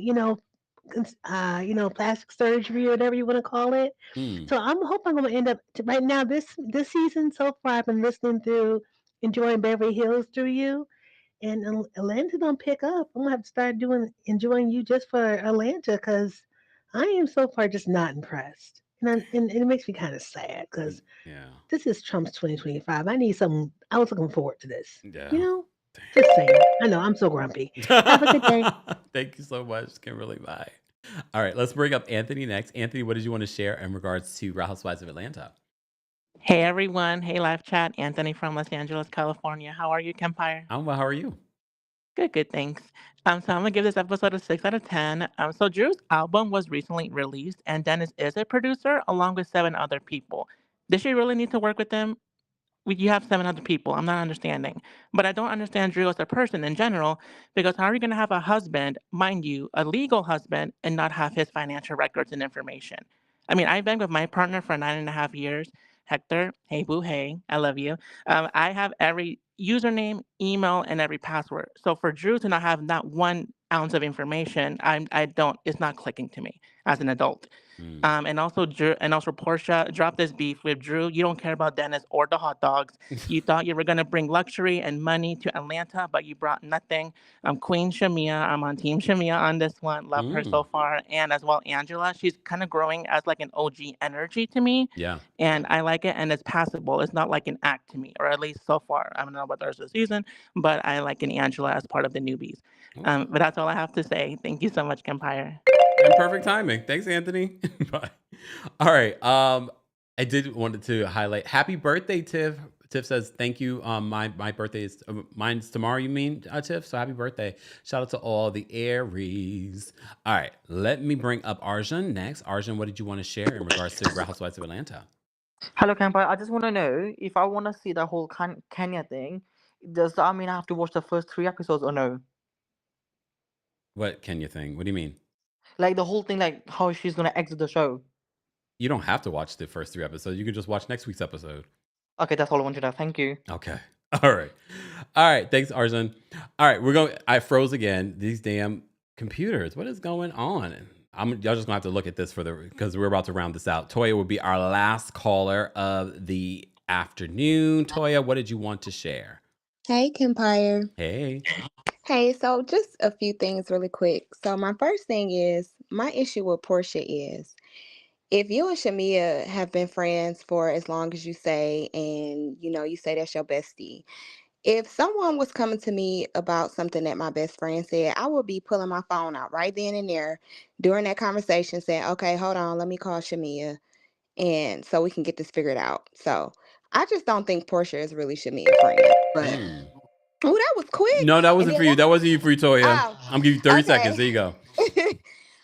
plastic surgery or whatever you want to call it. mm. So hope I'm going to end up right now. This season so far, I've been listening through, enjoying Beverly Hills through you, and Atlanta don't pick up. I'm gonna have to start enjoying you just for Atlanta, because I am so far just not impressed, and it makes me kind of sad because Yeah. this is Trump's 2025. I need something. I was looking forward to this. Yeah. You know, just saying. I know I'm so grumpy. Have a good day. Thank you so much, Kimberly. Bye. All right, let's bring up Anthony next. Anthony, what did you want to share in regards to Real Housewives of Atlanta? Hey everyone. Hey live chat. Anthony from Los Angeles, California. How are you, Kempire? I'm well. How are you? Good, good, thanks. So I'm gonna give this episode a 6 out of 10. So Drew's album was recently released, and Dennis is a producer along with 7 other people. Does she really need to work with them? You have 7 other people. I'm not understanding. But I don't understand Drew as a person in general, because how are you going to have a husband, mind you, a legal husband, and not have his financial records and information? I mean, I've been with my partner for 9.5 years. Hector, hey boo, hey, I love you. I have every username, email, and every password. So for Drew to not have not 1 ounce of information, I don't. It's not clicking to me. as an adult. Mm. And also Portia dropped this beef with Drew. You don't care about Dennis or the hot dogs. You thought you were gonna bring luxury and money to Atlanta, but you brought nothing. Queen Shamea. I'm on Team Shamea on this one. Love her Mm. so far, and as well Angela. She's kind of growing as like an OG energy to me, Yeah. and I like it. And it's passable. It's not like an act to me, or at least so far. I don't know about the rest of the season, but I like an Angela as part of the newbies. Okay. But that's all I have to say. Thank you so much, Kempire. And perfect timing. Thanks, Anthony. Bye. All right. I did wanted to highlight happy birthday, Tiff. Tiff says thank you. My birthday is mine's tomorrow. You mean Tiff? So happy birthday! Shout out to all the Aries. All right, let me bring up Arjun next. Arjun, what did you want to share in regards to Real Housewives of Atlanta? Hello, Kempire. I just want to know if I want to see the whole Kenya thing, does that mean I have to watch the first 3 episodes or no? What Kenya thing? What do you mean? Like the whole thing, like how she's gonna exit the show. You don't have to watch the first 3 episodes. You can just watch next week's episode. Okay, that's all I wanted to know. Thank you. Okay. All right. All right. Thanks, Arjun. All right. We're going. I froze again. These damn computers. What is going on? Y'all just gonna have to look at this because we're about to round this out. Toya will be our last caller of the afternoon. Toya, what did you want to share? Hey, Kempire. Hey. Hey, so just a few things really quick. So my first thing is my issue with Portia is if you and Shamea have been friends for as long as you say, and you say that's your bestie. If someone was coming to me about something that my best friend said, I would be pulling my phone out right then and there during that conversation, saying, "Okay, hold on, let me call Shamea, and so we can get this figured out." So I just don't think Portia is really Shamea's friend. But Hmm. oh, that was quick. No, that And wasn't then for you. That wasn't you for you, Toya. oh, I'm giving you 30 seconds. okay. There you go.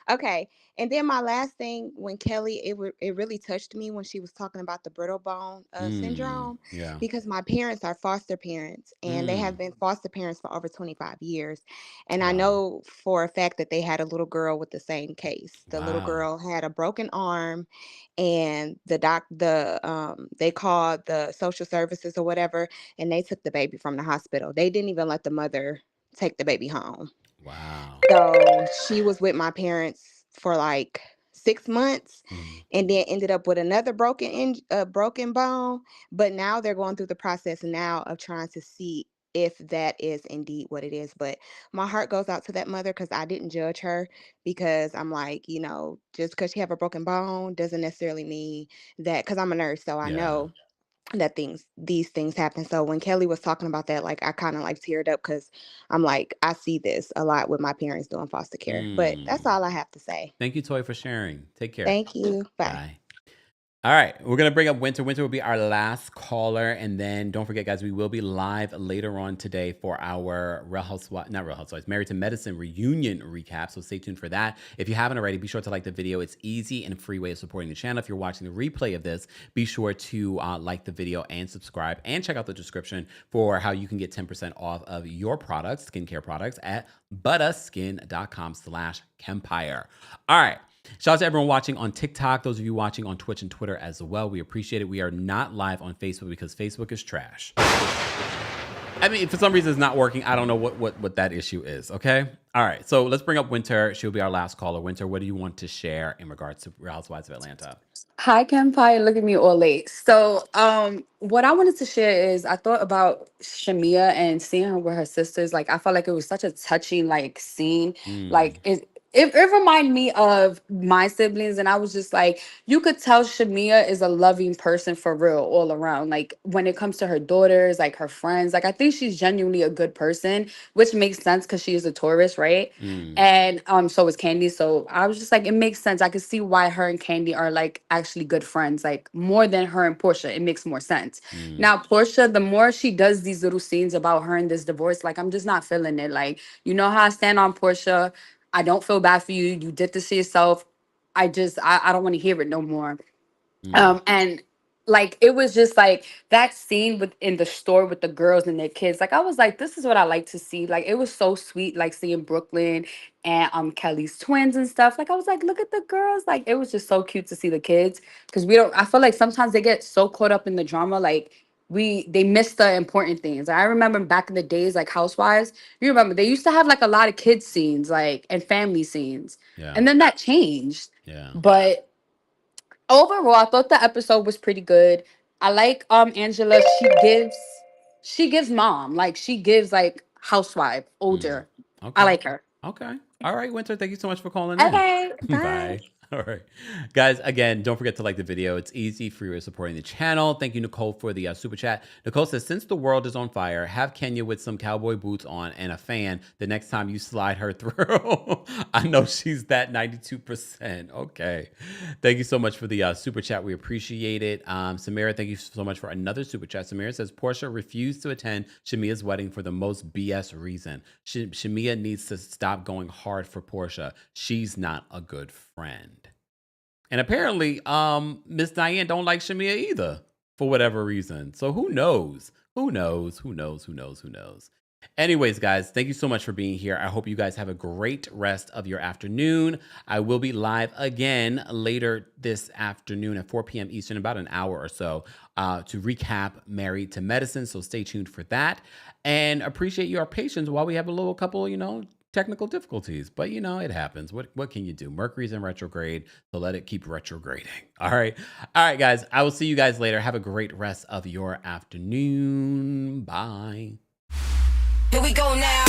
Okay. And then my last thing, when Kelly, it really touched me when she was talking about the brittle bone syndrome, Yeah. because my parents are foster parents and they have Mm. been foster parents for over 25 years. And I Wow. know for a fact that they had a little girl with the same case. The little Wow. girl had a broken arm, and they called the social services or whatever, and they took the baby from the hospital. They didn't even let the mother take the baby home. Wow. So she was with my parents for like 6 months, Mm. and then ended up with another broken bone. But now they're going through the process now of trying to see if that is indeed what it is. But my heart goes out to that mother, because I didn't judge her, because I'm like, just because she have a broken bone doesn't necessarily mean that, because I'm a nurse, so I Yeah. know that these things happen. So when Kelly was talking about that, like I kind of like teared up, because I'm like, I see this a lot with my parents doing foster care. But that's Mm. all I have to say. Thank you, Toy, for sharing. Take care. Thank you. Bye. Bye. All right, we're gonna bring up Winter. Winter will be our last caller, and then don't forget, guys, we will be live later on today for our not Real Housewives, Married to Medicine reunion recap. So stay tuned for that. If you haven't already, be sure to like the video. It's easy and a free way of supporting the channel. If you're watching the replay of this, be sure to like the video and subscribe, and check out the description for how you can get 10% off of your products, skincare products, at buttaskin.com/Kempire. All right. Shout out to everyone watching on TikTok, those of you watching on Twitch and Twitter as well. We appreciate it. We are not live on Facebook because Facebook is trash. I mean, for some reason it's not working. I don't know what that issue is, okay? All right, so let's bring up Winter. She'll be our last caller. Winter, what do you want to share in regards to Real Housewives of Atlanta? Hi, Kempire. Look at me all late. So, what I wanted to share is I thought about Shamea and seeing her with her sisters. Like, I felt like it was such a touching, like, scene. Like, it reminded me of my siblings, and I was just like, you could tell Shamea is a loving person for real, all around. Like, when it comes to her daughters, like her friends, like I think she's genuinely a good person, which makes sense because she is a tourist, right? And so is Candy. So I was just like, it makes sense. I could see why her and Candy are like actually good friends, like more than her and Portia. It makes more sense. Now, Portia, the more she does these little scenes about her and this divorce, like I'm just not feeling it. Like, you know how I stand on Portia. I don't feel bad for you. You did this to yourself. I don't want to hear it no more. And like it was just like that scene in the store with the girls and their kids. Like I was like, this is what I like to see. Like it was so sweet, like seeing Brooklyn and Kelly's twins and stuff. Like I was like, look at the girls. Like it was just so cute to see the kids. Because I feel like sometimes they get so caught up in the drama, like they miss the important things. I remember back in the days, like Housewives, you remember they used to have like a lot of kids scenes, like and family scenes. Yeah. And then that changed. Yeah. But overall, I thought the episode was pretty good. I like Angela. She gives mom, like she gives like housewife older. I Okay. like her. Okay. All right, Winter. Thank you so much for calling in. Okay, bye. Bye. All right. Guys, again, don't forget to like the video. It's easy for you supporting the channel. Thank you, Nicole, for the super chat. Nicole says, since the world is on fire, have Kenya with some cowboy boots on and a fan the next time you slide her through. I know she's that 92%. Okay. Thank you so much for the super chat. We appreciate it. Samira, thank you so much for another super chat. Samira says, Porsha refused to attend Shamea's wedding for the most BS reason. Shamea needs to stop going hard for Porsha. She's not a good friend. And apparently, Miss Diane don't like Shamea either for whatever reason. So who knows? Who knows? Who knows? Who knows? Who knows? Anyways, guys, thank you so much for being here. I hope you guys have a great rest of your afternoon. I will be live again later this afternoon at 4 p.m. Eastern, about an hour or so, to recap Married to Medicine. So stay tuned for that. And appreciate your patience while we have a little couple, technical difficulties. But, it happens. What can you do? Mercury's in retrograde, so let it keep retrograding. All right. All right, guys. I will see you guys later. Have a great rest of your afternoon. Bye. Here we go now.